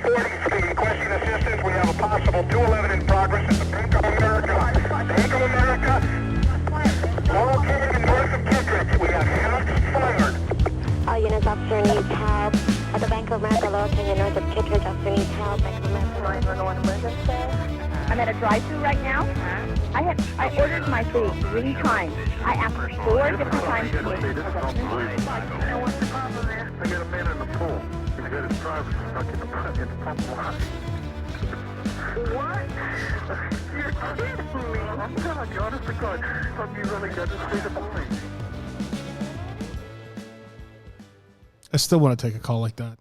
40 speed. Requesting assistance. We have a possible 211 in progress at the Bank of America. Bank of America. Located north of Kittredge. We have shots fired. All units, officer needs help. At the Bank of America, located north of Kittredge, officer needs help. Bank of America, 911, where's it, sir? I'm at a drive-thru right now. I ordered my food 3 times. I asked 4 different times to make it. What's the problem there? I got a man in the pool. He's got his driver stuck in the pump line. What? You're kidding me. I'm telling you, honest to God, you really got to see the point. I still want to take a call like that.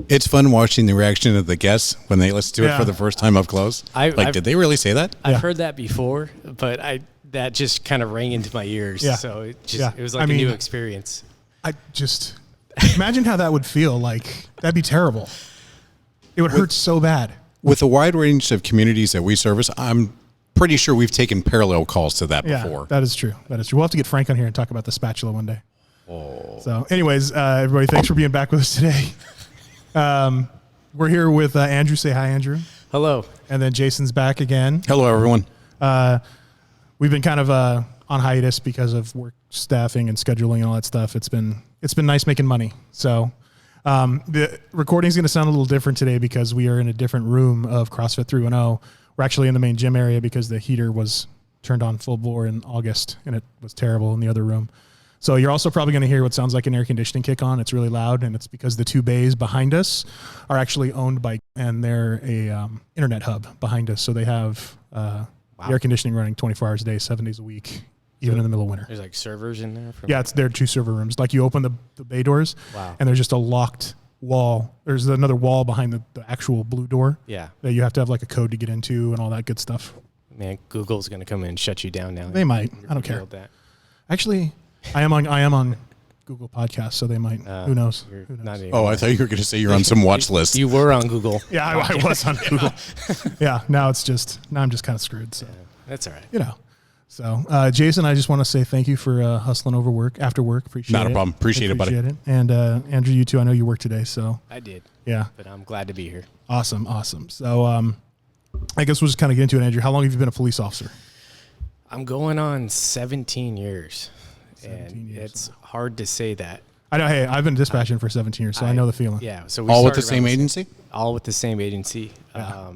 It's fun watching the reaction of the guests when they listen to it for the first time up close. Did they really say that? I've heard that before, but that just kind of rang into my ears. Yeah. So it was like a new experience. I just imagine how that would feel. Like, that'd be terrible. It would hurt so bad. With the wide range of communities that we service, I'm pretty sure we've taken parallel calls to that before. That is true. That is true. We'll have to get Frank on here and talk about the spatula one day. Oh. So anyways, everybody, thanks for being back with us today. We're here with Andrew. Say hi, Andrew. Hello. And then Jason's back again. Hello, everyone. We've been kind of on hiatus because of work staffing and scheduling and all that stuff. It's been nice making money. So the recording is going to sound a little different today because we are in a different room of CrossFit 310. We're actually in the main gym area because the heater was turned on full bore in August and it was terrible in the other room. So you're also probably going to hear what sounds like an air conditioning kick on. It's really loud, and it's because the 2 bays behind us are actually owned by, and they're a internet hub behind us. So they have the air conditioning running 24 hours a day, 7 days a week, even in the middle of winter. There's like servers in there? There are 2 server rooms. Like, you open the bay doors, and there's just a locked wall. There's another wall behind the actual blue door that you have to have like a code to get into and all that good stuff. Man, Google's going to come in and shut you down now. They might. I don't care. That. Actually, I am on Google Podcasts, so they might. Who knows? I thought you were going to say you're on some watch list. You were on Google. Yeah, I was on Google. Now I'm just kind of screwed. So that's all right. So Jason, I just want to say thank you for hustling after work. Appreciate it. Not a problem. Appreciate it, buddy. And Andrew, you too. I know you work today, so I did. Yeah, but I'm glad to be here. Awesome. So I guess we'll just kind of get into it, Andrew. How long have you been a police officer? I'm going on 17 years. And it's hard to say that. I know. Hey, I've been dispatching for 17 years, so I know the feeling. Yeah. So all with the same agency? All with the same agency. Yeah.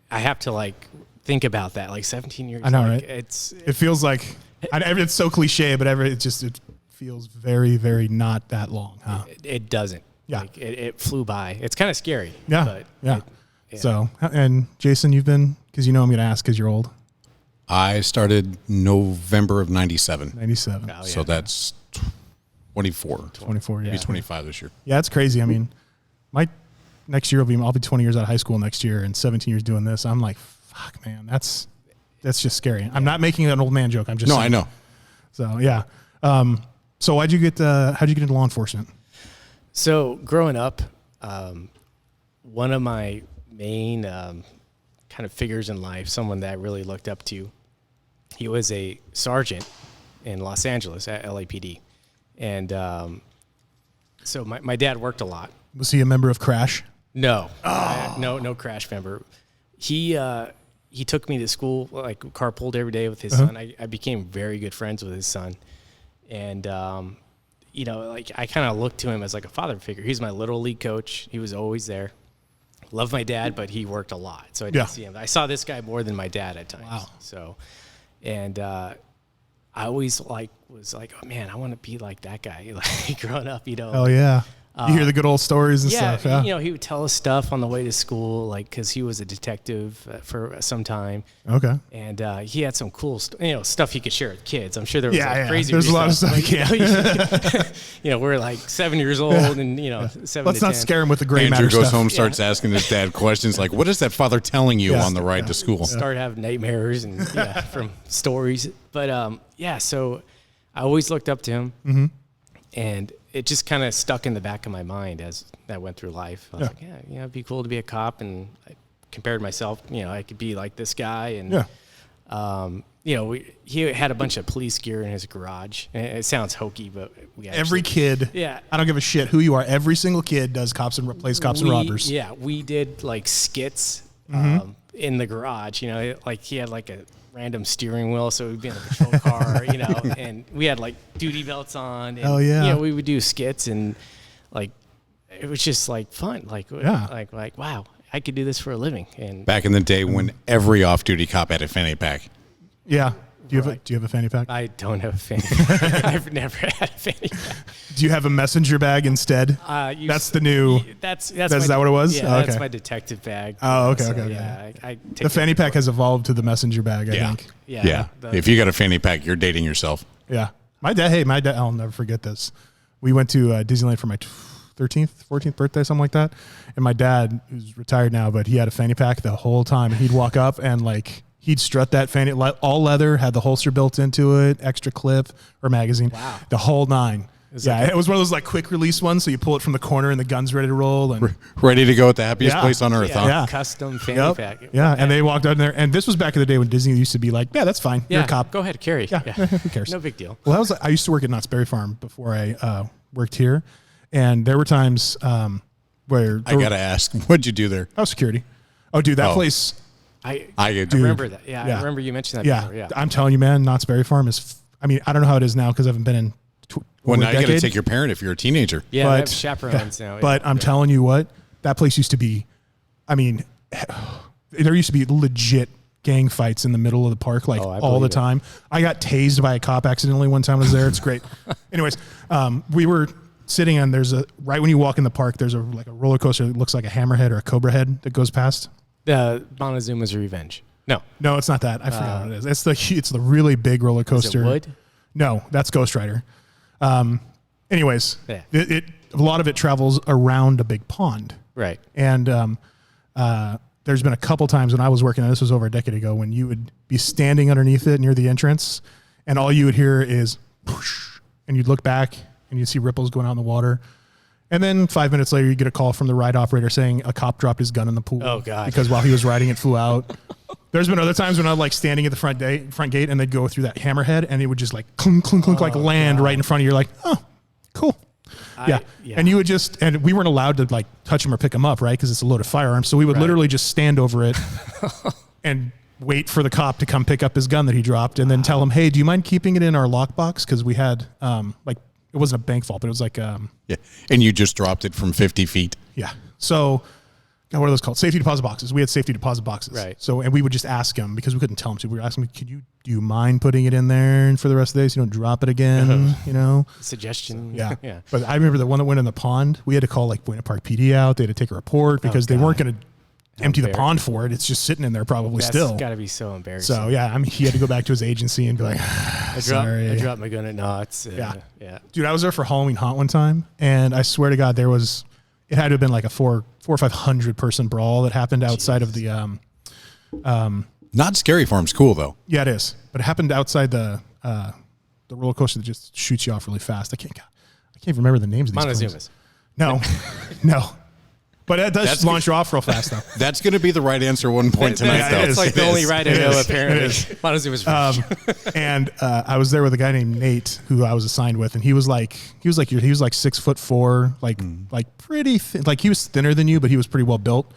I have to think about that. 17 years. I know, right? It feels like it's so cliche, but it feels very, very not that long. Huh? It doesn't. Yeah. It flew by. It's kind of scary. Yeah. But yeah. So, and Jason, you've been, because I'm going to ask because you're old. I started November of 97. 97. Oh, yeah. So that's 24. 24, yeah. Maybe 25 this year. Yeah, it's crazy. I mean, next year I'll be 20 years out of high school next year and 17 years doing this. I'm like, fuck, man, that's just scary. Yeah. I'm not making an old man joke. I'm just saying. I know. So, yeah. So how'd you get into law enforcement? So growing up, one of my main kind of figures in life, someone that I really looked up to, he was a sergeant in Los Angeles at LAPD. And so my dad worked a lot. Was he a member of Crash? No. No Crash member. He took me to school, carpooled every day with his son. I became very good friends with his son. And, I kind of looked to him as a father figure. He's my little league coach. He was always there. Loved my dad, but he worked a lot, so I didn't see him. I saw this guy more than my dad at times. Wow. So, and I always was oh man, I want to be like that guy. Growing up, Oh yeah. You hear the good old stories and stuff. Yeah. He would tell us stuff on the way to school, because he was a detective for some time. Okay. And he had some cool, stuff he could share with kids. I'm sure there was crazy. There's a lot of stuff. We're 7 years old, and 7 Let's to not 10. scare him with the gray matter Andrew goes stuff. home, starts asking his dad questions like, "What is that father telling you on the ride to school?" Start having nightmares and from stories. But so I always looked up to him, and it just kind of stuck in the back of my mind as I went through life. I was like, it'd be cool to be a cop. And I compared myself, I could be like this guy. And, he had a bunch of police gear in his garage. And it sounds hokey, but every kid. Yeah. I don't give a shit who you are. Every single kid plays cops and robbers. Yeah, we did like skits in the garage. Like he had like a random steering wheel, so we'd be in a patrol car. And we had like duty belts on. And, we would do skits and like it was just like fun. Like wow. I could do this for a living. And back in the day when every off-duty cop had a fanny pack. Yeah. Do you have a fanny pack? I don't have a fanny pack. I've never had a fanny pack. Do you have a messenger bag instead? That's the new. Is that what it was? Yeah, okay. That's my detective bag. Oh, okay, so, okay. Yeah, I take the fanny pack has evolved to the messenger bag. I think. Yeah. If you got a fanny pack, you're dating yourself. Yeah. My dad. I'll never forget this. We went to Disneyland for my 13th, 14th birthday, something like that. And my dad, who's retired now, but he had a fanny pack the whole time. And he'd walk up and like he'd strut that fanny, all leather, had the holster built into it, extra clip or magazine. Wow. The whole 9. It was one of those like quick release ones. So you pull it from the corner and the gun's ready to roll and ready to go at the happiest place on earth. Yeah. Custom fanny pack. Yeah. And they walked out in there. And this was back in the day when Disney used to be like, yeah, that's fine. You're a cop. Go ahead, carry. Yeah. Who cares? No big deal. Well, I used to work at Knott's Berry Farm before I worked here. And there were times where I gotta ask, what'd you do there? Oh, security. Oh, dude, that place. I remember that. Yeah, I remember you mentioned that before. Yeah, I'm telling you, man, Knott's Berry Farm is. I mean, I don't know how it is now because I haven't been in. Well, now you got to take your parent if you're a teenager. Yeah, I have chaperones now. But I'm telling you what, that place used to be. I mean, there used to be legit gang fights in the middle of the park, like all the time. I got tased by a cop accidentally one time I was there. It's great. Anyways, we were sitting on, right when you walk in the park, there's a roller coaster that looks like a hammerhead or a cobra head that goes past. Montezuma's Revenge. No, it's not that. I forgot what it is. It's the really big roller coaster. Is it wood? No, that's Ghost Rider. Anyways, a lot of it travels around a big pond. Right. And there's been a couple times when I was working, and this was over a decade ago, when you would be standing underneath it near the entrance, and all you would hear is whoosh, and you'd look back and you'd see ripples going out in the water. And then 5 minutes later, you get a call from the ride operator saying a cop dropped his gun in the pool. Oh, God. Because while he was riding, it flew out. There's been other times when I'm like standing at the front gate and they'd go through that hammerhead and it would just like clunk, clunk, clunk, like land right in front of you. You're like, oh, cool. Yeah. And you would and we weren't allowed to like touch them or pick them up, right? Because it's a loaded firearm. So we would literally just stand over it and wait for the cop to come pick up his gun that he dropped and then tell him, hey, do you mind keeping it in our lockbox? Because we had it wasn't a bank vault, but it was like and you just dropped it from 50 feet. Yeah. So what are those called? Safety deposit boxes. We had safety deposit boxes. Right. So, and we would just ask him because we couldn't tell him to. We were asking him, do you mind putting it in there for the rest of the day so you don't drop it again? Suggestion. Yeah. But I remember the one that went in the pond, we had to call like Buena Park PD out. They had to take a report because they weren't going to empty the pond for it. It's just sitting in there probably still. That's got to be so embarrassing. So, yeah, I mean, he had to go back to his agency and be like, sorry. I dropped my gun at Knott's. Yeah. Dude, I was there for Halloween Haunt one time, and I swear to God, it had to have been like a 400 or 500 person brawl that happened outside of the. Not Scary Farm's cool though. Yeah, it is, but it happened outside the roller coaster that just shoots you off really fast. I can't remember the names of these. Montezuma's. No. But it does launch you off real fast, though. That's going to be the right answer one point tonight, though. It's like the only right I know, apparently. Montezuma's and I was there with a guy named Nate, who I was assigned with, and he was like 6'4", like pretty thin, like he was thinner than you, but he was pretty well built.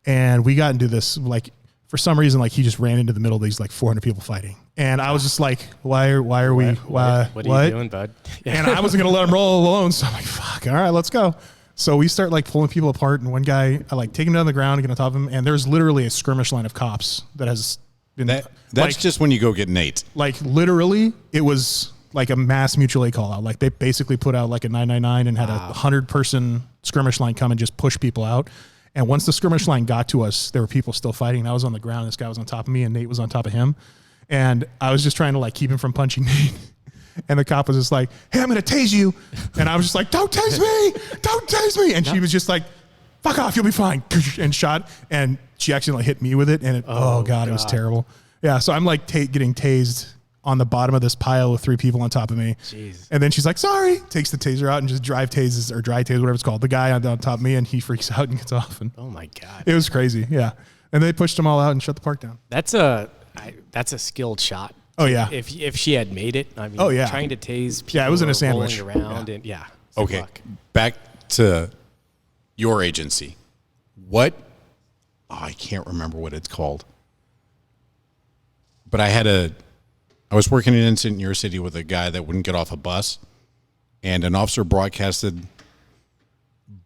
And we got into this, like, for some reason, like he just ran into the middle of these like 400 people fighting, and I was just like, why are we? What are you doing, bud? And I wasn't gonna let him roll alone, so I'm like, fuck, all right, let's go. So we start like pulling people apart, and one guy, I like take him down the ground and get on top of him, and there's literally a skirmish line of cops that has been. That's like, just when you go get Nate. Like literally, it was like a mass mutual aid call out. Like they basically put out like a 999 and had a 100-person skirmish line come and just push people out. And once the skirmish line got to us, there were people still fighting. And I was on the ground. This guy was on top of me, and Nate was on top of him. And I was just trying to like keep him from punching Nate. And the cop was just like, hey, I'm going to tase you. And I was just like, don't tase me. Don't tase me. And she was just like, fuck off. You'll be fine. And shot. And she accidentally hit me with it. And oh God, it was terrible. Yeah. So I'm like getting tased on the bottom of this pile with 3 people on top of me. Jeez. And then she's like, sorry, takes the taser out and just dry tases, whatever it's called, the guy on top of me, and he freaks out and gets off. And oh my God. It was crazy. Yeah. And they pushed them all out and shut the park down. That's a skilled shot. Oh yeah. If she had made it, I mean, Oh, yeah. trying to tase people. Yeah, it was in a who are sandwich. rolling around and Okay, fuck. back to your agency. What? Oh, I can't remember what it's called. But I was working in an incident in your city with a guy that wouldn't get off a bus, and an officer broadcasted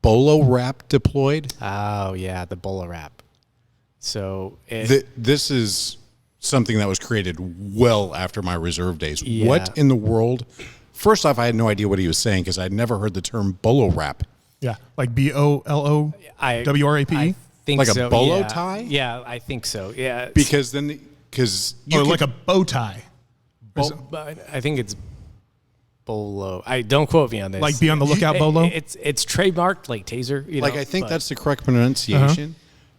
bolo wrap deployed. Oh yeah, the bolo wrap. So This is something that was created well after my reserve days. Yeah. What in the world? First off, I had no idea what he was saying because I'd never heard the term bolo wrap. Yeah, like BOLOWRAPE. I think Like a so, bolo yeah. tie? Yeah, I think so. Yeah, Because you Or could- like a bow tie. but I think it's bolo. I don't quote me on this. Like be on the lookout, Bolo. It's trademarked like taser. You like know, I think but- that's the correct pronunciation.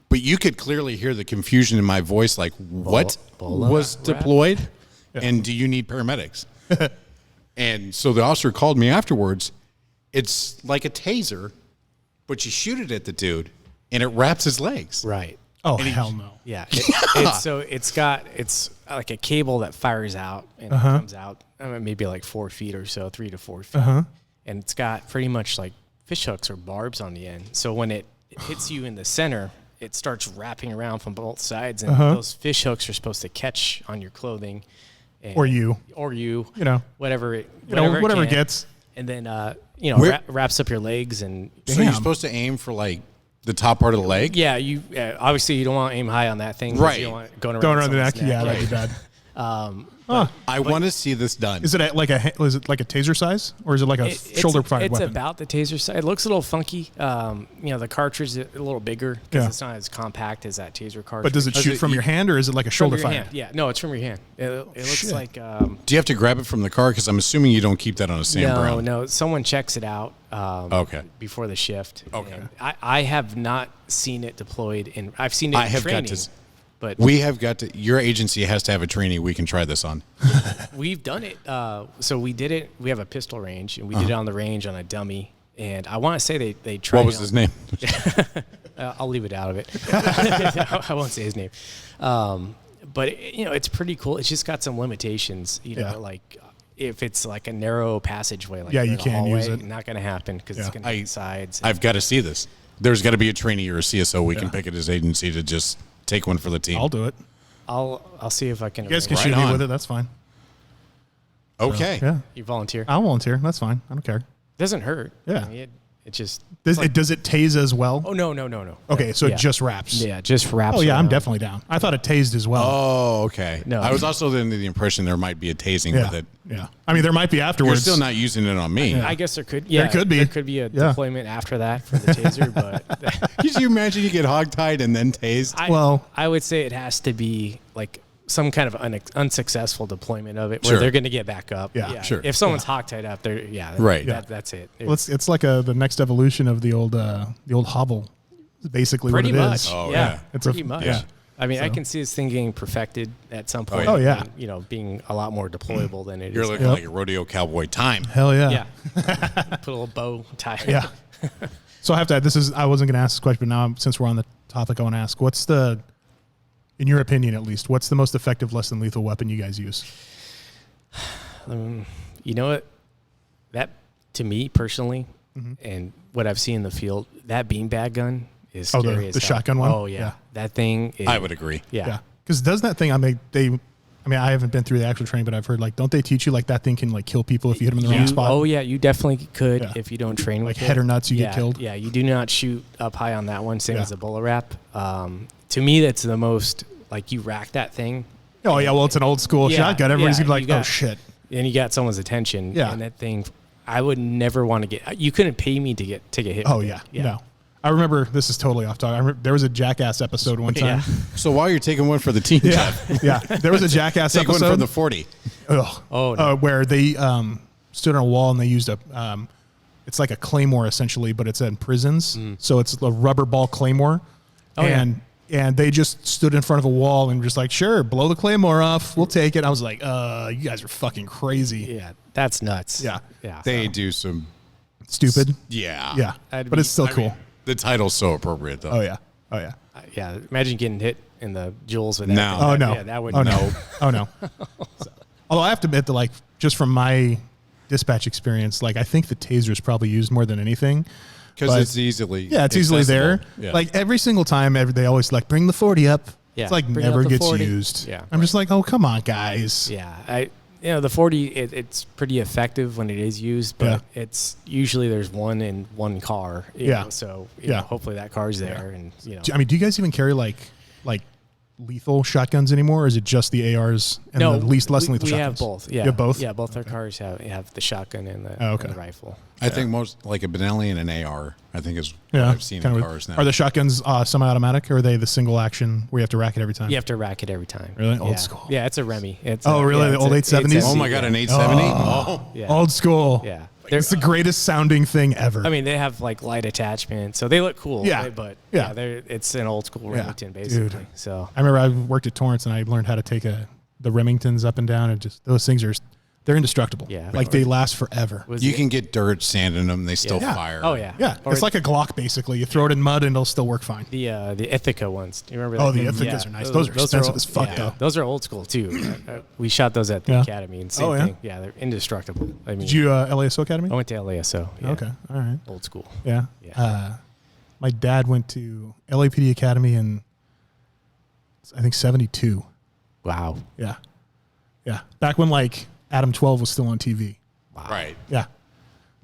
But you could clearly hear the confusion in my voice. Like, what bolo was wrap? deployed, and do you need paramedics? And so the officer called me afterwards. It's like a taser, but you shoot it at the dude, and it wraps his legs. right. Oh hell no. Yeah. It's like a cable that fires out and it comes out maybe like 4 feet or so, 3 to 4 feet. And it's got pretty much like fish hooks or barbs on the end. So when it hits you in the center, it starts wrapping around from both sides, and those fish hooks are supposed to catch on your clothing. And, Or you. You know. whatever it Whatever it can. gets. And then, Where- wraps up your legs and So you're supposed to aim for like the top part of the leg. yeah, you obviously you don't want to aim high on that thing. 'cause Right. You don't want it going Going around around the someone's neck. Yeah, that'd be bad. I want to see this done. Is it is it like a taser size, or is it like a shoulder fired It's weapon? about the taser size. It looks a little funky. The cartridge is a little bigger because Yeah. it's not as compact as that taser cartridge. But does it shoot from your hand, or is it like a from shoulder your fire? hand? Yeah, no, it's from your hand. It looks Shit. like Do you have to grab it from the car? Because I'm assuming you don't keep that on a Sam Brown. no. Someone checks it out. Okay. Before the shift. Okay. And I have not seen it deployed I've seen it I in have got training. to. But We have got to. Your agency has to have a trainee we can try this on. we've done it. So we did it. We have a pistol range, and we did it on the range on a dummy. And I want to say they tried. What was his name? I'll leave it out of it. I won't say his name. But it's pretty cool. It's just got some limitations. Yeah. Like if it's like a narrow passageway, like Yeah, in you a can't use hallway, it. Not going to happen because it's going to hit sides. I've got to see this. There's got to be a trainee or a CSO we can pick at his agency to just take one for the team. I'll do it. I'll see if I can. You guys can arrange shoot Right me on. with it. That's fine. Okay. Yeah, You volunteer. I'll volunteer. That's fine. I don't care. Doesn't hurt. Yeah. I mean, it just. Does it tase as well? Oh no. Okay, so Yeah. it just wraps. Yeah, just wraps. Oh yeah, I'm around. definitely down. I thought it tased as well. Oh, okay. No. I was also under the impression there might be a tasing yeah. with it. Yeah. I mean, there might be You're afterwards. still not using it on me. I guess there could. Yeah, could be. There could be a Yeah. deployment after that for the taser, but Could you imagine you get hogtied and then tased? I would say it has to be like some kind of unsuccessful deployment of it where Sure. they're going to get back up. Yeah, sure. If someone's hogtied up, they're Right. That's it. Well, it's like the next evolution of the old hovel. Is basically Pretty what it much. is. Oh, yeah. yeah. It's Pretty much. yeah. I mean, I So- can see this thing getting perfected at some point. Oh, yeah. and, being a lot more deployable than it You're is looking now. like a rodeo cowboy. Time. Hell yeah. Yeah. Put a little bow tie. Yeah. So I have to. I wasn't going to ask this question, but now since we're on the topic, I want to ask: what's in your opinion, at least, what's the most effective, less than lethal weapon you guys use? You know what? That to me personally, and what I've seen in the field, that beanbag gun is scary as the hell. shotgun one? Oh yeah, Yeah. that thing. Is, I would agree. Yeah. Because doesn't that thing? I mean, I haven't been through the actual training, but I've heard don't they teach you that thing can kill people if you hit them in the wrong spot? Oh yeah, you definitely could Yeah. if you don't train with head it. or nuts, you get Yeah, killed. Yeah, you do not shoot up high on that one. Same Yeah. as the bullet wrap. To me, that's the most you rack that thing. Oh yeah, well it's an old school Yeah, shotgun. Everybody's yeah, gonna be you like, oh got- shit. And you got someone's attention. Yeah. And that thing, I would never want to get. You couldn't pay me to take a hit. Oh with yeah, it. no. I remember this is totally off topic. I remember there was a Jackass episode one time. Yeah. So while you're taking one for the team, Yeah, Jeff, yeah. There was a Jackass take episode one for the 40. Ugh. Oh, no. Where they stood on a wall and they used it's like a claymore essentially, but it's in prisons. So it's a rubber ball claymore, Oh, yeah. and they just stood in front of a wall and just like, sure, blow the claymore off, we'll take it. I was like, you guys are fucking crazy. Yeah, that's nuts. Yeah. Yeah. They do some. Stupid. Yeah. Yeah, I'd but be- it's still I cool. mean, the title's so appropriate, though. Oh yeah. Oh yeah. Yeah. Imagine getting hit in the jewels with that. No. thing. Oh no. Yeah, that would. Oh no. Oh no. Although I have to admit that, like, just from my dispatch experience, like, I think the taser is probably used more than anything. Because it's easily it's easily there. Yeah. Like every single time, they always like bring the 40 up. Yeah, It's like bring never up the gets 40. used. Yeah, I'm just like, oh, come on, guys. Yeah, the 40, it's pretty effective when it is used, but it's usually there's one in one car. You know, so hopefully that car's there, and I mean, do you guys even carry like lethal shotguns anymore, or is it just the ARs and the less than lethal shotguns? We have both. Yeah, you have both. Yeah, both our cars have the shotgun and the, and the rifle. I think most like a Benelli and an AR. I think is what I've seen in cars now. Are the shotguns semi-automatic, or are they the single action where you have to rack it every time? You have to rack it every time. Really? Old school. Yeah, it's a Remy. It's really? The old 870s? Oh my God, an 870? Oh, yeah. Old school. Yeah. It's the greatest sounding thing ever. I mean, they have like light attachment, so they look cool. Yeah. But Yeah. it's an old school Remington, basically. Dude. So I remember I worked at Torrance and I learned how to take the Remingtons up and down, and just those things they're indestructible. Yeah. Like they last forever. You can get dirt sanding them; they still fire. Oh yeah. Yeah, Or it's like a Glock basically. You throw it in mud and it'll still work fine. the Ithaca ones. Do you remember? Oh, that? the Ithacas are nice. Those are expensive as fuck, though. Those are old school too. We shot those at the academy, and same Oh, yeah? thing. Yeah, they're indestructible. I mean, Did you LASO Academy? I went to LASO. Yeah. Okay, all right. Old school. Yeah. Yeah. My dad went to LAPD Academy in, I think, 72. Wow. Yeah. Yeah. Back when like Adam 12 was still on TV. Right. Yeah.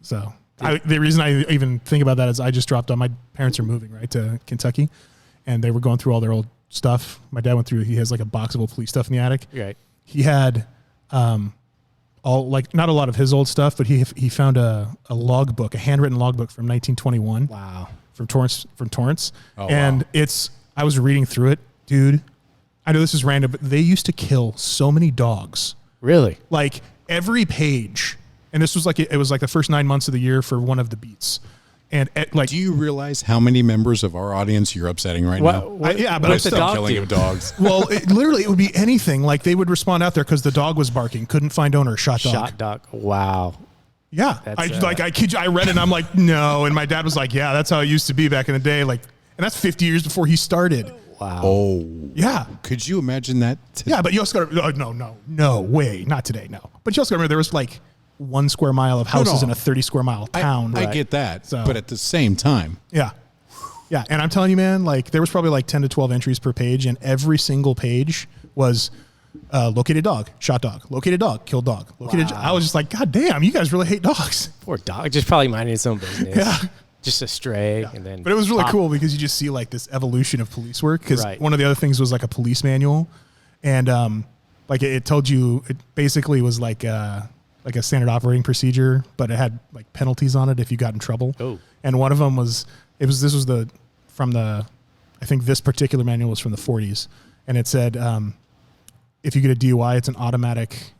So the reason I even think about that is I just dropped on, my parents are moving right to Kentucky, and they were going through all their old stuff. My dad went through, he has like a box of old police stuff in the attic. Right. He had all, like, not a lot of his old stuff, but he found a logbook, a handwritten logbook from 1921. Wow. From Torrance. Oh, and wow. I was reading through it, dude. I know this is random, but they used to kill so many dogs. Really? Like every page. And this was like, it was like the first 9 months of the year for one of the beats. And like, do you realize how many members of our audience you're upsetting right now? but what's the dog killing do? of dogs. Well, it would be anything. Like they would respond out there because the dog was barking, couldn't find owner, shot dog. Shot dog. Wow. Yeah. I kid you, I read it and I'm like, no. And my dad was like, yeah, that's how it used to be back in the day. Like, and that's 50 years before he started. Wow. Oh. Yeah. Could you imagine that? Yeah, but you also got to, no way, not today, no. But you also got to remember there was like 1 square mile of houses in a 30 square mile town. I get that. So- But at the same time, Yeah. Yeah. And I'm telling you, man, like there was probably like 10 to 12 entries per page, and every single page was located dog, shot dog, located dog, killed dog, located. Wow. I was just like, God damn, you guys really hate dogs. Poor dog. Just probably minding his own business. Yeah. Just a stray, and then. But it was really pop. cool because you just see like this evolution of police work. Because Right. one of the other things was like a police manual, and like it told you, it basically was like a standard operating procedure, but it had like penalties on it if you got in trouble. Oh. And one of them was I think this particular manual was from the 40s, and it said if you get a DUI, it's an automatic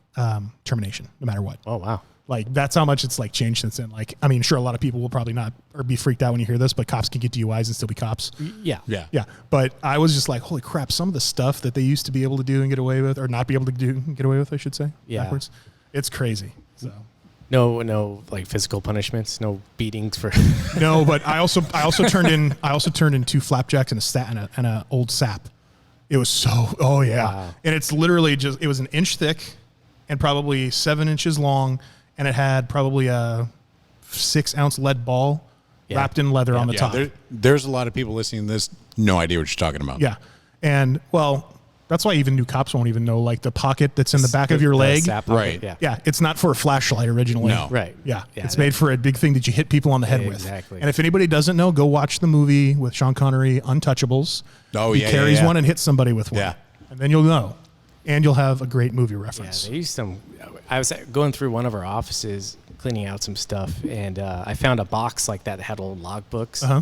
termination, no matter what. Oh wow. Like that's how much it's like changed since then. Like, I mean, sure, a lot of people will probably not or be freaked out when you hear this, but cops can get DUIs and still be cops. Yeah. yeah. Yeah. But I was just like, holy crap, some of the stuff that they used to be able to do and get away with, or not be able to do and get away with, I should say. Yeah. Backwards. It's crazy. So No, like physical punishments, no beatings for. no, but I also turned in 2 flapjacks and a old sap. It was oh yeah. Wow. And it's literally it was an inch thick and probably 7 inches long. And it had probably a 6-ounce lead ball wrapped in leather on the top. There's a lot of people listening to this, no idea what you're talking about. Yeah. And, well, that's why even new cops won't even know, like, the pocket that's in the back of your leg. Sap Right. Yeah. Yeah, it's not for a flashlight originally. No. Right. Yeah, Yeah, it's made for a big thing that you hit people on the head with. Exactly. And if anybody doesn't know, go watch the movie with Sean Connery, Untouchables. Oh, he yeah, carries yeah. one and hits somebody with one. Yeah. And then you'll know. And you'll have a great movie Yeah, reference. they used some. I was going through one of our offices, cleaning out some stuff, and I found a box like that had old logbooks. Uh-huh.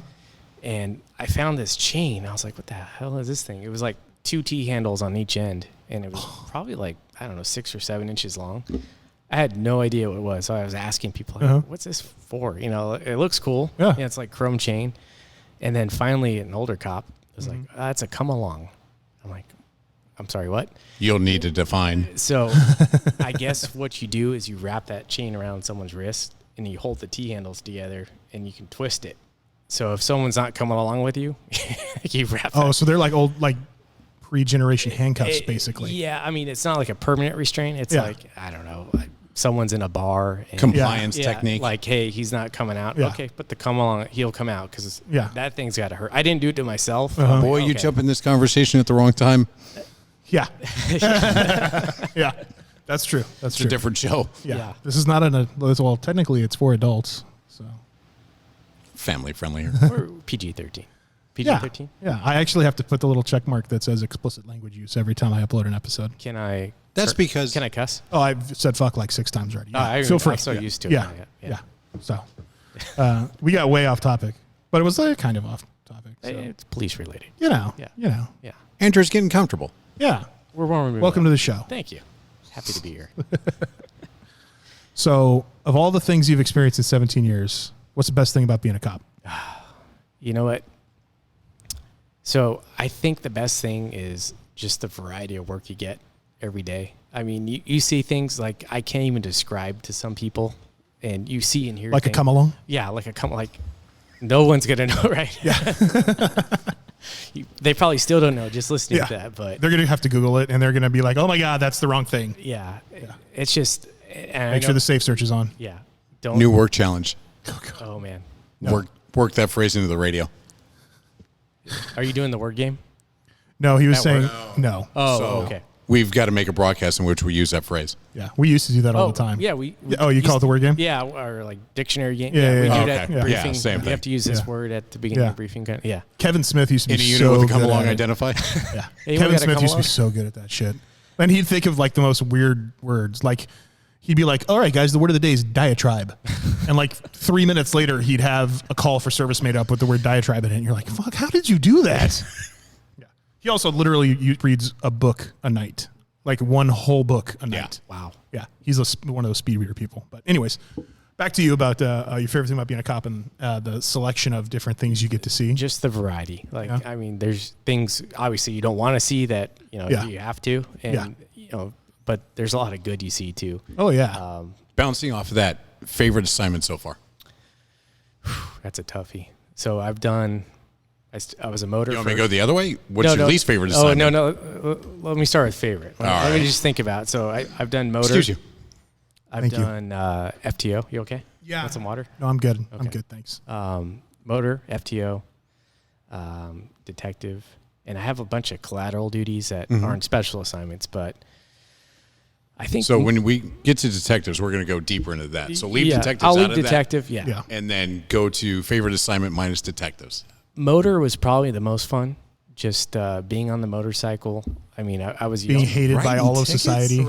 And I found this chain. I was like, "What the hell is this thing?" It was like 2 T handles on each end, and it was probably like 6 or 7 inches long. I had no idea what it was, so I was asking people, like, "What's this for?" You know, it looks cool. Yeah. It's like chrome chain. And then finally, an older cop was like, "That's a come along." I'm like, "I'm sorry, what?" You'll need to define. So I guess what you do is you wrap that chain around someone's wrist and you hold the T handles together and you can twist it. So if someone's not coming along with you, you wrap Oh, it. so they're like old, like 3-generation handcuffs, basically. Yeah, I mean, it's not like a permanent restraint. It's Yeah. like, I don't know, like someone's in a bar. And Compliance technique. Like, hey, he's not coming out. Yeah. Okay, but come along, he'll come out because Yeah. that thing's got to hurt. I didn't do it to myself. Boy, you jump in this conversation at the wrong time. Yeah. Yeah. That's true. That's It's a true. different show. Yeah. This is not well, technically it's for adults. So Family friendlier. Or PG-13. PG-13? Yeah. I actually have to put the little check mark that says explicit language use every time I upload an episode. Can I? That's because Can I cuss? Oh, I've said fuck like 6 times already. Oh, Feel free. I'm so used to it. Yeah. now, Yeah. So we got way off topic, but it was kind of off topic. So. It's police related. Yeah. Yeah. Andrew's getting comfortable. Yeah. We're warm. Welcome to the show. Thank you. Happy to be here. So, of all the things you've experienced in 17 years, what's the best thing about being a cop? You know what? So I think the best thing is just the variety of work you get every day. I mean, you see things like I can't even describe to some people, and you see and hear Like things. a come along? Yeah, like no one's gonna know, right? Yeah. They probably still don't know just listening to that, but they're gonna have to Google it, and they're gonna be like, "Oh my God, that's the wrong thing." yeah. It's just Make sure the safe search is on. yeah. Don't. New work challenge. Oh man, Work that phrase into the radio. are you doing the word game? No, he was At saying work? no. Oh, So okay. we've got to make a broadcast in which we use that phrase. Yeah, we used to do that all the time. Yeah, Oh, you call it the word game? Yeah, or like dictionary game. Yeah, we yeah, do yeah. that Okay. briefing. Yeah, same You have thing. to use this Yeah. word at the beginning Yeah. of the briefing. Yeah. Kevin Smith used to be Any unit so with a come good along at it. identify? Yeah. Anyone Kevin got a Smith come used to be along? so good at that shit. And he'd think of like the most weird words. Like he'd be like, "All right, guys, the word of the day is diatribe," and like 3 minutes later, he'd have a call for service made up with the word diatribe in it. And you're like, "Fuck, how did you do that?" Yeah. He also literally reads a book a night, like one whole book a night. Wow. Yeah, he's one of those speed reader people. But anyways, back to you about your favorite thing about being a cop and the selection of different things you get to see. Just the variety. Like, Yeah. I mean, there's things obviously you don't want to see that, Yeah. you have to. And, Yeah. but there's a lot of good you see too. Oh yeah, Bouncing off of that, favorite assignment so far? That's a toughie. So I've done, I was a motor. You want me to go the other way? What's your least favorite Oh, assignment? no. Let me start with favorite. Let me just think about it. So I've done motor. Excuse you. I've Thank you. done FTO. You okay? Yeah. Want some water? no, I'm good. I'm Okay. good, thanks. Motor, FTO, detective, and I have a bunch of collateral duties that aren't special assignments, but I think So when we get to detectives, we're going to go deeper into that. So leave detectives I'll out leave of that, detective. Yeah. Yeah. and then go to favorite assignment minus detectives. Motor was probably the most fun. Just being on the motorcycle. I mean, I was Being young. hated by Writing all of tickets? society.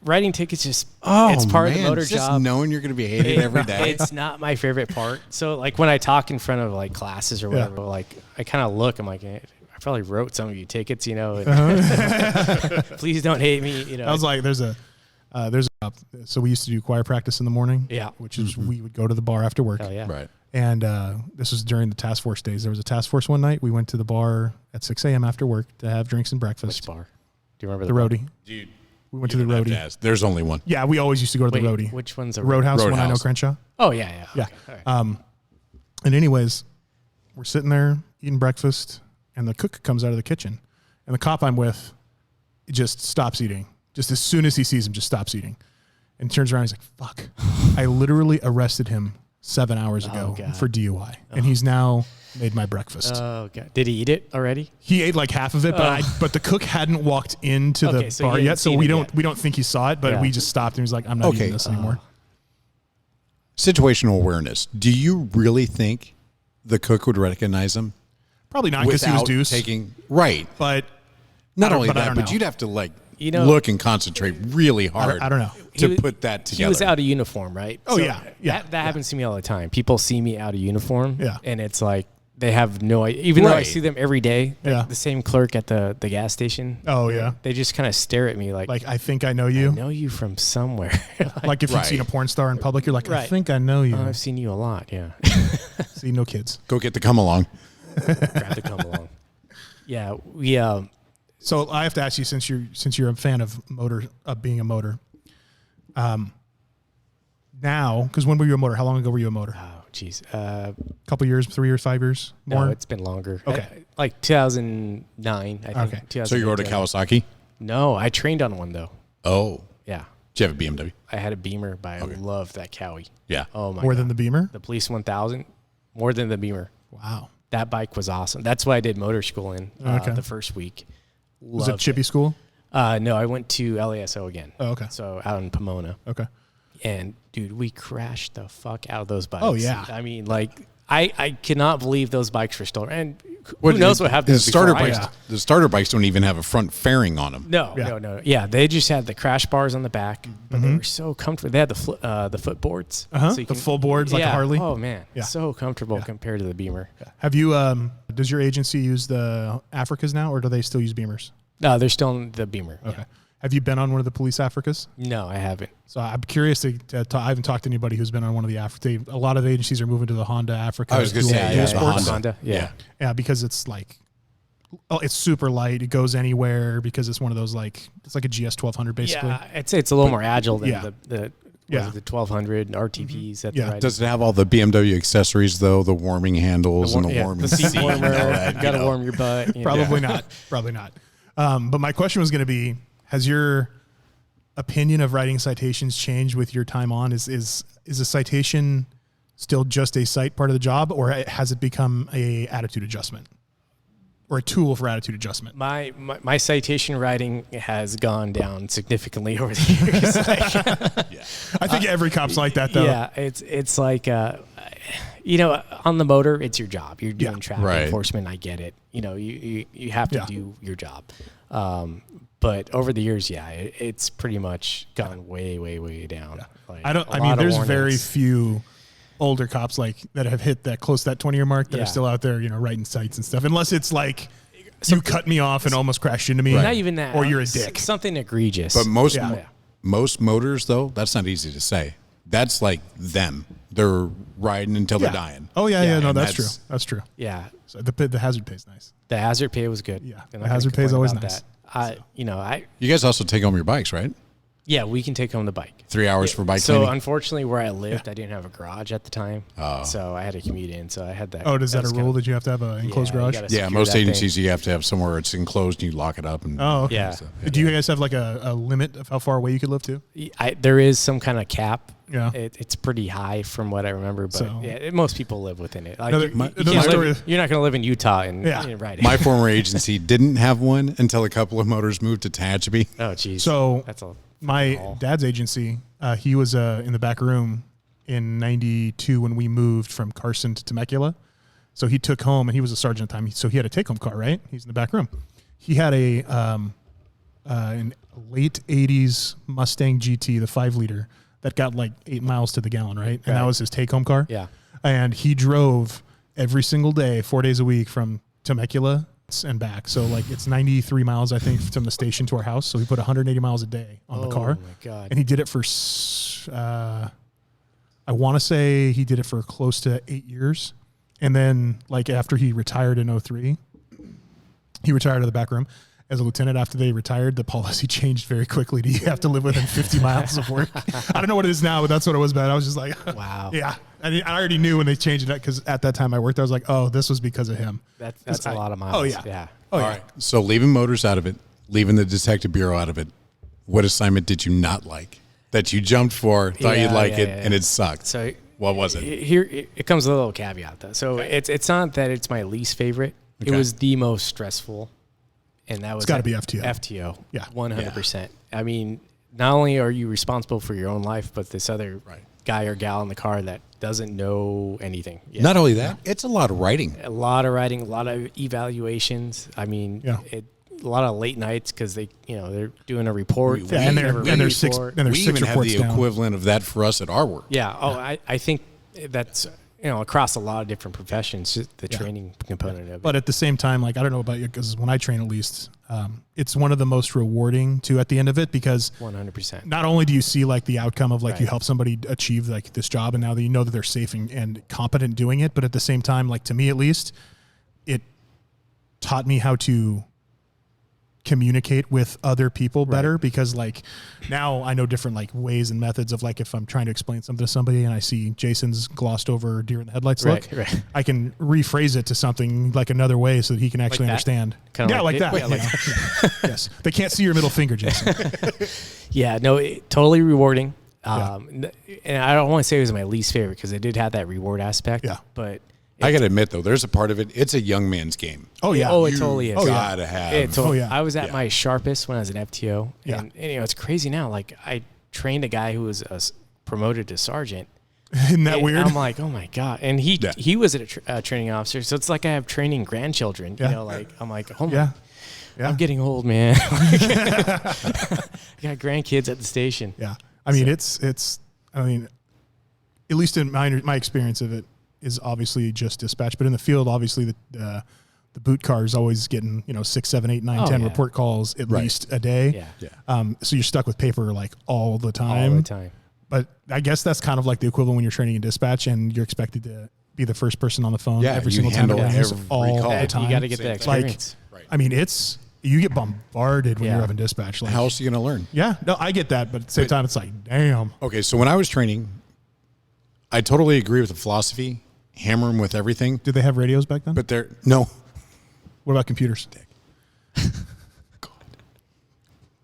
Writing tickets just it's part of the motor just job. knowing you're going to be hated every day. It's not my favorite part. So like when I talk in front of like classes or whatever, like I kind of look. I'm like, I probably wrote some of you tickets, and please don't hate me. I was like, there's a so we used to do choir practice in the morning. Yeah. Which is we would go to the bar after work. hell yeah. Right. And this was during the task force days. There was a task force one night. We went to the bar at 6 a.m. after work to have drinks and breakfast. Which bar? Do you remember The bar? roadie. Dude, We went to the you don't have to roadie. ask. There's only one. Yeah, we always used to go to Wait, the roadie. which one's a Roadhouse, one I know Roadhouse. Crenshaw. Oh yeah. Yeah. Okay. All right. And anyways, we're sitting there eating breakfast, and the cook comes out of the kitchen, and the cop I'm with just stops eating. Just as soon as he sees him, just stops eating, and turns around. He's like, "Fuck! I literally arrested him 7 hours ago God. for DUI, and he's now made my breakfast." Oh god. Did he eat it already? He ate like half of it, but the cook hadn't walked into Okay, the so he bar hadn't yet, so seen we it don't yet. we don't think he saw it, but Yeah. we just stopped and he was like, "I'm not Okay. eating this anymore." Situational awareness. Do you really think the cook would recognize him Probably not because he was without deuce. taking right? But Not don't- only but I that, don't but know. you'd have to like You know- look and concentrate really hard. I don't know. to He- put that together. He was out of uniform, right? Oh, yeah. Yeah. That happens to me all the time. People see me out of uniform, Yeah. and it's like they have no idea. Even though I Right. see them every day, like Yeah. the same clerk at the gas station. Oh, yeah. They just kind of stare at me like I think I know I you. know you from somewhere. Like if you've Right. seen a porn star in public, you're like, I Right. think I know you. I've seen you a lot. Yeah. See, no kids. Go get the come along. Grab the come along. Yeah. We So I have to ask you, since you're a fan of being a motor, now, because when were you a motor? How long ago were you a motor? geez. Couple years, 3 years, 5 years more? No, it's been longer. Okay. Like 2009, I think. Okay. So you rode a Kawasaki? No, I trained on one, though. Oh. Yeah. Did you have a BMW? I had a Beamer, but I loved that Cowie. Yeah. Oh, my More God. than the Beamer? The Police 1000, more than the Beamer. Wow. That bike was awesome. That's why I did motor school in Okay. the first week. Was it Loved Chippy School? No, I went to LASO again. Oh, okay. So out in Pomona. Okay. And, dude, we crashed the fuck out of those bikes. Oh, yeah. I mean, like, I cannot believe those bikes were stolen. And who knows what happened The starter before. bikes. The starter bikes don't even have a front fairing on them. No, Yeah. no. Yeah, they just had the crash bars on the back, but they were so comfortable. They had the footboards. Uh-huh. So you The full boards like a Harley? Oh, man. Yeah. So comfortable compared to the Beamer. Have you, does your agency use the Africas now, or do they still use Beamers? No, they're still in the Beamer. Okay. Yeah. Have you been on one of the police Africas? No, I haven't. So I'm curious to talk, I haven't talked to anybody who's been on one of the Africa. A lot of agencies are moving to the Honda Africa. I was going to say, Yeah, the sports. Honda. Yeah. Yeah, because it's like, it's super light. It goes anywhere because it's one of those like, it's like a GS 1200 basically. Yeah, I'd say it's a little more agile than yeah. the Yeah. the 1200 RTPs that Yeah. they're riding. Does it have all the BMW accessories though? The warming handles and the Yeah, warming the seat seat and warmer, all that, got to you know? warm your butt. you know. Probably not. Probably not. But my question was going to be, has your opinion of writing citations changed with your time on? Is a citation still just a cite part of the job, or has it become a attitude adjustment or a tool for attitude adjustment? My citation writing has gone down significantly over the years. I think every cop's like that though. Yeah, it's like on the motor, it's your job. You're doing traffic Right. enforcement. I get it. You have to Yeah. do your job. But over the years, it's pretty much gone way, way, way down. Like, there's very warnings. few older cops like that have hit that close to that 20-year mark that Yeah. are still out there, writing cites and stuff. Unless it's like you cut me off and almost crashed into me, Not even that. or you're a dick. Something egregious. But most Yeah. most motors though, that's not easy to say. That's like them. They're riding until they're dying. Oh yeah. No, And that's true. That's true. yeah, So the hazard pay's nice. the hazard pay was good. Yeah, I'm the not gonna hazard pay is complain always about nice. that. I You guys also take home your bikes, right? we can take home the bike. 3 hours for bike So cleaning. unfortunately, where I lived, I didn't have a garage at the time, so I had to commute in. So I had that. Oh, is that was a rule kinda- that you have to have an enclosed Yeah, you garage? gotta Yeah, secure most that thing. agencies you have to have somewhere it's enclosed and you lock it up. And Oh, okay. Yeah. Do you guys have like a limit of how far away you could live to? There is some kind of cap. Yeah. It's pretty high from what I remember, but So- most people live within it. Like, Another- you another can't story- live, you're not going to live in Utah and Yeah. ride it. my former agency didn't have one until a couple of motors moved to Tehachapi. Oh, geez. So that's a my Oh. dad's agency, he was in the back room in '92 when we moved from Carson to Temecula. So he took home, and he was a sergeant at the time. So he had a take-home car, right? He's in the back room. He had an late '80s Mustang GT, the 5-liter, that got like 8 miles to the gallon, right? And that Right. was his take-home car. Yeah. And he drove every single day, 4 days a week, from Temecula and back. So like it's 93 miles, I think, from the station to our house. So he put 180 miles a day on the car. Oh, my God. And he did it for, I want to say he did it for close to 8 years. And then like after he retired in 03, he retired out of the back room. As a lieutenant, after they retired, the policy changed very quickly. You have to live within 50 miles of work. I don't know what it is now, but that's what it was back. I was just like, Wow. Yeah. I already knew when they changed it because at that time I worked, I was like, oh, this was because of him. That's a lot of miles. Oh, yeah. Yeah. Oh, All yeah. right. So leaving motors out of it, leaving the detective bureau out of it, what assignment did you not like? That you jumped for, thought you'd like it, and it sucked. So What was it? Here it comes with a little caveat though. So it's not that it's my least favorite. Okay. It was the most stressful, and that was gotta be FTO. FTO. Yeah. 100%. I mean, not only are you responsible for your own life, but this other guy or gal in the car that doesn't know anything. Yeah. Not only that, it's a lot of writing. A lot of writing, a lot of evaluations. I mean, Yeah. a lot of late nights because they're doing a report. Yeah, and never read the there's six report. and there's We six even have reports the down. equivalent of that for us at our work. Yeah. Oh, I think that's across a lot of different professions, just the training component of it. But at the same time, like I don't know about you, because when I train, at least, it's one of the most rewarding too at the end of it, because 100%. not only do you see like the outcome of like you Right. help somebody achieve like this job, and now that you know that they're safe and competent doing it, but at the same time, like to me at least, it taught me how to communicate with other people better, because like now I know different like ways and methods of like, if I'm trying to explain something to somebody and I see Jason's glossed over deer in the headlights look, I can rephrase it to something like another way so that he can actually understand. Kinda like that. Yes. They can't see your middle finger, Jason. Yeah, no, totally rewarding. And I don't want to say it was my least favorite because it did have that reward aspect. Yeah. But I got to admit, though, there's a part of it. It's a young man's game. Oh, yeah. Oh, it totally is. You gotta have. I was at my sharpest when I was an FTO. And, you know, it's crazy now. Like, I trained a guy who was promoted to sergeant. Isn't that weird? I'm like, oh, my God. And he was a training officer. So it's like I have training grandchildren. You know, like, I'm like, oh, my. Yeah. I'm getting old, man. I got grandkids at the station. Yeah. I mean, I mean, at least in my experience of it is obviously just dispatch, but in the field, obviously the boot car is always getting, 6, 7, 8, 9, 10 report calls at least a day. Yeah. So you're stuck with paper like all the time. All the time. But I guess that's kind of like the equivalent when you're training in dispatch and you're expected to be the first person on the phone every single time it rings all the time. You got to get that experience. Like, I mean, you get bombarded when you're having dispatch. Like, how else are you going to learn? Yeah, no, I get that, but at the same time, it's like, damn. Okay, so when I was training, I totally agree with the philosophy. Hammer them with everything. Did they have radios back then? But no. What about computers? God.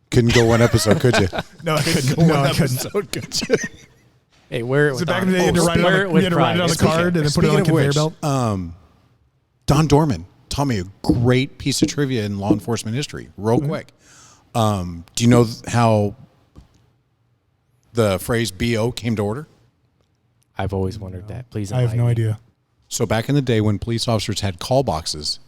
Couldn't go one episode, could you? No, I couldn't go one episode, could you? Hey, wear it with back in the day, you had to write it on the card and then put it on a conveyor belt? Don Dorman taught me a great piece of trivia in law enforcement history, real quick. Do you know how the phrase BO came to order? I've always wondered that. Please, I have no idea. So back in the day when police officers had call boxes,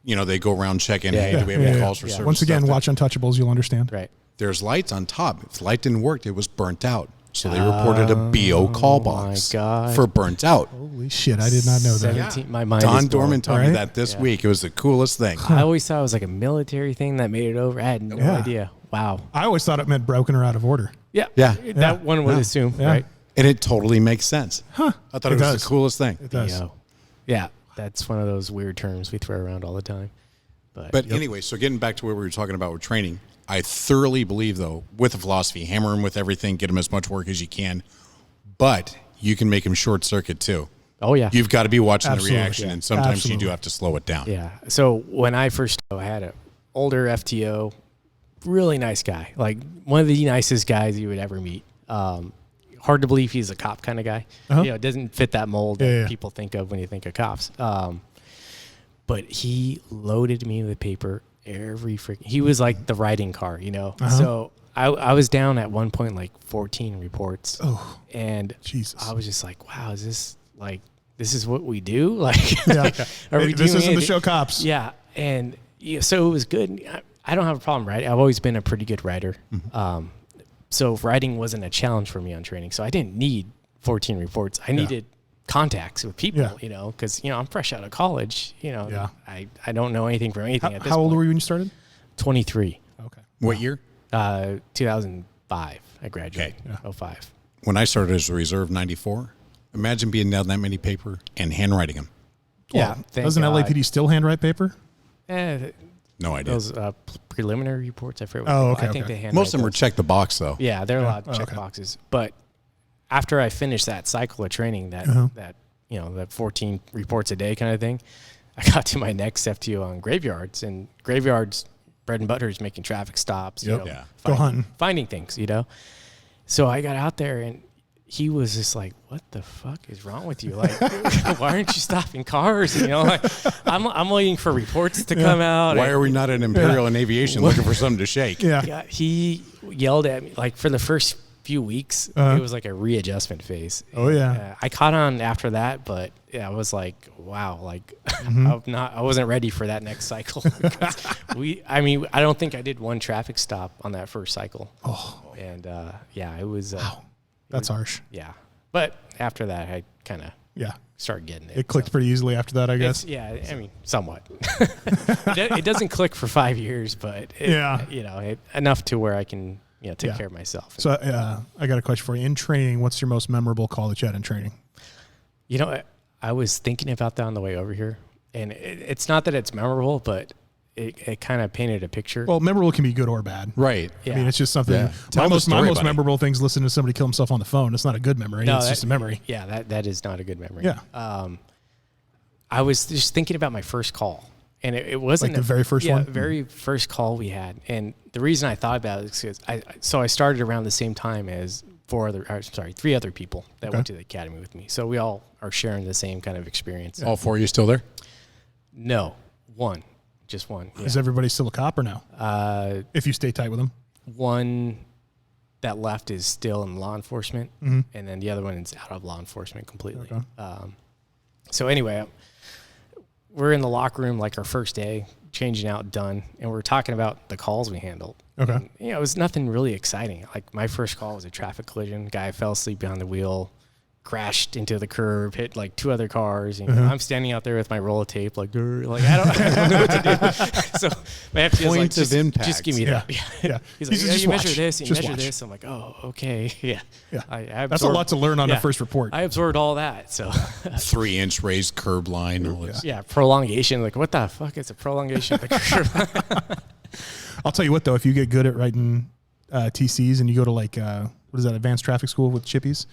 they go around checking, hey, do we have any calls for service? Once again, watch Untouchables, you'll understand. Right. There's lights on top. If the light didn't work, it was burnt out. So they reported a BO call box for burnt out. Holy shit, I did not know that. My mind Don Dorman told me that this week. It was the coolest thing. I always thought it was like a military thing that made it over. I had no idea. Wow. I always thought it meant broken or out of order. Yeah. That one would assume, right? And it totally makes sense. Huh. I thought it was the coolest thing. It does. Yeah. That's one of those weird terms we throw around all the time. But anyway, so getting back to what we were talking about with training, I thoroughly believe, though, with the philosophy, hammer them with everything, get them as much work as you can, but you can make them short circuit too. Oh, yeah. You've got to be watching the reaction, and sometimes you do have to slow it down. Yeah. So when I first I had an older FTO, really nice guy, like one of the nicest guys you would ever meet. Hard to believe he's a cop kind of guy. It doesn't fit that mold that people think of when you think of cops. But he loaded me with paper he was like the writing car, So I was down at one point like 14 reports. Oh, and Jesus. I was just like, wow, is this like, this is what we do? Like, this isn't the show Cops. Yeah. And so it was good. I don't have a problem, right? I've always been a pretty good writer. Mm-hmm. So writing wasn't a challenge for me on training. So I didn't need 14 reports. I needed contacts with people, because, I'm fresh out of college, I don't know anything from anything at this point. How old were you when you started? 23. Okay. What year? 2005. I graduated. 05. When I started as a reserve, 94, imagine being down that many paper and handwriting them. Yeah. Doesn't LAPD still handwrite paper? No idea. Those preliminary reports, I forget. Okay. I think they handwrite most of them were those. check the box, though. Yeah, they're allowed to check boxes. But after I finished that cycle of training, that 14 reports a day kind of thing, I got to my next FTO on graveyards, and graveyards, bread and butter is making traffic stops, go hunting, finding things, So I got out there, and he was just like, "What the fuck is wrong with you? Like, why aren't you stopping cars?" Like, I'm waiting for reports to come out. Why are we not in Imperial and Aviation looking for something to shake? Yeah, he yelled at me like for the first few weeks. It was like a readjustment phase. Oh yeah. I caught on after that, but I was like, wow, like I wasn't ready for that next cycle. I don't think I did one traffic stop on that first cycle. Oh, and it was. Wow. That's harsh. Yeah. But after that, I kind of started getting it. It clicked pretty easily after that, I guess. Somewhat. It doesn't click for 5 years, but enough to where I can take care of myself. So I got a question for you. In training, what's your most memorable call that you had in training? I was thinking about that on the way over here, and it's not that it's memorable, but it kind of painted a picture. Well, memorable can be good or bad. Right. Yeah. I mean, it's just something. Yeah. Tell My the most story, most buddy. memorable thing is listening to somebody kill himself on the phone. It's not a good memory. It's just a memory. Yeah, that is not a good memory. Yeah. I was just thinking about my first call, and it wasn't Like the very first one? very first call we had. And the reason I thought about it is because I started around the same time as three other people that went to the academy with me. So we all are sharing the same kind of experience. All four of you still there? No, just one. Yeah. Is everybody still a cop or no? If you stay tight with them. One that left is still in law enforcement, and then the other one is out of law enforcement completely. Okay. So anyway, we're in the locker room like our first day, changing out, done, and we're talking about the calls we handled. Okay. And, it was nothing really exciting. Like my first call was a traffic collision. Guy fell asleep behind the wheel, crashed into the curb, hit like two other cars. And I'm standing out there with my roll of tape, like I don't know what to do. So my FP was like, Points of impact. just give me that. Yeah. He's like, He says, yeah, "Just you measure watch. this, you Just measure watch." this. I'm like, oh, okay, yeah. Yeah. I That's a lot to learn on the first report. I absorbed all that. So 3-inch raised curb line. All this. yeah, prolongation. Like, what the fuck is a prolongation of the curve? I'll tell you what, though, if you get good at writing TCs and you go to like, what is that, advanced traffic school with chippies,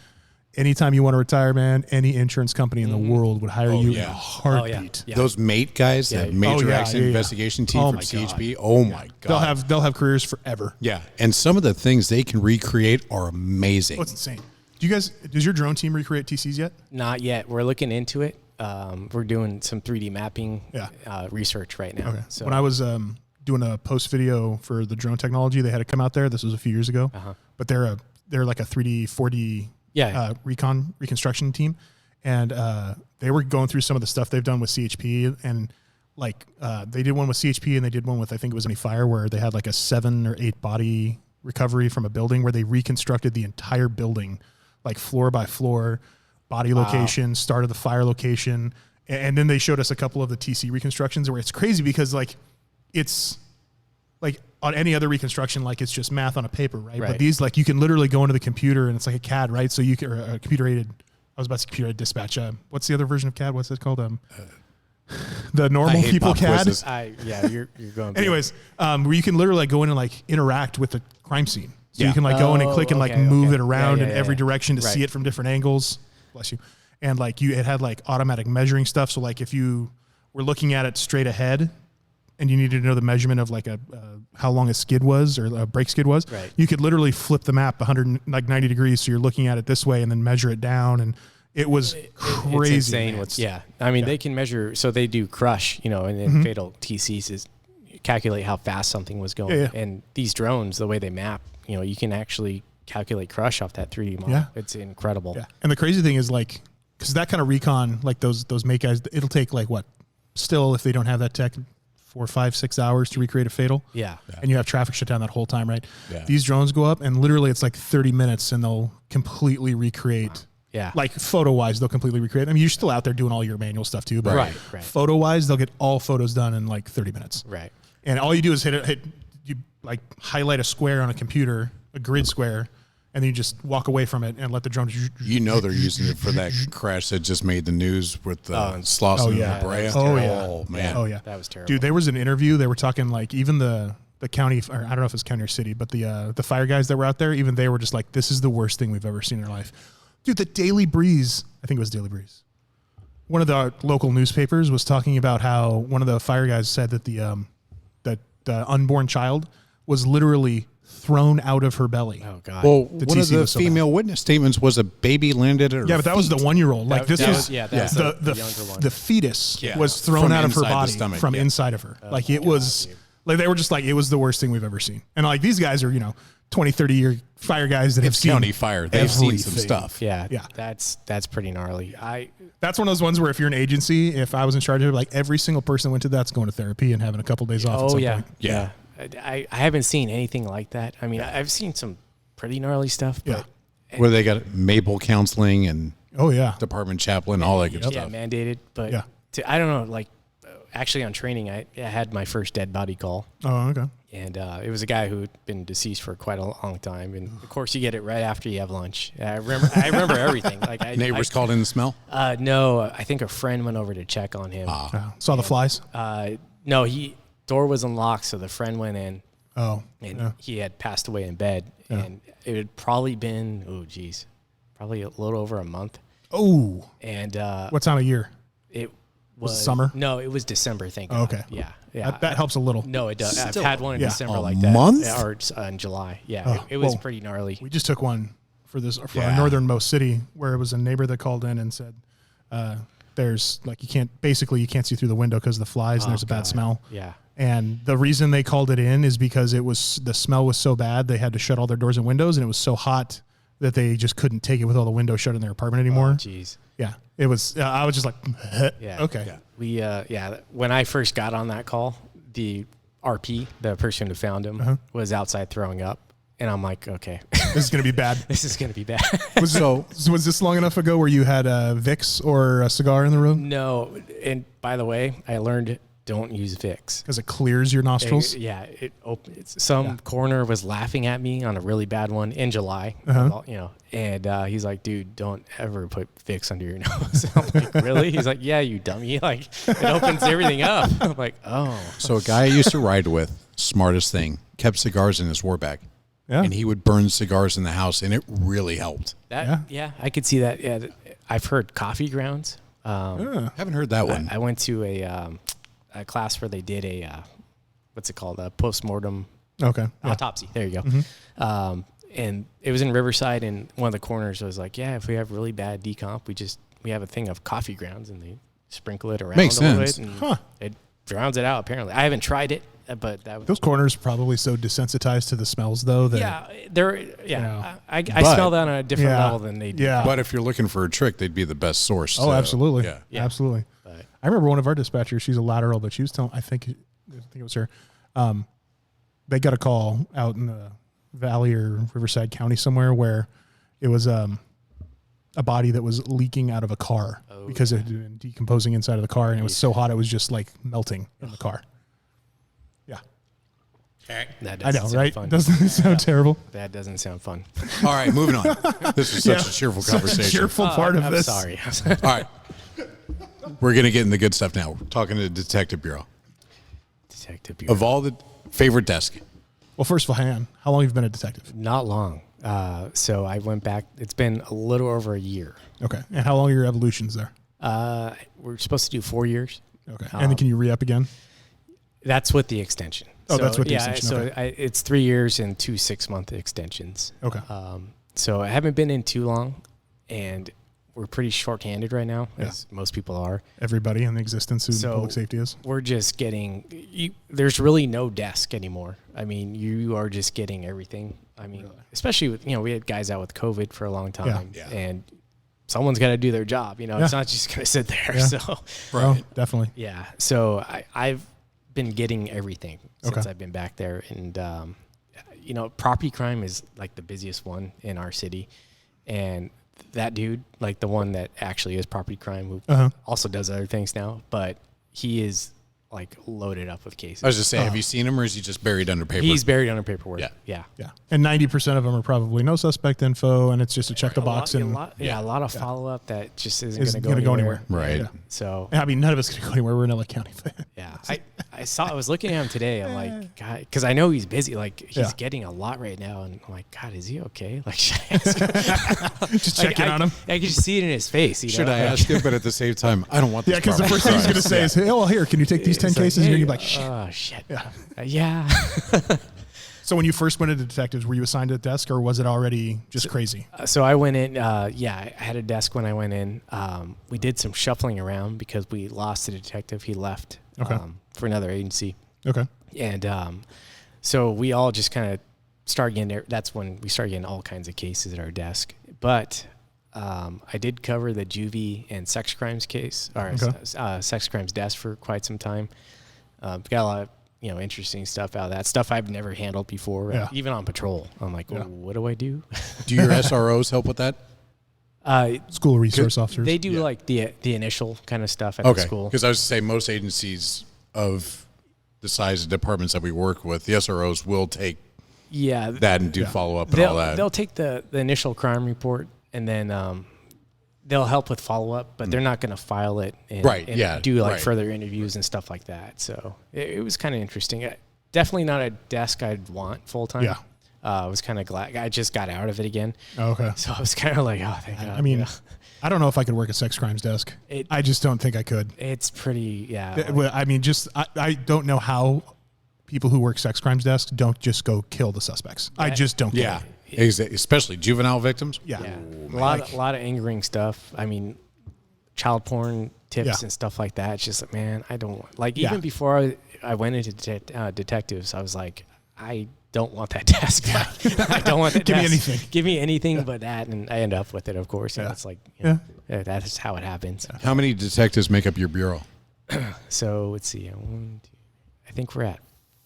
anytime you want to retire, man, any insurance company in the world would hire you in yeah. a heartbeat. Yeah. Those MATE guys, Yeah. that major accident yeah. investigation team Oh from my CHP. Oh my God. They'll have careers forever. Yeah. And some of the things they can recreate are amazing. Oh, it's insane. Does your drone team recreate TCs yet? Not yet. We're looking into it. We're doing some 3D mapping research right now. Okay. So When I was doing a post video for the drone technology, they had it come out there. This was a few years ago, but they're like a 3D, 4D reconstruction team, and they were going through some of the stuff they've done with CHP, and like they did one with CHP, and they did one with, I think it was any fire, where they had like a 7 or 8 body recovery from a building where they reconstructed the entire building, like floor by floor, body location, start of the fire location, and then they showed us a couple of the TC reconstructions where it's crazy because like it's like on any other reconstruction, like it's just math on a paper, right? But these, like, you can literally go into the computer and it's like a CAD, right? So you can, or a computer aided, I was about to say computer aided dispatch. What's the other version of CAD? What's it called? The normal people CAD. you're going. Anyways, where you can literally like go in and like interact with the crime scene. So you can like go in and click and like move it around in every direction to see it from different angles. Bless you. And like it had like automatic measuring stuff. So like if you were looking at it straight ahead, and you needed to know the measurement of like how long a skid was or a brake skid was, you could literally flip the map 90 degrees. So you're looking at it this way and then measure it down. And it was crazy. It's insane. I mean, they can measure, so they do crush, and then fatal TCs is calculate how fast something was going. And these drones, the way they map, you can actually calculate crush off that 3D model. It's incredible. Yeah. And the crazy thing is like, because that kind of recon, like those MATE guys, it'll take like what? Still, if they don't have that tech, 4, 5, 6 hours to recreate a fatal. And you have traffic shut down that whole time, right? These drones go up and literally it's like 30 minutes and they'll completely recreate. Like photo wise, they'll completely recreate. I mean, you're still out there doing all your manual stuff too, but photo wise, they'll get all photos done in like 30 minutes. And all you do is you like highlight a square on a computer, a grid square, and then you just walk away from it and let the drone. They're using it for that crash that just made the news with Slauson and Brea. Oh man. Oh yeah. That was terrible. Dude, there was an interview. They were talking like even the county, or I don't know if it's county or city, but the fire guys that were out there, even they were just like, this is the worst thing we've ever seen in our life. Dude, the Daily Breeze, I think it was Daily Breeze, one of the local newspapers was talking about how one of the fire guys said that the unborn child was literally thrown out of her belly. Oh God. Well, one of the female witness statements was a baby landed at her but that was the 1-year-old. Like this was the fetus was thrown From out of her inside the body stomach, from inside of her. Like it was like they were just like, it was the worst thing we've ever seen. And like these guys are 20, 30 year fire guys that have seen county fire. They've seen some stuff. Yeah. That's pretty gnarly. That's one of those ones where if you're an agency, if I was in charge of it, like every single person that went to that's going to therapy and having a couple days off. Oh at some yeah. point. Yeah. I haven't seen anything like that. I mean, I've seen some pretty gnarly stuff. But Where they got Maple counseling and department chaplain, all that good stuff. Yeah, mandated. But I don't know. Like, actually, on training, I had my first dead body call. Oh, okay. And it was a guy who had been deceased for quite a long time. And of course, you get it right after you have lunch. I remember everything. Like Neighbors called in the smell. No, I think a friend went over to check on him. Saw the flies. No, door was unlocked, so the friend went in. Oh, And he had passed away in bed. And it had probably been, probably a little over a month. Oh. And What time of year? it Was was it summer? No, it was December. Thank God. Okay. Yeah. Yeah. That helps a little. No, it does. I've Still- had one in Yeah. December A like that. month? Yeah, or in July. Yeah. Oh, it was well, pretty gnarly. We just took one for our Yeah. northernmost city where it was a neighbor that called in and said, there's like, you can't see through the window because of the flies and there's a bad God. smell. Yeah. And the reason they called it in is because the smell was so bad they had to shut all their doors and windows, and it was so hot that they just couldn't take it with all the windows shut in their apartment anymore. Jeez. Yeah, it was. I was just like, Yeah. okay. Yeah. We when I first got on that call, the RP, the person who found him, was outside throwing up, and I'm like, okay, This is gonna be bad. this is gonna be bad. Was this long enough ago where you had a Vicks or a cigar in the room No, and by the way, I learned don't use Vicks. because it clears your nostrils? It opens. Some coroner was laughing at me on a really bad one in July, and he's like, "Dude, don't ever put Vicks under your nose." I'm like, "Really?" He's like, "Yeah, you dummy! Like, it opens everything up." I'm like, "Oh, So a guy I used to ride with, smartest thing, kept cigars in his war bag. Yeah. And he would burn cigars in the house, and it really helped. yeah, I could see that." Yeah, I've heard coffee grounds. Haven't heard that one. I went to a class where they did what's it called? A postmortem Okay. autopsy. There you go. And it was in Riverside, and one of the corners was like, yeah, if we have really bad decomp, we have a thing of coffee grounds, and they sprinkle it around Makes a little sense. bit, and it drowns it out. Apparently, I haven't tried it, but that was Those corners are probably so desensitized to the smells, though. That I But- smell that on a different Yeah. level than they do. Yeah. But if you're looking for a trick, they'd be the best source. Oh, absolutely. Yeah. Absolutely. But- I remember one of our dispatchers, she's a lateral, but she was telling, I think it was her. They got a call out in the Valley or Riverside County somewhere where it was a body that was leaking out of a car because it had been decomposing inside of the car, and it was so hot it was just like melting in the car. Yeah. That I doesn't know, sound right? fun. Doesn't it sound terrible? That doesn't sound fun. All right, moving on. This is such a cheerful Such a conversation. cheerful part of I'm this. sorry. All right. We're going to get in the good stuff now. We're talking to the Detective Bureau. Detective Bureau. Of all the favorite desk, Well, first of all, hang on. How long have you been a detective? Not long. So I went back. It's been a little over a year. Okay. And how long are your evolutions there? We're supposed to do 4 years. Okay. And then can you re-up again? That's with the extension. Oh, that's with the extension, So okay. it's 3 years and 2 6-month extensions. Okay. So I haven't been in too long, and we're pretty short-handed right now, as most people are. Everybody in the existence who So- public safety is. We're just getting. There's really no desk anymore. I mean, you are just getting everything. I mean, especially with we had guys out with COVID for a long time, Yeah. and someone's got to do their job. It's not just going to sit there. Yeah. So Oh, definitely. yeah. So I've been getting everything since Okay. I've been back there, and property crime is like the busiest one in our city, and that dude, like the one that actually is property crime, who also does other things now, but he is like loaded up with cases. I was just saying, have you seen him or is he just buried under paper? He's buried under paperwork. Yeah. Yeah. Yeah. And 90% of them are probably no suspect info, and it's just a check the box. a And lot of follow up that just isn't isn't going to gonna go anywhere. Right. Yeah. So I mean, none of us can go anywhere. We're in LA County. yeah, I was looking at him today. I'm like, God, because I know he's busy. Like he's Yeah. getting a lot right now, and I'm like, God, is he okay? Like, should I ask him? Just check in on him. I can just see it in his face. Should I ask him? But at the same time, I don't want this. Yeah, because the property first thing he's crime. going to say is, hey, well, here, can you take these 10 It's like, cases? And hey, you're going to be like, shit. Oh shit. Yeah. Yeah. So when you first went into detectives, were you assigned a desk, or was it already just crazy? So I went in. I had a desk when I went in. We did some shuffling around because we lost a detective. He left for another agency. Okay. And so we all just kind of started getting there. That's when we started getting all kinds of cases at our desk. But I did cover the juvie and sex crimes case, or sex crimes desk for quite some time. Got a lot of interesting stuff out of that. Stuff I've never handled before, even on patrol. I'm like, well, what do I do? Do your SROs help with that? School resource officers. They do like the initial kind of stuff at the school. Because I was to say most agencies of the size of departments that we work with, the SROs will take that and do follow up and all that. They'll take the initial crime report, and then they'll help with follow up, but they're not going to file it and, Right, and yeah, do like right. further interviews and stuff like that. So it was kind of interesting. Definitely not a desk I'd want full time. Yeah. I was kind of glad I just got out of it again. Oh, okay. So I was kind of like, oh, thank God. I mean, you know. I don't know if I could work a sex crimes desk. I just don't think I could. It's pretty, yeah. Well, I mean, I don't know how people who work sex crimes desks don't just go kill the suspects. I just don't get Yeah. it. Especially juvenile victims. Yeah. Yeah. A lot of angering stuff. I mean, child porn tips Yeah. and stuff like that. It's just like, man, I don't want, like, Yeah. even before I went into detectives, I was like, I don't want that desk. I don't want that Give me desk. anything. Give me anything but that. And I end up with it, of course. And Yeah. it's like, you know, that is how it happens. How many detectives make up your bureau? So let's see. I think we're at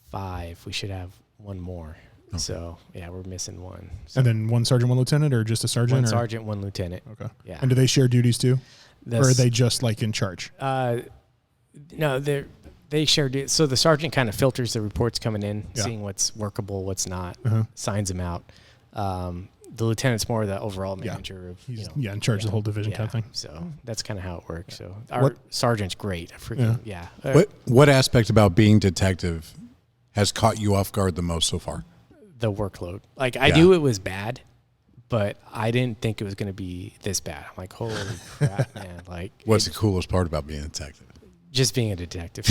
5. We should have one more. So yeah, we're missing one. So And then one sergeant, one lieutenant, or just a sergeant? one or? sergeant, one lieutenant. Okay. Yeah. And do they share duties too? Or are That's- they just like in charge? No, they share. So the sergeant kind of filters the reports coming in, Yeah. seeing what's workable, what's not, Uh-huh. signs them out. The lieutenant's more the overall manager of, He's you know, in charge of the whole division kind of thing. So that's kind of how it works. So our What- sergeant's great. Freaking yeah. What aspect about being detective has caught you off guard the most so far? The workload. Like I Yeah. knew it was bad, but I didn't think it was going to be this bad. I'm like, holy crap, man! Like, What's the coolest part about being a detective? just being a detective.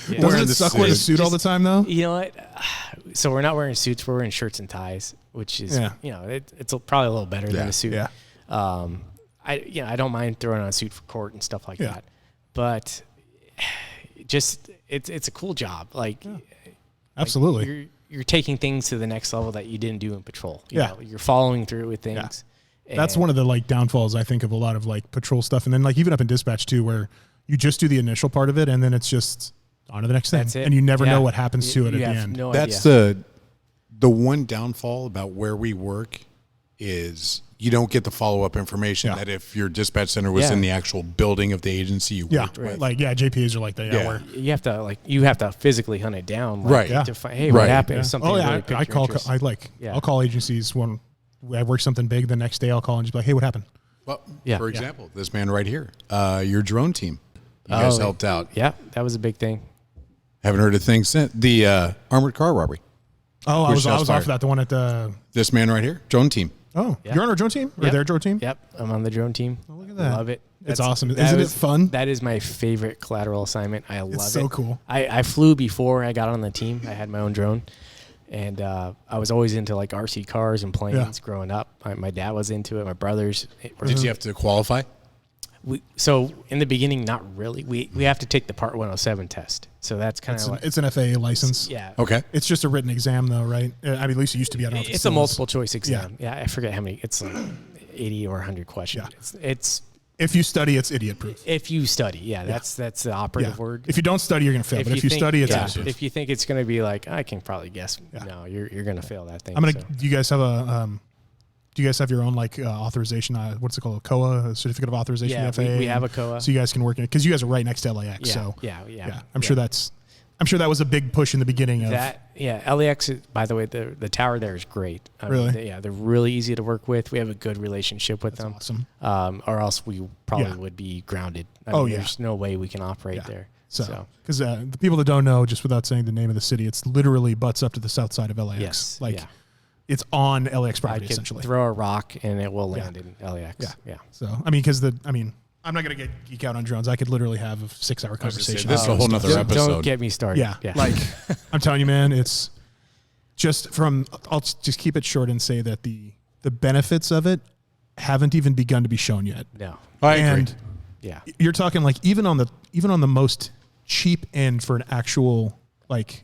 Doesn't it suck wearing a suit all the time though? You know what? So we're not wearing suits. We're wearing shirts and ties, which is, you know, it's probably a little better than a suit. Yeah. I don't mind throwing on a suit for court and stuff like Yeah. that, but just it's a cool job. Like, Absolutely. you're taking things to the next level that you didn't do in patrol. You Yeah. know, you're following through with things. That's one of the like downfalls I think of a lot of like patrol stuff, and then like even up in dispatch too, where you just do the initial part of it, and then it's just on to the next thing, That's it. and you never Yeah. know what happens to it You at the have end. no That's idea. the one downfall about where we work is you don't get the follow-up information Yeah. that if your dispatch center was Yeah. in the actual building of the agency you Yeah, worked with. like JPAs are like that. Yeah, Yeah. where You have to physically hunt it down, like, Right. Yeah. To find, hey, what Right. happened? yeah. Something Oh yeah, really piqued I your call. interest. Yeah. I'll call agencies when I work something big. The next day I'll call and just be like, hey, what happened? Well, Yeah. for Yeah. example, this man right here, your drone team, you guys helped out. Yeah, that was a big thing. Haven't heard a thing since the armored car robbery. Oh, I Which was shots off fired? that. The one at the. This man right here, drone team. Oh, Yeah. you're on our drone team or Yep. their drone team? Yep, I'm on the drone team. look at that. Love it. It's That's- awesome. that Isn't it was- fun? That is my favorite collateral assignment. I love it. so cool. I flew before I got on the team. I had my own drone, and I was always into like RC cars and planes growing up. My dad was into it. My brothers. Did you have to qualify? So in the beginning, not really. We have to take the Part 107 test. So that's kind of like, It's an FAA license. yeah. Okay. It's just a written exam though, right? I mean, at least it used to be. I don't know if It's a still is. multiple choice exam. Yeah, I forget how many. It's like 80 or 100 questions. Yeah. It's If you study, it's idiot proof. if you study. Yeah, that's the operative Yeah. word. If you don't study, you're gonna fail. But if you think- study, it's yeah, idiot proof. if you think it's going to be like, I can probably guess. No, you're going to fail that thing. I'm gonna. so. Do you guys have a? Do you guys have your own like authorization? What's it called? A COA, a certificate of authorization. Yeah, FAA. we have a COA. So you guys can work in it because you guys are right next to LAX. Yeah, so yeah. I'm sure that's. I'm sure that was a big push in the beginning of. LAX. By the way, the tower there is great. Really? They're really easy to work with. We have a good relationship with them. awesome. Or else we probably Yeah. would be grounded. There's no way we can operate there. So, because the people that don't know, just without saying the name of the city, it's literally butts up to the south side of LAX. Yes, like yeah. it's on LAX I property could essentially. throw a rock and it will land in LAX. Yeah. So I mean, because I'm not gonna geek out on drones. I could literally have a 6-hour I was gonna say, conversation. this is a whole nother Don't episode. get me started. Yeah, like I'm telling you, man, it's just from. I'll just keep it short and say that the benefits of it haven't even begun to be shown yet. No. I agree. And Yeah. you're talking like even on the most cheap end for an actual like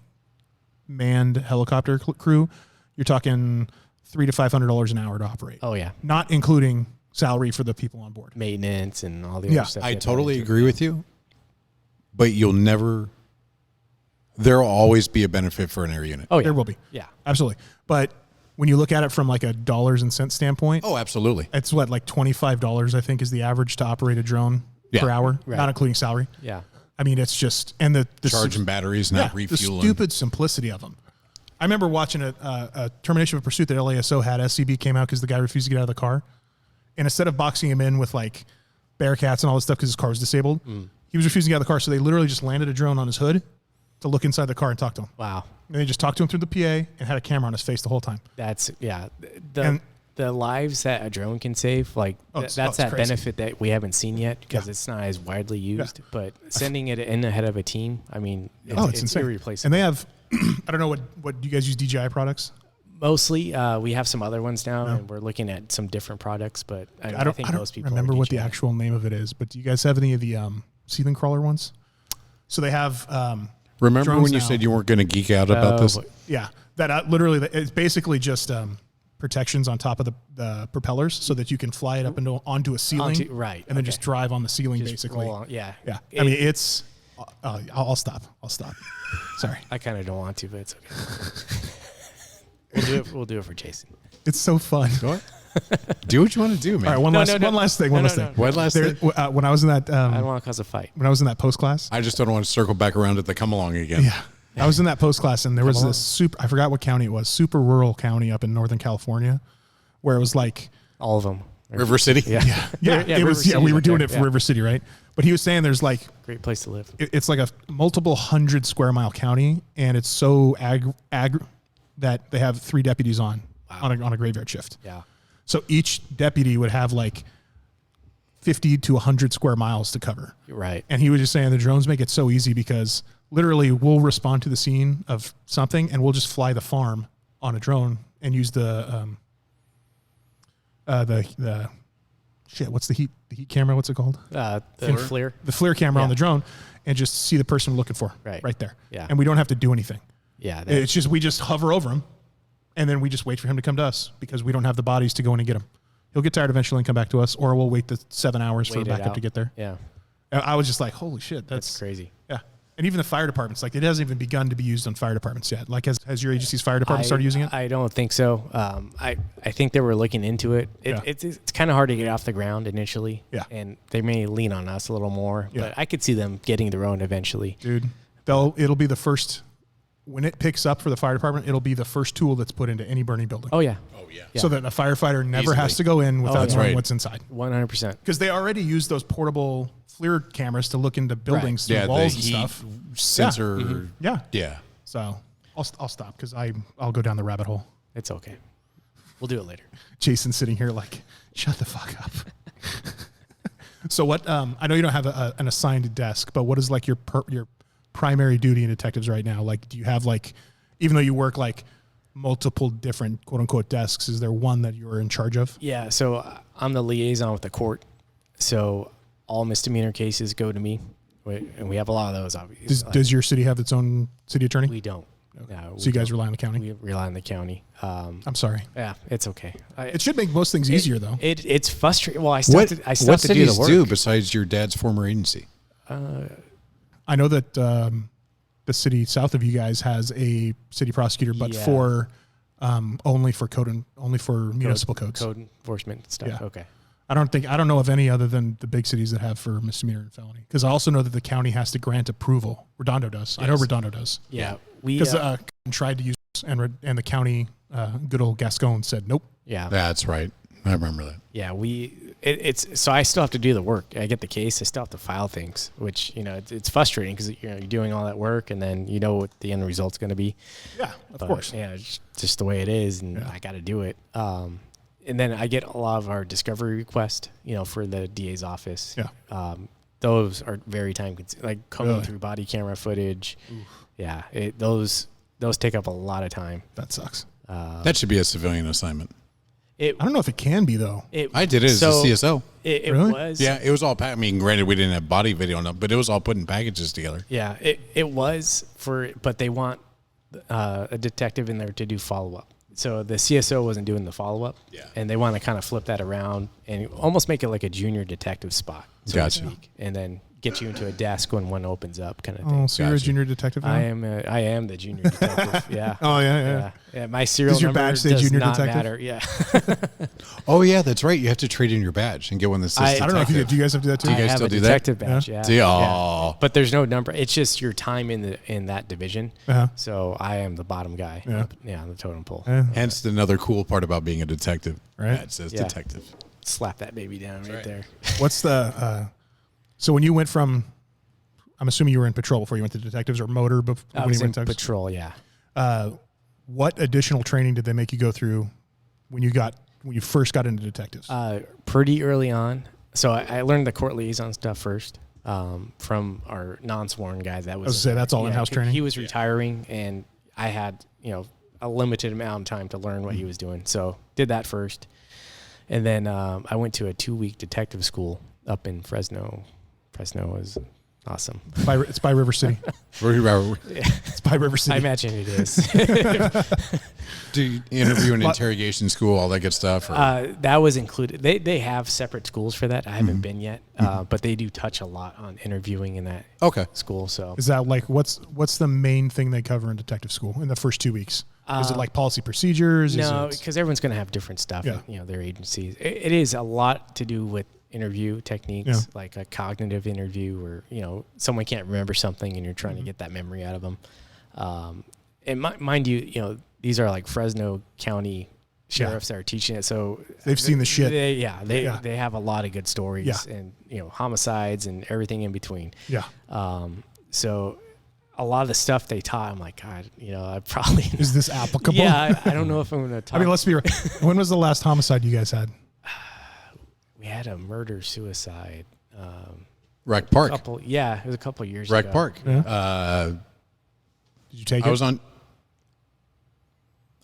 manned helicopter crew, you're talking $300 to $500 an hour to operate. Oh yeah. Not including salary for the people on board. Maintenance and all the Yeah. other stuff. I you have to totally do. agree with you, but there will always be a benefit for an air unit. Oh yeah. There will be. Yeah. Absolutely. But when you look at it from like a dollars and cents standpoint, Oh, absolutely. it's what, like $25, I think, is the average to operate a drone per hour, Right. not including salary. Yeah. I mean, it's just, and the Charging batteries, not the refueling. stupid simplicity of them. I remember watching a termination of pursuit that LASO had. SCB came out because the guy refused to get out of the car. And instead of boxing him in with like Bearcats and all this stuff because his car was disabled, he was refusing to get out of the car. So they literally just landed a drone on his hood to look inside the car and talk to him. Wow. And they just talked to him through the PA and had a camera on his face the whole time. That's And- the lives that a drone can save, like that's that crazy. benefit that we haven't seen yet because it's not as widely used. But sending it in ahead of a team, I mean, it's insane. irreplaceable. And they have, I don't know what do you guys use DJI products? Mostly, we have some other ones now, and we're looking at some different products. But I think most people remember what the DJI. actual name of it is. But do you guys have any of the ceiling crawler ones? So they have. Remember drones when you now. said you weren't going to geek out about this? Yeah, that literally it's basically just protections on top of the propellers so that you can fly it up onto a ceiling, right, and then just drive on the ceiling Just basically. roll on- yeah. Yeah. I mean, it's. I'll stop. Sorry. I kind of don't want to, but it's okay. We'll do it for Jason. It's so fun. Do what you want to do, man. All right, one last thing. No, One no, last thing. One last There- thing. when I was in that I don't want to cause a fight. when I was in that post class. I just don't want to circle back around at the come along again. Yeah. I was in that post class and there was this I forgot what county it was, super rural county up in Northern California where it was like, All of them. River City? Yeah. it was, River we were City's doing up it for there, River City, right? But he was saying there's like, Great place to live. it's like a multiple 100 square mile county and it's so ag that they have 3 deputies on a graveyard shift. Yeah. So each deputy would have like 50 to 100 square miles to cover. You're right. And he was just saying the drones make it so easy because literally we'll respond to the scene of something and we'll just fly the farm on a drone and use the shit. What's the heat camera? What's it called? The FLIR. The FLIR camera on Yeah. the drone and just see the person we're looking for right there. Yeah. And we don't have to do anything. Yeah. It's just, we just hover over him and then we just wait for him to come to us because we don't have the bodies to go in and get him. He'll get tired eventually and come back to us, or we'll wait the 7 hours for the Wait it backup out. to get there. Yeah. And I was just like, holy shit, That's crazy. Yeah. And even the fire departments, like it hasn't even begun to be used on fire departments yet. Like has your agency's fire department started using it? I don't think so. I think they were looking into it. It's kind of hard to get off the ground initially. Yeah. And they may lean on us a little more, Yeah. but I could see them getting their own eventually. Dude, it'll be the first, when it picks up for the fire department, it'll be the first tool that's put into any burning building. Oh, yeah. Oh, yeah. Yeah. So that a firefighter never Easily. has to go in without that's knowing right. what's inside. 100%. Because they already use those portable FLIR cameras to look into buildings through Yeah, walls the and heat stuff. sensor. Yeah. Yeah. So I'll stop because I'll go down the rabbit hole. It's okay. We'll do it later. Jason's sitting here like, shut the fuck up. So what? I know you don't have an assigned desk, but what is like your primary duty in detectives right now? Like, do you have like, even though you work like multiple different quote unquote desks, is there one that you're in charge of? Yeah. So I'm the liaison with the court. So all misdemeanor cases go to me. And we have a lot of those, obviously. Does your city have its own city attorney? We don't. No, So you guys rely on the county? We rely on the county. I'm sorry. Yeah, it's okay. It should make most things easier though. It's frustrating. Well, I still What have to do the cities work. do besides your dad's former agency? I know that the city south of you guys has a city prosecutor, but Yeah. for only for municipal codes. Code enforcement stuff. Yeah. Okay. I don't know of any other than the big cities that have for misdemeanor and felony. Because I also know that the county has to grant approval. Redondo does. I know Redondo does. Yeah. We Because tried to use and the county, good old Gascon said nope. yeah. That's right. I remember that. Yeah, it's so I still have to do the work. I get the case. I still have to file things, which it's frustrating because you're doing all that work and then you know what the end result's going to be. Yeah, of But, course. Yeah, it's just the way it is, and I got to do it. And then I get a lot of our discovery requests, for the DA's office. Yeah. Those are very time consuming, like combing Really? through body camera footage. Yeah, those take up a lot of time. That sucks. That should be a civilian assignment. I don't know if it can be though. I did it as a CSO. It Really? was. Yeah, it was all. Granted, we didn't have body video, but it was all putting packages together. Yeah, it was but they want a detective in there to do follow up. So the CSO wasn't doing the follow up. Yeah. And they want to kind of flip that around and almost make it like a junior detective spot, so Gotcha. to speak, and then get you into a desk when one opens up, kind of thing. Oh, so you're a Gotcha. junior detective now? I am the junior detective. Yeah. Oh, yeah. My serial Does your number badge say does junior not detective? matter. Yeah. Oh yeah, that's right. You have to trade in your badge and get one that says I don't know if you detective. do you guys have to do that too? Do you guys I have still a do that? detective badge. Yeah. Do you? Yeah. Oh. But there's no number. It's just your time in that division. Uh-huh. So I am the bottom guy. Yeah. Yeah, on the totem pole. Yeah. Hence another cool part about being a detective. Right. That says Yeah. detective. slap that baby down right there. What's the so when you went from, I'm assuming you were in patrol before you went to detectives, or motor before I when was you in went to detectives? patrol, yeah. What additional training did they make you go through when you first got into detectives? Pretty early on. So I learned the court liaison stuff first from our non-sworn guy. That was, I was gonna say, that's all in-house training? He was retiring, and I had a limited amount of time to learn what he was doing. So did that first, and then I went to a 2-week detective school up in Fresno. Fresno was awesome. It's by River City. It's by River City. I imagine it is. Do you interview and interrogation school, all that good stuff? That was included. They have separate schools for that. I haven't been yet, but they do touch a lot on interviewing in that school. So is that like what's the main thing they cover in detective school in the first 2 weeks? Is it like policy procedures? No, because everyone's going to have different stuff. Yeah. Their agencies. It is a lot to do with interview techniques, like a cognitive interview, where someone can't remember something and you're trying to get that memory out of them. And mind you, these are like Fresno County sheriffs that are teaching it, so they've seen the shit. They have a lot of good stories, and homicides and everything in between. So a lot of the stuff they taught, I'm like, God, I probably is this applicable? Yeah, I don't know if I'm going to talk. I mean, let's be real. When was the last homicide you guys had? We had a murder suicide. Rec Park. It was a couple years Rec ago. Park. Yeah. Did you take it? I was on.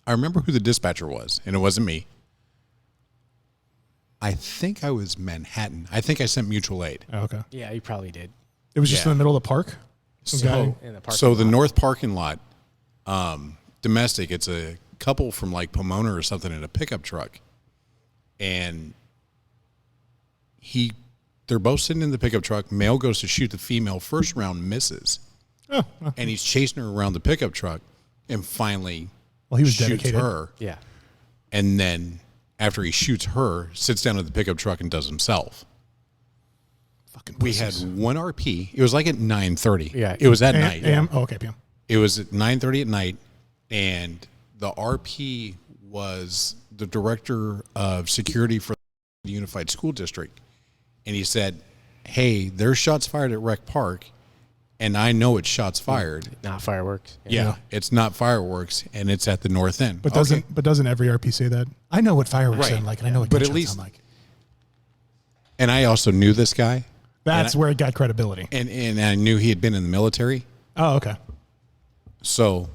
I remember who the dispatcher was, and it wasn't me. I think I was Manhattan. I think I sent mutual aid. Oh, okay. Yeah, you probably did. It was just in the middle of the park? The north parking lot, domestic, it's a couple from like Pomona or something in a pickup truck. And they're both sitting in the pickup truck. Male goes to shoot the female. First round misses. Oh. And he's chasing her around the pickup truck and finally Well, he was shoots dedicated. her. Yeah. And then after he shoots her, sits down in the pickup truck and does himself. Fucking We had one RP. It was like at 9:30. Yeah. It was at night. AM? Oh, okay, PM. It was at 9:30 at night, and the RP was the director of security for the Unified School District. And he said, hey, there's shots fired at Rec Park, and I know it's shots fired. Not fireworks. Yeah, it's not fireworks, and it's at the north end. But doesn't every RP say that? I know what fireworks sound like, and I know what But at gunshots least- sound like. And I also knew this guy. That's where it got credibility. And I knew he had been in the military. Oh, okay. So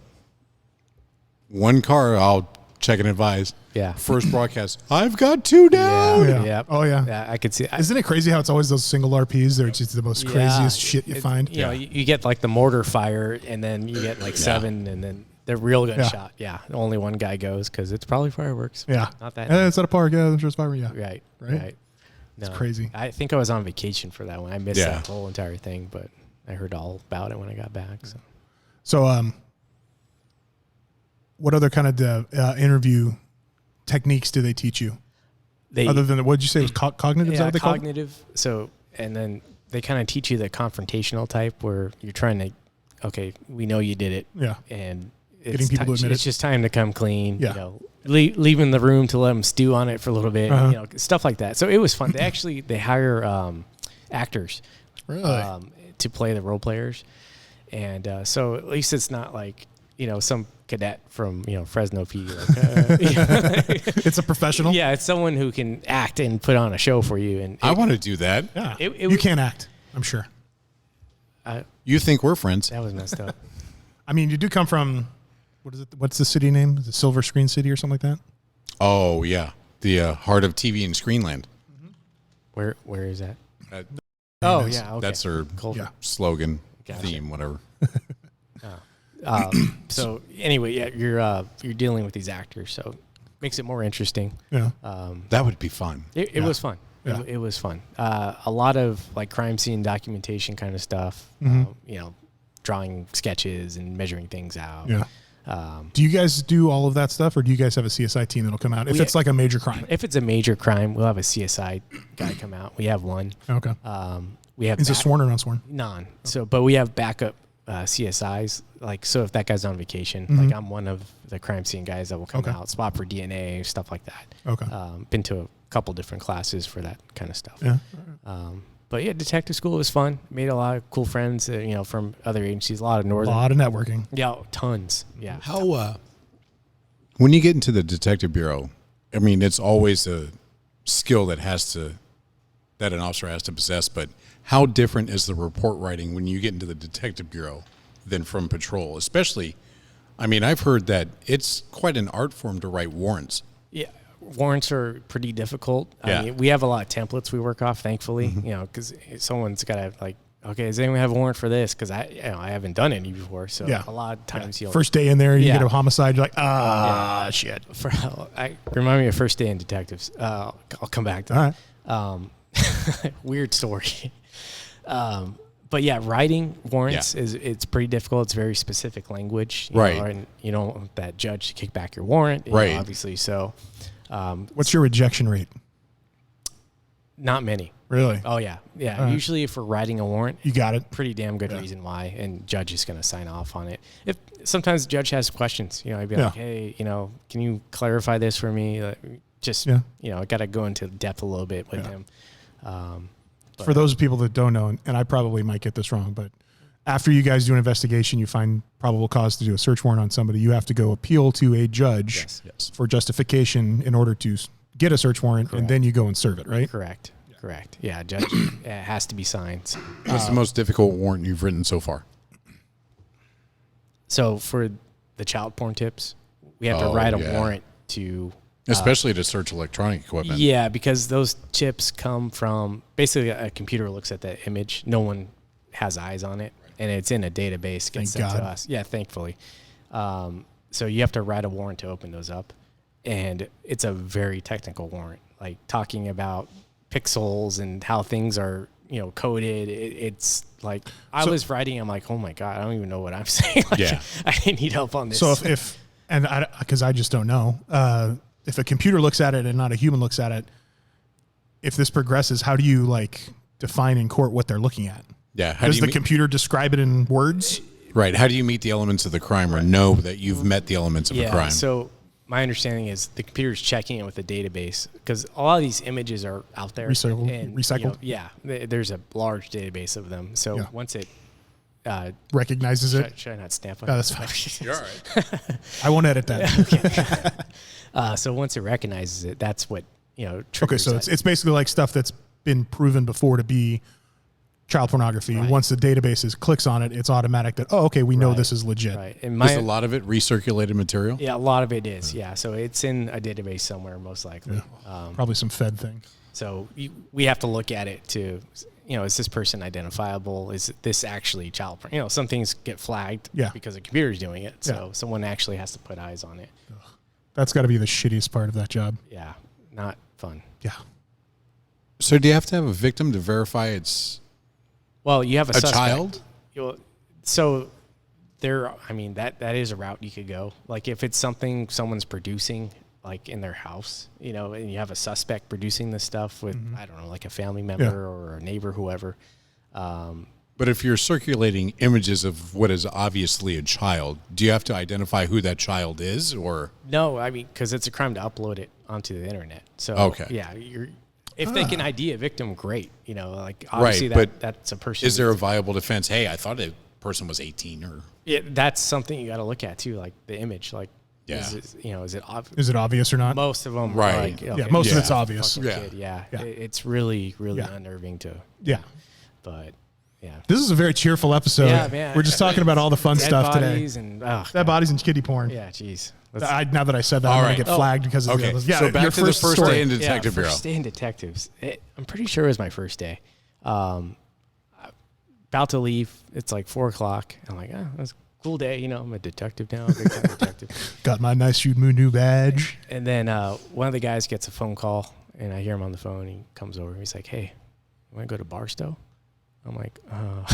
one car, I'll check and advise. Yeah. First broadcast, I've got two down. Yeah. Yep. Oh, yeah. Yeah, I could see. Isn't it crazy how it's always those single RPs? They're just the most craziest shit you find. You get like the mortar fire, and then you get like 7, and then the real gunshot. Yeah. Only one guy goes because it's probably fireworks. Yeah. Not that. It's at a park. Yeah, there's fire. Yeah. Right. It's crazy. I think I was on vacation for that one. I missed Yeah. that whole entire thing, but I heard all about it when I got back. So, what other kind of interview techniques do they teach you? Other than what did you say it was cognitive? Is that what they call it? Cognitive. So, and then they kind of teach you the confrontational type where you're trying to, okay, we know you did it. Yeah. And Getting people to admit it's it. just time to come clean. Yeah. Leaving the room to let them stew on it for a little bit. Uh-huh. Stuff like that. So it was fun. They hire actors to play the role players, and so at least it's not like some cadet from Fresno PD. It's a professional. Yeah, it's someone who can act and put on a show for you. And I want to do that. Yeah. It you can't act, I'm sure. You think we're friends? That was messed up. I mean, you do come from, what is it? What's the city name? Is it Silver Screen City or something like that? Oh, yeah. The heart of TV and Screenland. Where is that? Uh, Oh, yeah. Okay. That's their Yeah. slogan, Gotcha. theme, whatever. So anyway, yeah, you're dealing with these actors, so makes it more interesting. Yeah. That would be fun. It was fun. Yeah. It was fun. A lot of like crime scene documentation kind of stuff. Drawing sketches and measuring things out. Yeah. Do you guys do all of that stuff, or do you guys have a CSI team that'll come out if it's like a major crime? If it's a major crime, we'll have a CSI guy come out. We have one. Okay. We have Is it sworn or non-sworn? Non. So, but we have backup CSIs like, so if that guy's on vacation, like I'm one of the crime scene guys that will come out, spot for DNA, stuff like that. Okay. Been to a couple different classes for that kind of stuff. Yeah. But yeah, detective school was fun. Made a lot of cool friends, from other agencies. A lot of A northern. lot of networking. Yeah, tons. Yeah. How when you get into the detective bureau, I mean, it's always a skill that an officer has to possess. But how different is the report writing when you get into the detective bureau than from patrol? Especially, I mean, I've heard that it's quite an art form to write warrants. Yeah, warrants are pretty difficult. Yeah. I mean, we have a lot of templates we work off, thankfully. Because someone's got to like, okay, does anyone have a warrant for this? Because I haven't done any before, so a lot of times you'll First day in there, you get a homicide. You're like, shit. Remind me of first day in detectives. I'll come back to that. Weird story. But yeah, writing warrants it's pretty difficult. It's very specific language, you know, and you don't want that judge to kick back your warrant, you know, obviously. So, what's your rejection rate? Not many. Really? Oh yeah. Usually, if we're writing a warrant, You got it. pretty damn good reason why, and judge is going to sign off on it. If sometimes the judge has questions, I'd be like, hey, can you clarify this for me? I got to go into depth a little bit with him. For those people that don't know, and I probably might get this wrong, but after you guys do an investigation, you find probable cause to do a search warrant on somebody, you have to go appeal to a judge for justification in order to get a search warrant, and then you go and serve it, right? Correct. Yeah, judge, it has to be signed. What's the most difficult warrant you've written so far? So for the child porn tips, we have to write a warrant to... Especially to search electronic equipment. Yeah, because those chips come from... Basically, a computer looks at that image. No one has eyes on it, and it's in a database. Gets sent to us. Yeah, thankfully. So you have to write a warrant to open those up, and it's a very technical warrant, like talking about pixels and how things are, coded. It's like I was writing. I'm like, oh my god, I don't even know what I'm saying. I need help on this. So because I just don't know, if a computer looks at it and not a human looks at it, if this progresses, how do you define in court what they're looking at? Yeah. Does the computer describe it in words? Right. How do you meet the elements of the crime or know that you've met the elements of a crime? So my understanding is the computer's checking it with a database because a lot of these images are out there. Recycled? There's a large database of them. So once it recognizes it. Should I not stamp on No, it? that's fine. You're all right. I won't edit that. So once it recognizes it, that's what, triggers Okay, so it's basically like stuff that's been proven before to be child pornography. Right. Once the database clicks on it, it's automatic that, we know this is legit. Right. And Is a lot of it recirculated material? Yeah, a lot of it is. Yeah. So it's in a database somewhere, most likely. Probably some Fed thing. So we have to look at it to, is this person identifiable? Is this actually child porn? Some things get flagged because the computer's doing it. So someone actually has to put eyes on it. That's got to be the shittiest part of that job. Yeah. Not fun. Yeah. So do you have to have a victim to verify it's well, you have a suspect. child? So there, that is a route you could go. Like if it's something someone's producing, like in their house, and you have a suspect producing this stuff with, I don't know, like a family member or a neighbor, whoever. But if you're circulating images of what is obviously a child, do you have to identify who that child is, or no? Because it's a crime to upload it onto the internet. So if they can ID a victim, great. Obviously that's a person. Is there a viable defense? Hey, I thought a person was 18, or that's something you got to look at too, like the image, like. Yeah. Is it Is it obvious or not? Most of them, right? Most of it's obvious. Kid, it's really, really unnerving to. Yeah. But yeah, this is a very cheerful episode. Yeah, man. We're just talking about all the fun stuff today. Dead bodies and kiddie porn. Yeah, jeez. Now that I said that, I'm going to get flagged because of the others. Yeah, so back to the first day in Detective Bureau. First day in Detectives. I'm pretty sure it was my first day. About to leave. It's like 4:00. I'm like, that's a cool day. I'm a detective now. Big time detective. Got my nice shoot new badge. And then one of the guys gets a phone call, and I hear him on the phone. He comes over. He's like, hey, you want to go to Barstow? I'm like, oh.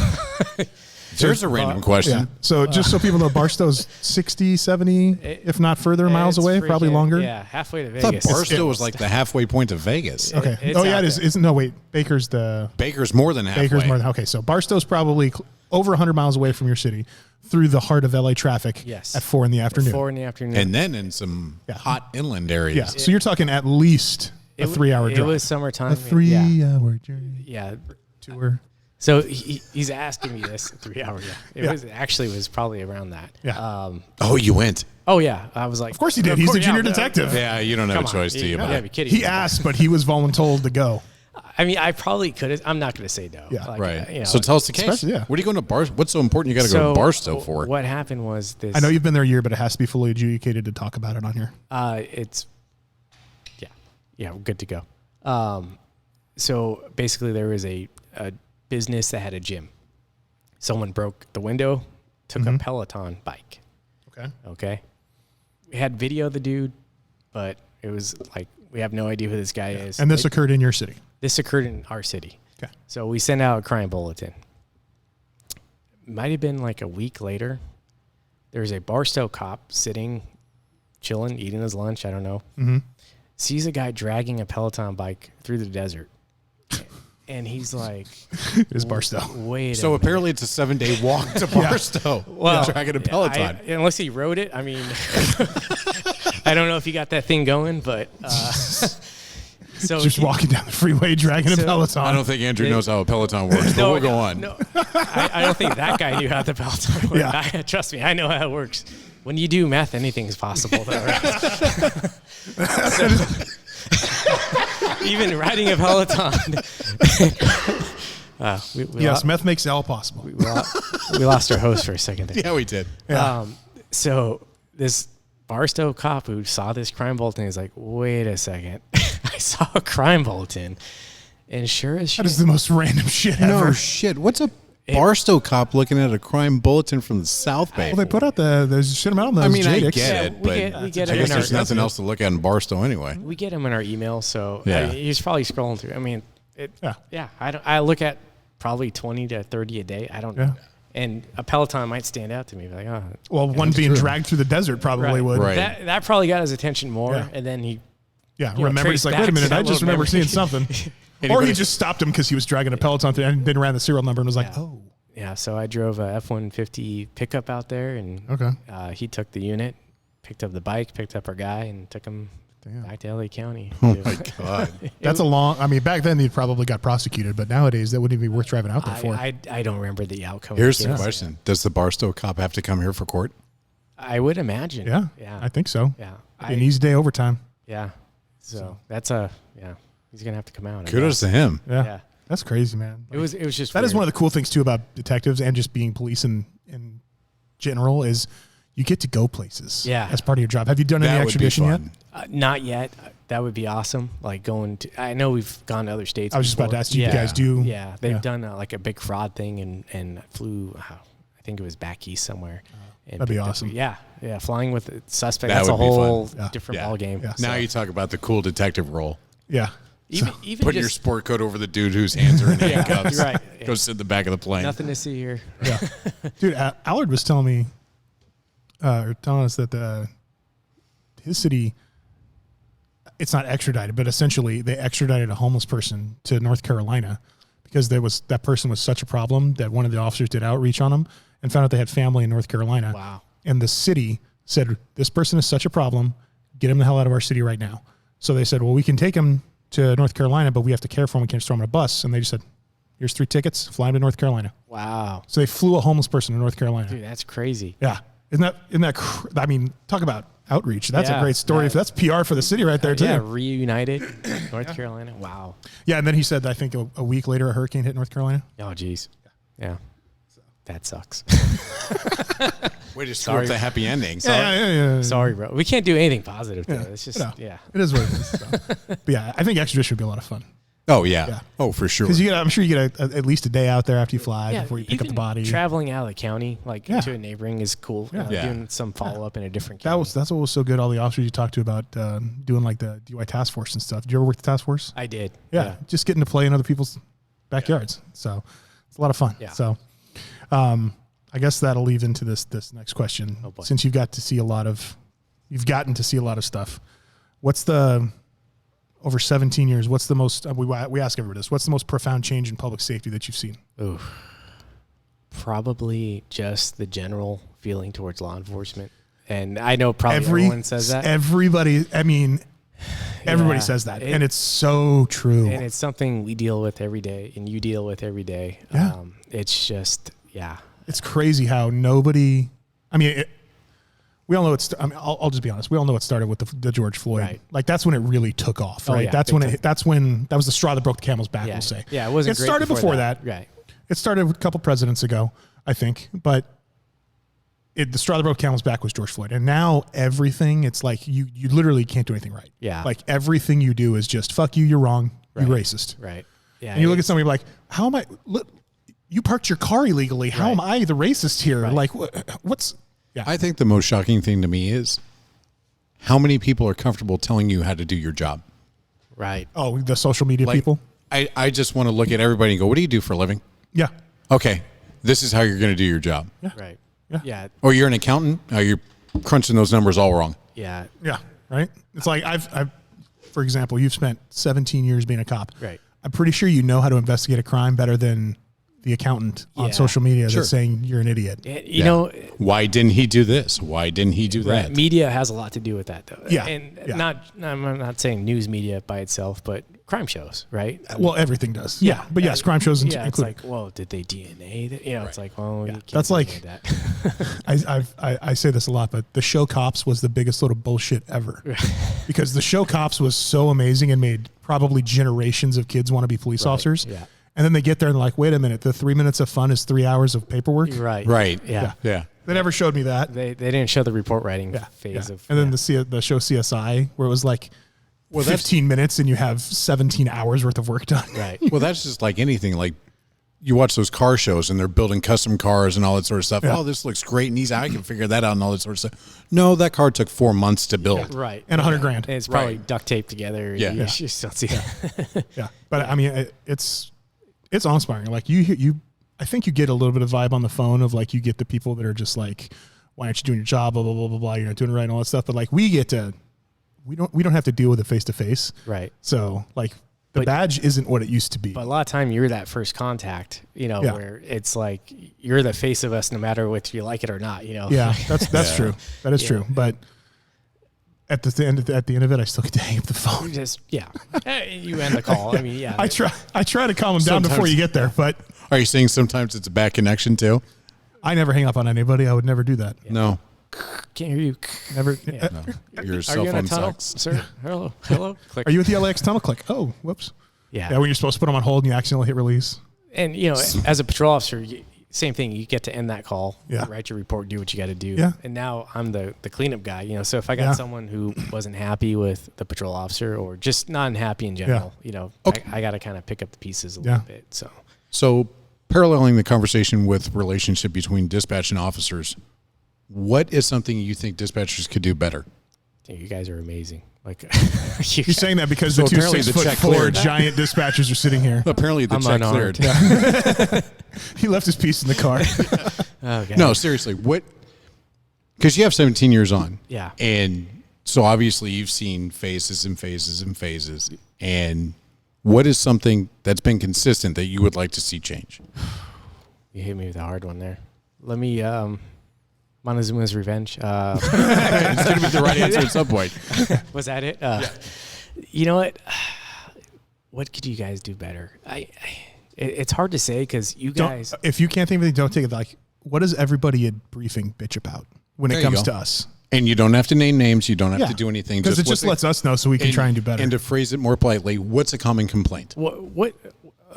There's a random question. Yeah. So just so people know, Barstow's 60, 70, if not further miles away, probably longer. Yeah, halfway to I thought Vegas. Barstow was like the halfway point to Vegas. Okay. It's Oh, yeah, out it is. there. Isn't, no, wait. Baker's More than halfway. okay. So Barstow's probably over 100 miles away from your city through the heart of LA traffic Yes. at 4 in the afternoon. 4 in the afternoon. And then in some hot inland areas. Yeah. So you're talking at least a 3-hour drive. It was summertime. a 3-hour journey. Yeah. Tour. So he's asking me this 3 hour. Yeah. It was probably around that. Yeah. Oh, you went. Oh yeah. I was like, Of course he did. He's the junior detective. Yeah, you don't have Come a on. choice, do you? You But gotta be kidding He me. asked, but he was voluntold to go. I mean, I probably could have. I'm not going to say no. Yeah. Like, right. you know, So tell us the case. Especially, yeah. What are you going to Barstow? What's so important you got to go to Barstow for? What happened was this. I know you've been there a year, but it has to be fully adjudicated to talk about it on here. It's, yeah, we're good to go. So basically, there was a business that had a gym. Someone broke the window, took a Peloton bike. Okay. We had video of the dude, but it was like we have no idea who this guy is. And this occurred in your city. This occurred in our city. Okay. So we sent out a crime bulletin. Might have been like a week later. There's a Barstow cop sitting, chilling, eating his lunch. I don't know. Mm-hmm. Sees a guy dragging a Peloton bike through the desert. And he's like, It is Barstow. wait So a apparently it's a 7-day walk to Barstow. Well, dragging a Peloton. unless he rode it. I mean, I don't know if he got that thing going, but so Just walking down the freeway dragging a So- Peloton. I don't think Andrew knows how a Peloton works, but we'll go on. No, I don't think that guy knew how the Peloton worked. Yeah. Trust me, I know how it works. When you do meth, anything's possible, though, right? Even riding a Peloton. Yes, meth makes it all possible. We lost our host for a second there. Yeah, we did. Yeah. So this Barstow cop who saw this crime bulletin is like, wait a second. I saw a crime bulletin. And sure as shit. That is the most random shit ever. No shit. What's a Barstow cop looking at a crime bulletin from the South Bay? Well, they put out the shit them out on those I mean, I JDICs. get it, we but get I him guess in our there's nothing else to look at in Barstow anyway. We get him in our email, so Yeah. he's probably scrolling through. I mean, Yeah. I look at probably 20 to 30 a day. I don't know. Yeah. And a Peloton might stand out to me, like, oh, Well, one being dragged through the desert probably would. Right. That probably got his attention more, Yeah. and then he Yeah, You know, remember, trace he's like, back wait a minute, to I that just little remember memory. seeing something. Or he just stopped him because he was dragging a Peloton through and then ran the serial number and was like, Yeah. oh. Yeah, so I drove a F-150 pickup out there, and Okay. He took the unit, picked up the bike, picked up our guy, and took him Damn. back to LA County. Oh my God. That's a long, I mean, back then he probably got prosecuted, but nowadays that wouldn't even be worth driving out there for. I don't remember the outcome. Here's of the case. question. Does the Barstow cop have to come here for court? I would imagine. Yeah. Yeah. I think so. Yeah. An easy day overtime. Yeah. So that's he's gonna have to come out. I Kudos guess. to him. Yeah. Yeah. That's crazy, man. It was just That is weird. one of the cool things too about detectives and just being police in general is you get to go places. Yeah. As part of your job. Have you done That any would be extradition yet? fun. Not yet. That would be awesome. Like going to. I know we've gone to other states. I was just about to before. ask, do you guys do- Yeah, they've Yeah. done like a big fraud thing and flew. I think it was back east somewhere. And That'd be picked up- awesome. Yeah. Flying with a suspect. That That's a would be fun. whole Yeah. different Yeah. ball game. Yeah. Now you talk about the cool detective role. Yeah. Even Putting your just sport coat over the dude whose hands are in handcuffs. right. Go sit in the back of the plane. nothing to see here. Yeah. Dude, Allard was telling me, or telling us that his city, it's not extradited, but essentially they extradited a homeless person to North Carolina because that person was such a problem that one of the officers did outreach on them and found out they had family in North Carolina. Wow. And the city said, this person is such a problem, get him the hell out of our city right now. So they said, well, we can take him to North Carolina, but we have to care for him. We can't just throw him in a bus. And they just said, here's 3 tickets, fly him to North Carolina. Wow. So they flew a homeless person to North Carolina. Dude, that's crazy. Yeah. Isn't that I mean, talk about outreach. That's Yeah, a great story. that- That's PR for the city right there, too. Yeah, reunited North Carolina. Wow. Yeah, and then he said, I think a week later, a hurricane hit North Carolina. Oh, geez. Yeah. That sucks. Way to screw up the happy ending. Yeah. Sorry, bro. We can't do anything positive. Though. It's just, No. yeah. It is what it is. So. But yeah, I think extradition would be a lot of fun. Oh, yeah. Yeah. Oh, for sure. Because I'm sure you get at least a day out there after you fly Yeah, before you pick up the even body. Traveling out of the county, like Yeah. to a neighboring, is cool. Yeah. Yeah. Doing some follow up in a different county. That's what was so good. All the officers you talked to about doing like the DUI task force and stuff. Did you ever work the task force? I did. Yeah, just getting to play in other people's backyards. So It's a lot of fun. Yeah. So, I guess that'll lead into this next question. Oh, boy. Since you've gotten to see a lot of stuff, what's the over 17 years? What's the most? We ask everybody this. What's the most profound change in public safety that you've seen? Ooh. Probably just the general feeling towards law enforcement. And I know probably everyone says that. Everybody says that. And it's so true. And it's something we deal with every day and you deal with every day. Yeah. It's just, It's crazy how nobody, we all know I'll just be honest. We all know it started with the George Floyd. Right. Like that's when it really took off, right? Yeah, that was the straw that broke the camel's back, we'll say. Yeah, it wasn't It started before that. Right. It started a couple presidents ago, I think, but the straw that broke the camel's back was George Floyd. And now everything, it's like you literally can't do anything right. Yeah. Like everything you do is just, fuck you, you're wrong, you're racist. Right. Yeah. And you look at somebody like, how am I, look, you parked your car illegally. How am I the racist here? Right. Like what's, I think the most shocking thing to me is how many people are comfortable telling you how to do your job. Right. Oh, the social media people? I just want to look at everybody and go, what do you do for a living? Yeah. Okay, this is how you're going to do your job. Yeah. Right. Yeah. Yeah. Or you're an accountant, you're crunching those numbers all wrong. Yeah. Yeah. Right. It's like I've, for example, you've spent 17 years being a cop. Right. I'm pretty sure you know how to investigate a crime better than the accountant on social media that's saying you're an idiot. You know, why didn't he do this? Why didn't he do that? media has a lot to do with that, though. Yeah. And Yeah. I'm not saying news media by itself, but crime shows, right? Well, everything does. Yeah. But yes, crime shows It's include. like, well, did they DNA that? It's like, well, you can't That's like- say that. I say this a lot, but the show Cops was the biggest load of bullshit ever. Because the show Cops was so amazing and made probably generations of kids want to be police officers. Yeah. And then they get there and they're like, wait a minute, the 3 minutes of fun is 3 hours of paperwork. Right. Right. Yeah. Yeah. They never showed me that. They didn't show the report writing phase of. And then the show CSI, where it was like 15 minutes and you have 17 hours worth of work done. Right. Well, that's just like anything. Like you watch those car shows and they're building custom cars and all that sort of stuff. Yeah. Oh, this looks great and easy. I can figure that out and all that sort of stuff. No, that car took 4 months to build. Right. And $100 grand. And it's probably duct taped together. Yeah. You just don't see that. Yeah. But I mean, it's awe-inspiring. Like I think you get a little bit of vibe on the phone of like, you get the people that are just like, why aren't you doing your job? Blah, blah, blah, blah, blah. You're not doing it right and all that stuff. But like we don't have to deal with it face to face. Right. So like the badge isn't what it used to be. But a lot of time you're that first contact, where it's like you're the face of us no matter if you like it or not, Yeah, that's true. That is true. But at the end of it, I still get to hang up the phone. Just you end the call. I mean, yeah. I try to calm them down before you get there, but Are you saying sometimes it's a bad connection too? I never hang up on anybody. I would never do that. No. Can't hear you. Never. Yeah. Your Are cell you in a phone tunnel, sucks. sir? Hello. Click. Are you at the LAX tunnel? Click. Oh, whoops. Yeah. Yeah, when you're supposed to put them on hold and you accidentally hit release. And as a patrol officer, same thing. You get to end that call, Yeah. write your report, do what you got to do. Yeah. And now I'm the cleanup guy. So if I got Yeah. someone who wasn't happy with the patrol officer or just not unhappy in general, Okay. I got to kind of pick up the pieces a Yeah. little bit. So paralleling the conversation with relationship between dispatch and officers, what is something you think dispatchers could do better? Dude, you guys are amazing. Like You're saying that because So the two apparently the check 6'4" cleared. giant dispatchers are sitting here. Apparently the I'm check unarmed. cleared. He left his piece in the car. Okay. No, seriously, what? Because you have 17 years on. Yeah. And so obviously you've seen phases and phases and phases. And what is something that's been consistent that you would like to see change? You hit me with a hard one there. Let me Montezuma's Revenge. It's going to be the right answer at some point. Was that it? You know what? What could you guys do better? It's hard to say because you guys. If you can't think of anything, don't take it. Like, what does everybody at briefing bitch about when There it you comes go. to us? And you don't have to name names. You don't have to do anything. Because it just lets us know so we can try and do better. And to phrase it more politely, what's a common complaint? What?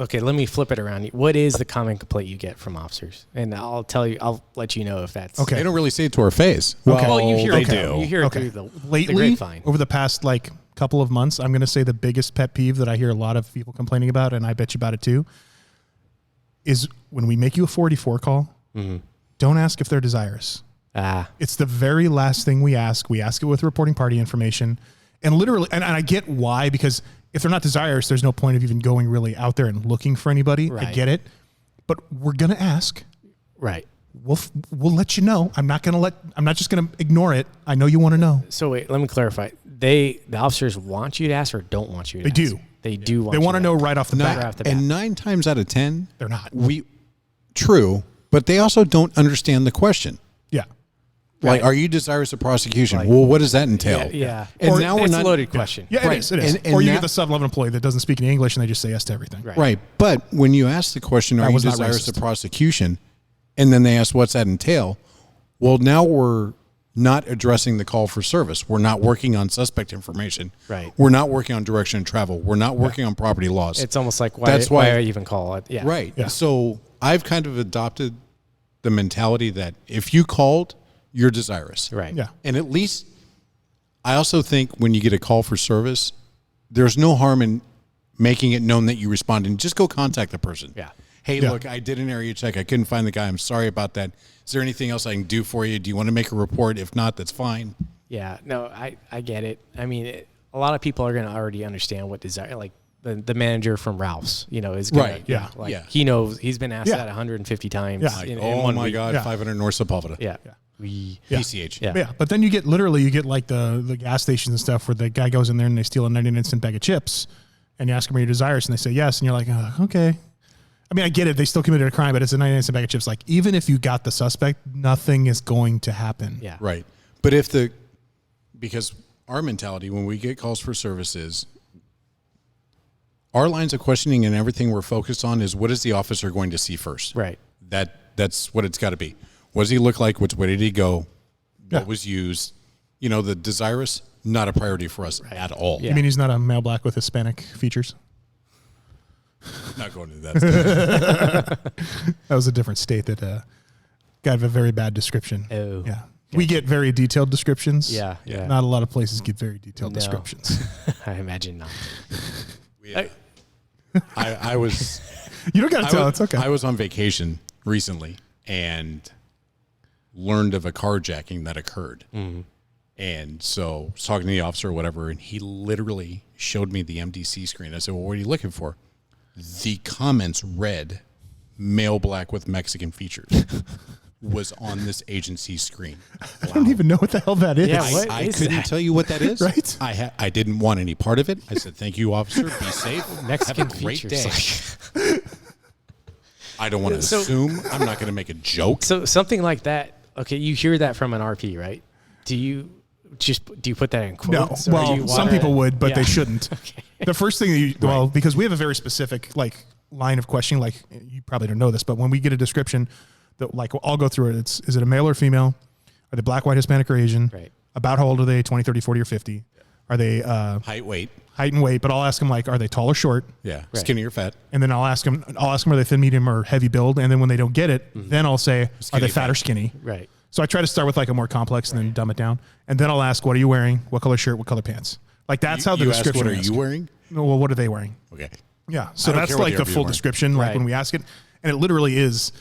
Okay, let me flip it around. What is the common complaint you get from officers? And I'll tell you. I'll let you know if that's Okay. They don't really say it to our face. Okay. Well, you hear they it. do. You hear it Okay. through the Lately, grapevine. over the past like couple of months, I'm going to say the biggest pet peeve that I hear a lot of people complaining about, and I bet you about it too, is when we make you a 44 call, don't ask if they're desirous. It's the very last thing we ask. We ask it with reporting party information. And literally, and I get why, because if they're not desirous, there's no point of even going really out there and looking for anybody. I Right. get it. but we're going to ask. Right. We'll let you know. I'm not just going to ignore it. I know you want to know. So wait, let me clarify. The officers want you to ask or don't want you to ask? They do. They do want They you want to know ask. right off the bat. Right off the bat. And 9 times out of 10, They're not. True, but they also don't understand the question. Yeah. Like, are you desirous of prosecution? Well, what does that entail? Yeah. And Or now we're it's not a loaded question. Yeah, Right. it is. And or you now- get the sub-level employee that doesn't speak any English and they just say yes to everything. Right. Right. But when you ask the question, are you was not desirous racist. of prosecution? And then they ask, what's that entail? Well, now we're not addressing the call for service. We're not working on suspect information. Right. We're not working on direction of travel. We're not working on property laws. It's almost like That's why why- I even call it? Yeah. Right. Yeah. So I've kind of adopted the mentality that if you called, you're desirous. Right. Yeah. And at least I also think when you get a call for service, there's no harm in making it known that you responded. And just go contact the person. Yeah. Hey, Yeah. look, I did an area check. I couldn't find the guy. I'm sorry about that. Is there anything else I can do for you? Do you want to make a report? If not, that's fine. Yeah. No, I get it. I mean, a lot of people are going to already understand what desire, like the manager from Ralph's, is gonna, Right, yeah, Like yeah. he knows he's been asked Yeah. that 150 times. Yeah. Like, in oh one my week. God, Yeah. 500 North Sepulveda. Yeah. Yeah. PCH. Yeah. Yeah, but then you get like the gas stations and stuff where the guy goes in there and they steal a 99-cent bag of chips, and you ask them are you desirous, and they say yes, and you're like, okay. I mean, I get it. They still committed a crime, but it's a 99-cent bag of chips. Like, even if you got the suspect, nothing is going to happen. Yeah. Right. But because our mentality when we get calls for services, our lines of questioning and everything we're focused on is what is the officer going to see first? Right. That's what it's got to be. What does he look like? Where did he go? What Yeah. was used? The desirous, not a priority for us at all. Yeah. You mean he's not a male black with Hispanic features? Not going to that. That was a different state that got a very bad description. Oh. Yeah. We get very detailed descriptions. Yeah. Yeah. Not a lot of places get very detailed No. descriptions. I imagine not. I was. You don't got to I tell. was- It's okay. I was on vacation recently and learned of a carjacking that occurred. Mm-hmm. And so I was talking to the officer or whatever, and he literally showed me the MDC screen. I said, well, what are you looking for? The comments read, male black with Mexican features, was on this agency screen. I don't even know what the hell that is. Yeah, what I is couldn't that? tell you what that is. Right? I didn't want any part of it. I said, thank you, officer. Be safe. Mexican Have a great features. day. I don't want to So- assume. I'm not going to make a joke. So something like that. Okay, you hear that from an RP, right? Do you put that in No. quotes? or do you Well, some wanna- people would, but Yeah. they shouldn't. The first thing that because we have a very specific line of questioning, like you probably don't know this, but when we get a description that I'll go through it. Is it a male or female? Are they black, white, Hispanic, or Asian? Right. About how old are they? 20, 30, 40, or 50? Are they Height, weight. height and weight? But I'll ask them are they tall or short? Yeah. Skinny or fat. And then I'll ask them are they thin, medium, or heavy build? And then when they don't get it, then I'll say, are Skinny, they fat fat. or skinny? Right. So I try to start with a more complex and then dumb it down. And then I'll ask, what are you wearing? What color shirt? What color pants? That's how the you ask, description what are is. you wearing? No, well, what are they wearing? Okay. Yeah. So I don't that's care what the the full RP description, Right. when we ask it. And it literally is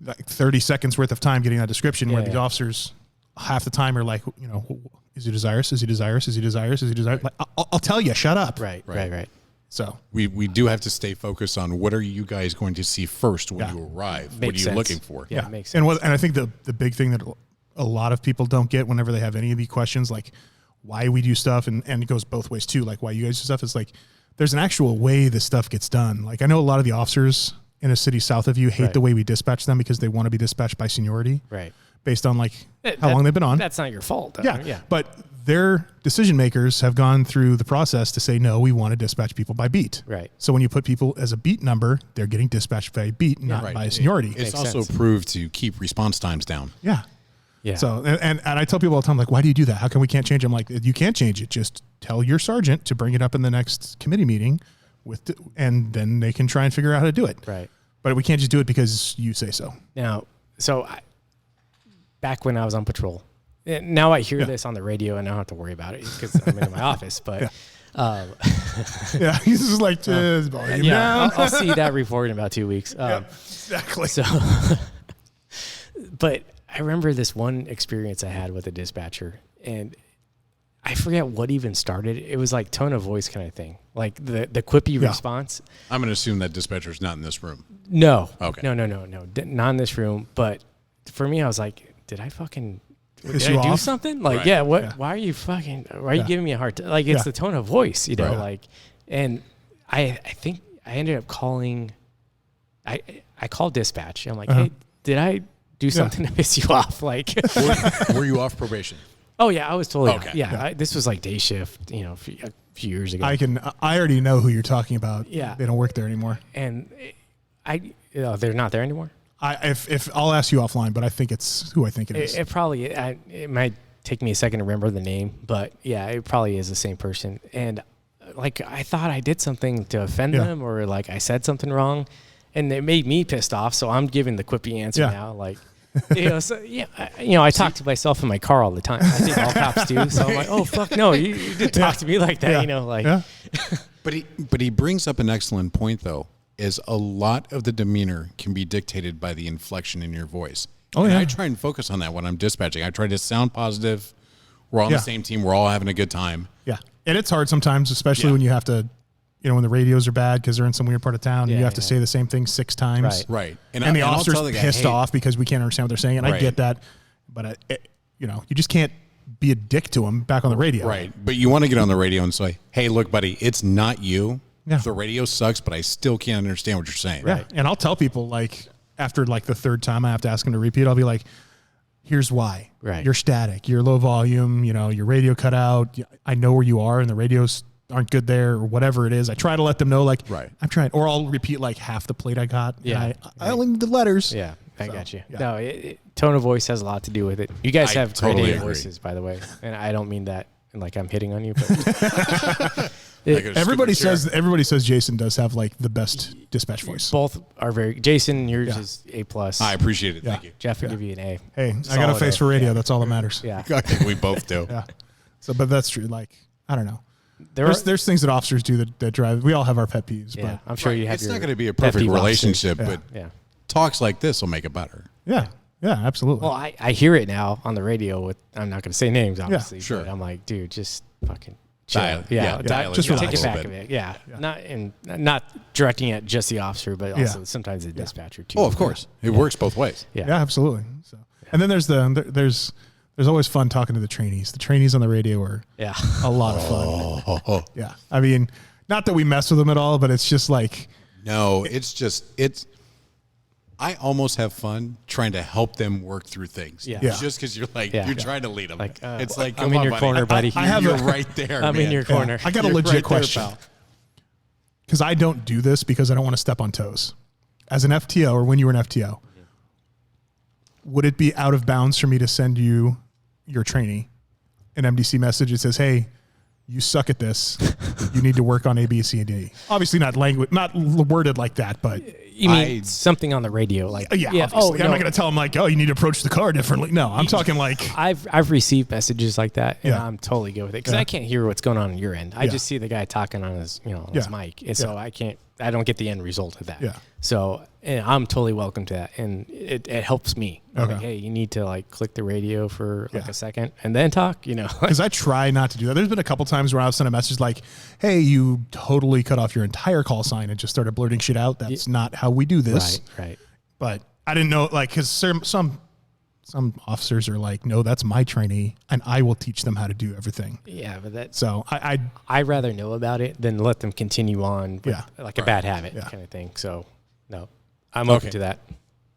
30 seconds worth of time getting that description where Yeah, the yeah. officers half the time are like, is he desirous? Is he desirous? Is he desirous? Is he desirous? Like, I'll tell you, shut up. Right. So We do have to stay focused on what are you guys going to see first when Yeah. you arrive? what are Makes you sense. looking for? Yeah, makes And sense. and I think the big thing that a lot of people don't get whenever they have any of these questions, like why we do stuff, and it goes both ways too, like why you guys do stuff, is there's an actual way this stuff gets done. Like I know a lot of the officers in a city south of you hate Right. the way we dispatch them because they want to be dispatched by seniority, Right. based on how long they've been on. That's not your fault. Though. Yeah. Yeah. But their decision makers have gone through the process to say, no, we want to dispatch people by beat. Right. So when you put people as a beat number, they're getting dispatched by beat, not Right. by seniority. It's Makes also sense. proved to keep response times down. Yeah. Yeah. So, and I tell people all the time, why do you do that? How come we can't change it? I'm like, you can't change it. Just tell your sergeant to bring it up in the next committee meeting and then they can try and figure out how to do it. Right. But we can't just do it because you say so. Now, back when I was on patrol, and now I hear Yeah. this on the radio and I don't have to worry about it because I'm in my office. But Yeah. He's just like, just volume down. I'll see that report in about 2 weeks. Exactly. So, but I remember this one experience I had with a dispatcher, and I forget what even started. It was like tone of voice kind of thing, like the quippy response. I'm going to assume that dispatcher's not in this room. No. Okay. No. Not in this room. But for me, I was like, did I do off? something? Like, Right. yeah. What? Yeah. Why are you giving me a hard time? Like, it's the tone of voice, you know. Right. Like, and I think I ended up calling. I called dispatch. I'm like, hey, did I do something to piss you off? Like, Were you off probation? oh yeah, I was totally Okay. Yeah, this was like day shift, you know, a few years ago. I already know who you're talking about. Yeah. They don't work there anymore. And they're not there anymore. If I'll ask you offline, but I think it's who I think it is. It might take me a second to remember the name, but yeah, it probably is the same person. And like, I thought I did something to offend them, or like I said something wrong, and it made me pissed off. So I'm giving the quippy answer now, like. I talk to myself in my car all the time. I think all cops do. So I'm like, oh fuck no, you didn't talk to me like that, you know, like. Yeah. But he brings up an excellent point though. Is a lot of the demeanor can be dictated by the inflection in your voice. Oh, and yeah. I try and focus on that when I'm dispatching. I try to sound positive. We're on the same team. We're all having a good time. Yeah. And it's hard sometimes, especially when you have to, when the radios are bad because they're in some weird part of town and you have to say the same thing 6 times. Right. And the I'll officer's tell the guy, pissed hey, off because we can't understand what they're saying. And I get that. But, you just can't be a dick to them back on the radio. Right. But you want to get on the radio and say, hey, look, buddy, it's not you. Yeah. The radio sucks, but I still can't understand what you're saying. Yeah. And I'll tell people, like, after like the 3rd time I have to ask them to repeat, I'll be like, here's why. Right. You're static. You're low volume. Your radio cut out. I know where you are and the radios aren't good there or whatever it is. I try to let them know, like, I'm trying. Or I'll repeat like half the plate I got. Yeah. I only need the letters. Yeah, I got you. Yeah. No, tone of voice has a lot to do with it. You guys have totally great agree. voices, by the way. And I don't mean that like I'm hitting on you, but Everybody says Jason does have like the best dispatch voice. both are very. Jason, yours is A+. I appreciate it. Thank you. Jeff will give you an A. Hey, I got a face for radio. That's all that matters. Yeah. I think we both do. Yeah. So, but that's true. Like, I don't know. There's things that officers do that drive. We all have our pet peeves, yeah, but I'm sure you have. It's your not going to be a pet perfect peeve relationship, officers. but Yeah. talks like this will make it better. yeah, absolutely. Well, I hear it now on the radio with. I'm not going to say names, obviously. sure. But I'm like, dude, just fucking chill. Dial- Yeah, dial it just down take a it little back bit. a bit. Yeah, not directing at just the officer, but also sometimes the dispatcher too. Oh, of course. It works both ways. Yeah. Yeah, absolutely. So, and then there's always fun talking to the trainees. The trainees on the radio are Yeah. a lot of fun. Yeah, I mean, not that we mess with them at all, but it's just like, No, it's I almost have fun trying to help them work through things. Yeah. Yeah. Just because you're like, Yeah. you're trying to lead them. Like, it's like, I'm come in on, your buddy. corner, buddy. I have You're a- right there, I'm man. in your corner. I got a You're legit right there, question pal. because I don't do this because I don't want to step on toes. As an FTO, or when you were an FTO, would it be out of bounds for me to send you your trainee an MDC message that says, "Hey, you suck at this. You need to work on A, B, C, and D." Obviously, not worded like that, but You mean something on the radio, like yeah. Oh, Obviously. I'm no. not going to tell them like, "Oh, you need to approach the car differently." No, I'm talking like, I've received messages like that, and Yeah. I'm totally good with it because Yeah. I can't hear what's going on your end. I Yeah. just see the guy talking on his his Yeah. mic, and so I don't get the end result of that. Yeah. So and I'm totally welcome to that, and it helps me. I'm Okay. like, hey, you need to like click the radio for like Yeah. a second and then talk. because I try not to do that. There's been a couple times where I've sent a message like, "Hey, you totally cut off your entire call sign and just started blurting shit out. That's not how we do this." Right. But I didn't know, like, because some officers are like, "No, that's my trainee, and I will teach them how to do everything." Yeah, but that's So I'd rather know about it than let them continue on with Yeah. like a bad habit Yeah. kind of thing. So no, I'm open to that.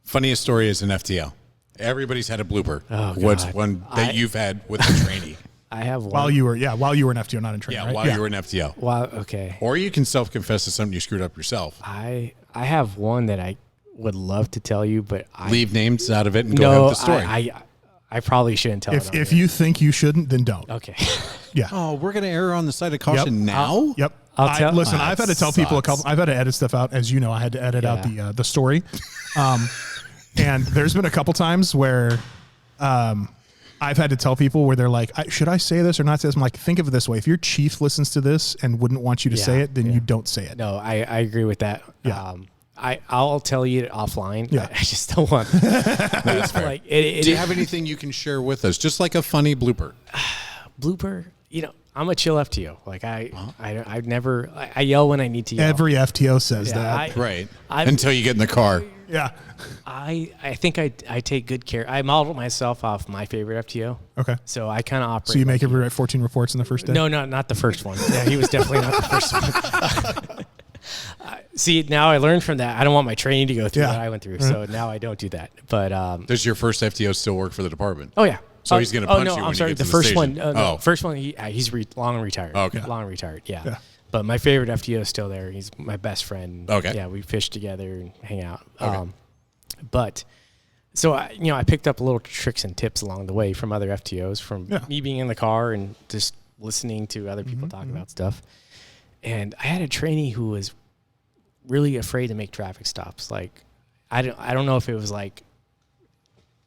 Funniest story is an FTL. Everybody's had a blooper. Oh, What's God. one that you've had with the trainee? I have one. while you were an FTO, not in training, Yeah, right? while you were an FTL. Wow. Okay. Or you can self-confess to something you screwed up yourself. I have one that I would love to tell you, but I Leave names out of it and go ahead no, with the story. I probably shouldn't tell it. on If here. you think you shouldn't, then don't. Okay. Yeah. Oh, we're going to err on the side of caution now? Yep. I'll tell- Listen, Ah, I've had to that tell people sucks. I've had to edit stuff out. As you know, I had to edit out Yeah. the story. And there's been a couple times where I've had to tell people where they're like, should I say this or not say this? I'm like, think of it this way. If your chief listens to this and wouldn't want you to say it, then you don't say it. No, I agree with that. Yeah. I'll tell you it offline. Yeah. I just don't want. It's like Do you have anything you can share with us? Just like a funny blooper. blooper? I'm a chill FTO. Like I yell when I need to yell. Every FTO says that. Right. Until you get in the car. Yeah. I think I take good care. I model myself off my favorite FTO. Okay. So I kind of operate. So you make every 14 reports in the first day? No, not the first one. Yeah, he was definitely not the first one. See, now I learned from that. I don't want my training to go through what I went through. So now I don't do that. But does your first FTO still work for the department? Oh yeah. So he's going to punch you when I'm sorry. you get The to first station. one. First one. He's long retired. Okay. Long retired. Yeah. But my favorite FTO is still there. He's my best friend. Okay. Yeah, we fish together and hang out. Okay. But so I picked up little tricks and tips along the way from other FTOs, from me being in the car and just listening to other people talk about stuff. And I had a trainee who was really afraid to make traffic stops. Like, I don't know if it was like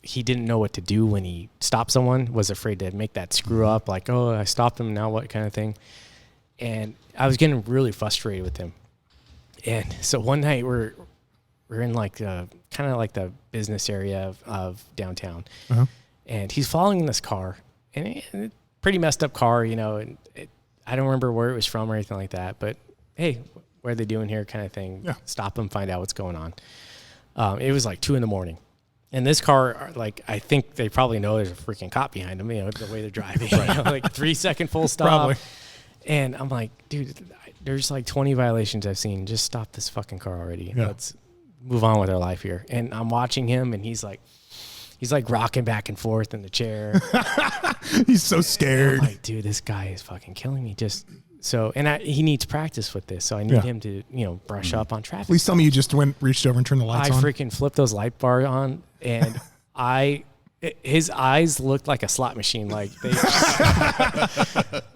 he didn't know what to do when he stopped someone, was afraid to make that screw up, like, oh, I stopped him, now what, kind of thing. And I was getting really frustrated with him. And so one night we're in like kind of like the business area of downtown. And he's following this car, and it pretty messed up car, and I don't remember where it was from or anything like that, but hey, what are they doing here, kind of thing. Stop him, find out what's going on. It was like 2 a.m. And this car, like, I think they probably know there's a freaking cop behind them, the way they're driving. Like 3-second full stop. Probably. And I'm like, dude, there's like 20 violations I've seen. Just stop this fucking car already. Let's move on with our life here. And I'm watching him, and he's like rocking back and forth in the chair. He's so scared. I'm like, dude, this guy is fucking killing me. He needs practice with this. So I need him to, brush up on traffic. Please tell me you just reached over and turned the lights on. I freaking flipped those light bars on, and his eyes looked like a slot machine. Like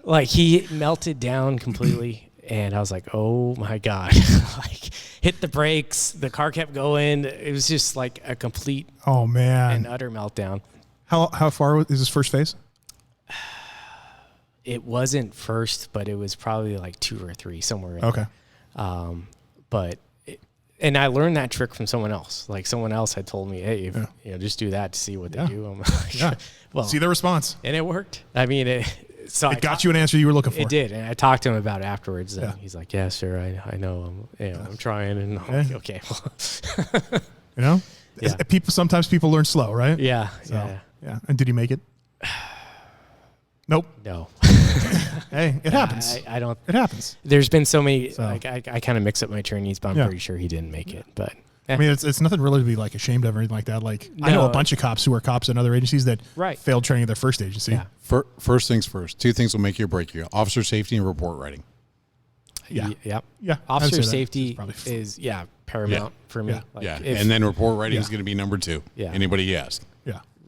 like he melted down completely. And I was like, oh my God, like hit the brakes. The car kept going. It was just like a complete and utter meltdown. How far is his first phase? It wasn't first, but it was probably like 2 or 3, somewhere in Okay. there. And I learned that trick from someone else. Like someone else had told me, hey, just do that to see what they do. I'm like, well, see the response. And it worked. I mean, it got you an answer you were looking for. It did, and I talked to him about it afterwards. And he's like, "Yeah, sir, I know. I'm trying." And I'm like, "Okay, well." Sometimes people learn slow, right? Yeah, yeah. And did he make it? Nope. No. Hey, it happens. I don't. It happens. There's been so many. Like I kind of mix up my trainees, but I'm pretty sure he didn't make it. But I mean, it's nothing really to be like ashamed of or anything like that. Like I know a bunch of cops who are cops in other agencies that failed training at their first agency. Yeah. First things first. 2 things will make you or break you: officer safety and report writing. Yeah. Officer safety is paramount for me. Like and then report writing is going to be number 2. Yeah. Anybody you ask.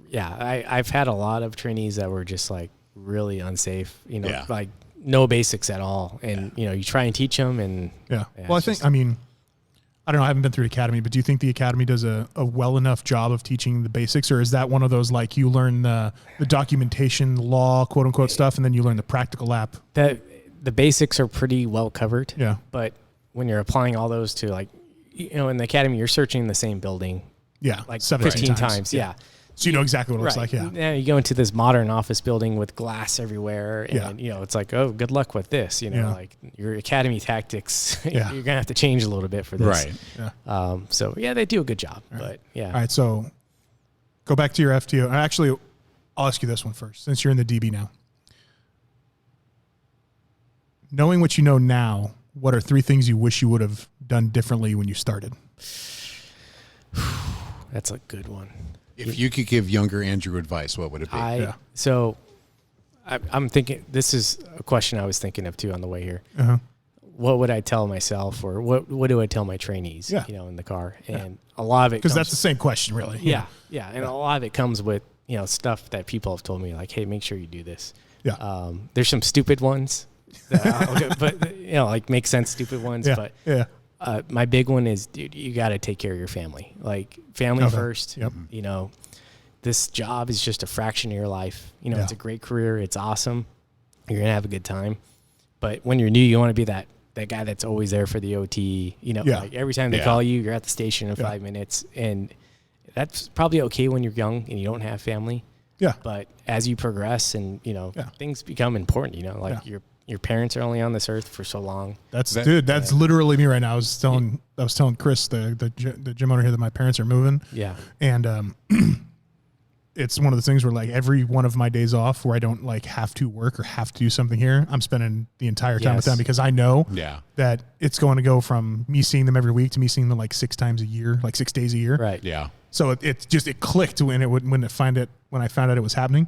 Yeah. I've had a lot of trainees that were just like really unsafe. Like no basics at all, and you try and teach them, and well, I don't know. I haven't been through the academy, but do you think the academy does a well enough job of teaching the basics, or is that one of those like you learn the documentation law, quote unquote stuff, and then you learn the practical app? The basics are pretty well covered. Yeah. But when you're applying all those to like, in the academy, you're searching the same building. Yeah. Like 15 times. Yeah. So you know exactly what it looks like. Yeah. Yeah. You go into this modern office building with glass everywhere, and it's like, oh, good luck with this. Like your academy tactics, you're gonna have to change a little bit for this. Right. Yeah. So they do a good job. But All right. So go back to your FTO. Actually, I'll ask you this one first, since you're in the DB now. Knowing what you know now, what are 3 things you wish you would have done differently when you started? That's a good one. If you could give younger Andrew advice, what would it be? So I'm thinking, this is a question I was thinking of too on the way here. What would I tell myself, or what do I tell my trainees, in the car? And a lot of it, because that's the same question, really. Yeah. And a lot of it comes with, stuff that people have told me, like, hey, make sure you do this. Yeah. There's some stupid ones, but like make sense stupid ones. Yeah. But my big one is, dude, you got to take care of your family. Like family first. Yep. This job is just a fraction of your life. It's a great career. It's awesome. You're going to have a good time. But when you're new, you want to be that guy that's always there for the OT. Like every time they call you, you're at the station in 5 minutes. And that's probably okay when you're young and you don't have family. Yeah. But as you progress and, Yeah. things become important, like Yeah. your parents are only on this earth for so long. That's literally me right now. I was telling Chris, the gym owner here, that my parents are moving. Yeah. And it's one of the things where like every one of my days off where I don't like have to work or have to do something here, I'm spending the entire time with them, because I know that it's going to go from me seeing them every week to me seeing them like 6 times a year, like 6 days a year. Right. Yeah. So it clicked when I found out it was happening.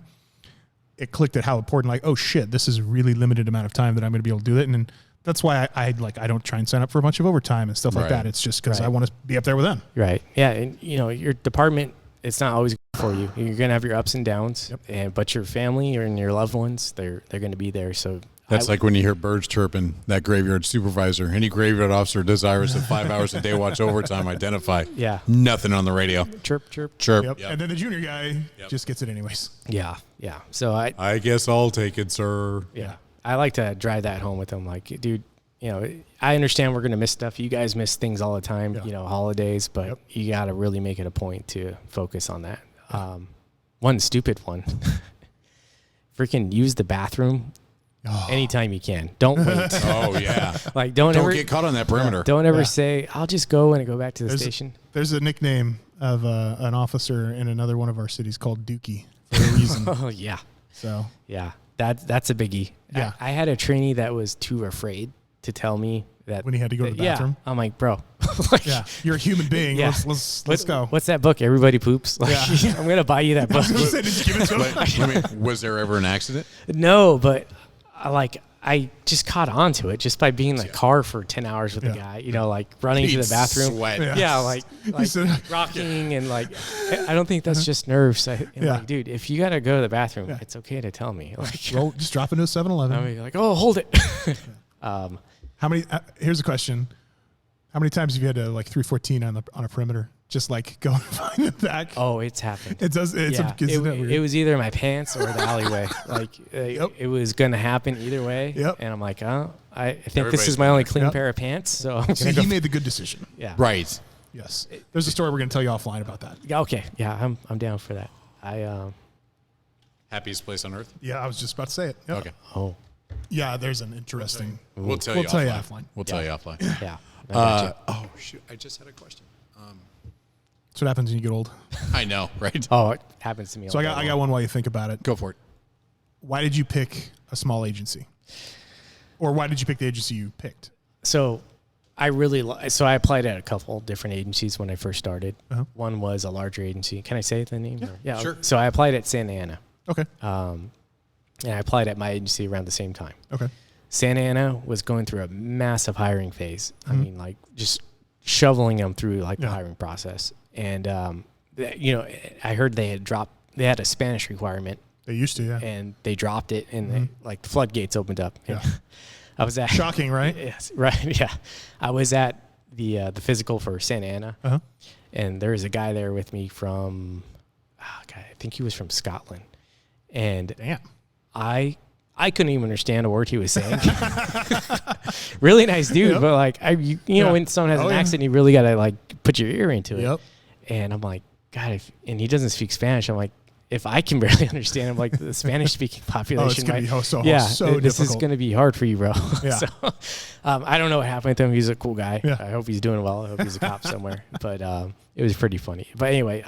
It clicked at how important, like, oh shit, this is a really limited amount of time that I'm going to be able to do it. And that's why I don't try and sign up for a bunch of overtime and stuff like that. It's just because I want to be up there with them. Right. Yeah. And your department, it's not always good for you. You're going to have your ups and downs, but your family and your loved ones, they're going to be there. So that's like when you hear birds chirping, that graveyard supervisor, any graveyard officer desirous of 5 hours a day watch overtime, identify. Yeah. Nothing on the radio. Chirp, chirp. Chirp. Yep. And then the junior guy just gets it anyways. Yeah. Yeah. So I guess I'll take it, sir. Yeah. I like to drive that home with them. Like, dude, I understand we're going to miss stuff. You guys miss things all the time, holidays, but you got to really make it a point to focus on that. One stupid one, freaking use the bathroom anytime you can. Don't wait. Oh, yeah. Like, don't get caught on that perimeter. Don't ever say, I'll just go and go back to the station. There's a nickname of an officer in another one of our cities called Dookie for a reason. Oh, yeah. So, yeah, that's a biggie. Yeah. I had a trainee that was too afraid to tell me that when he had to go to the bathroom. I'm like, bro, you're a human being. Yeah. Let's go. What's that book? Everybody Poops. Like, I'm gonna buy you that book. Was there ever an accident? No, but I just caught on to it just by being in the car for 10 hours with the guy, like running to the bathroom. Sweat. Yeah, like rocking and like, I don't think that's just nerves. Like, dude, if you got to go to the bathroom, it's okay to tell me. Like, just drop into a 7-Eleven. I mean, like, oh, hold it. How many, here's a question. How many times have you had to like 314 on a perimeter? Just like go and find it back. Oh, it's happened. It does. It was either my pants or the alleyway. It was going to happen either way. Yep. And I'm like, I think this is my only clean pair of pants. So he made the good decision. Yeah. Right. Yes. There's a story we're going to tell you offline about that. Okay. Yeah, I'm down for that. Happiest place on earth? Yeah, I was just about to say it. Yep. Okay. Oh. Yeah, there's an interesting. We'll tell you offline. We'll tell you offline. Yeah. Oh, shoot. I just had a question. That's what happens when you get old. I know, right? Oh, it happens to me. So I got one while you think about it. Go for it. Why did you pick a small agency? Or why did you pick the agency you picked? So I applied at a couple different agencies when I first started. Uh-huh. One was a larger agency. Can I say the name? Yeah, sure. So I applied at Santa Ana. Okay. And I applied at my agency around the same time. Okay. Santa Ana was going through a massive hiring phase. Mm-hmm. I mean, like just shoveling them through like the hiring process. And, I heard they had a Spanish requirement. They used to, yeah. And they dropped it and the floodgates opened up. Yeah. I was at shocking, right? Yes, right. Yeah. I was at the physical for Santa Ana, and there was a guy there with me from, I think he was from Scotland, and damn, I couldn't even understand a word he was saying. Really nice dude, but like when someone has an accent, you really gotta like put your ear into it. Yep. And I'm like, God, and he doesn't speak Spanish. I'm like, if I can barely understand him, like the Spanish-speaking population, it's gonna be so this difficult. is going to be hard for you, bro. Yeah. So, I don't know what happened to him. He's a cool guy. Yeah. I hope he's doing well. I hope he's a cop somewhere. But it was pretty funny. But anyway,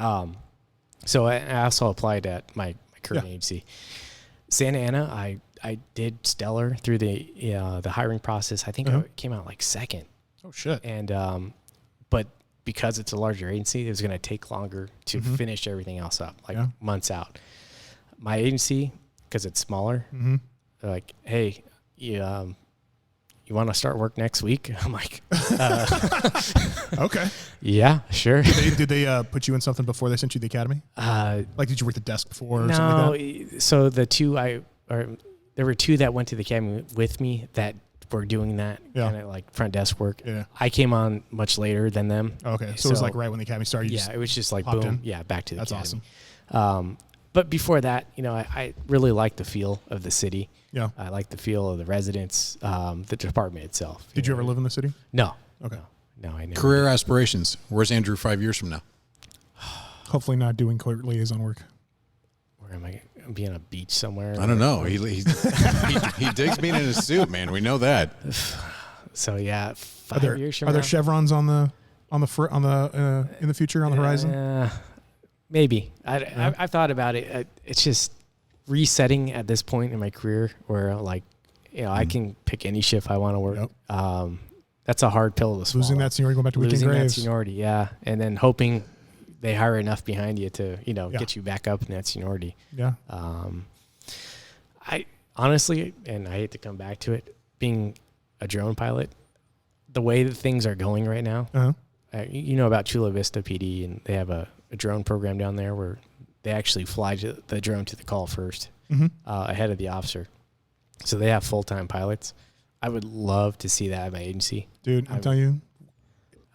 so I also applied at my current agency, Santa Ana. I did stellar through the hiring process. I think I came out like second. Oh shit! And but because it's a larger agency, it was going to take longer to finish everything else up, like months out. My agency, because it's smaller, they're like, hey, you want to start work next week? I'm like, okay. Yeah, sure. Did they put you in something before they sent you to the academy? Like, did you work the desk before or something like that? So there were two that went to the academy with me that were doing that kind of like front desk work. Yeah. I came on much later than them. Okay. So it was like right when the academy started. Yeah, it was just like boom. In. Yeah, back to the academy. That's awesome. But before that, I really liked the feel of the city. Yeah. I liked the feel of the residents, the department itself. Did you ever live in the city? No. Okay. No, I never. Career aspirations. Where's Andrew 5 years from now? Hopefully not doing court liaison work. where am I? I'm being on a beach somewhere. I don't know. He digs being in a suit, man. We know that. So yeah, Are there, years from are there now? chevrons in the future on the horizon? Maybe. I've thought about it. It's just resetting at this point in my career where like, I can pick any shift I want to work. Yep. That's a hard pill to swallow. Losing that seniority, going back to weekend Losing that graves. seniority, yeah. And then hoping they hire enough behind you to, get you back up in that seniority. Yeah. I honestly, and I hate to come back to it, being a drone pilot, the way that things are going right now, you know about Chula Vista PD, and they have a drone program down there where they actually fly the drone to the call first, ahead of the officer. So they have full-time pilots. I would love to see that at my agency. Dude, I'm telling you,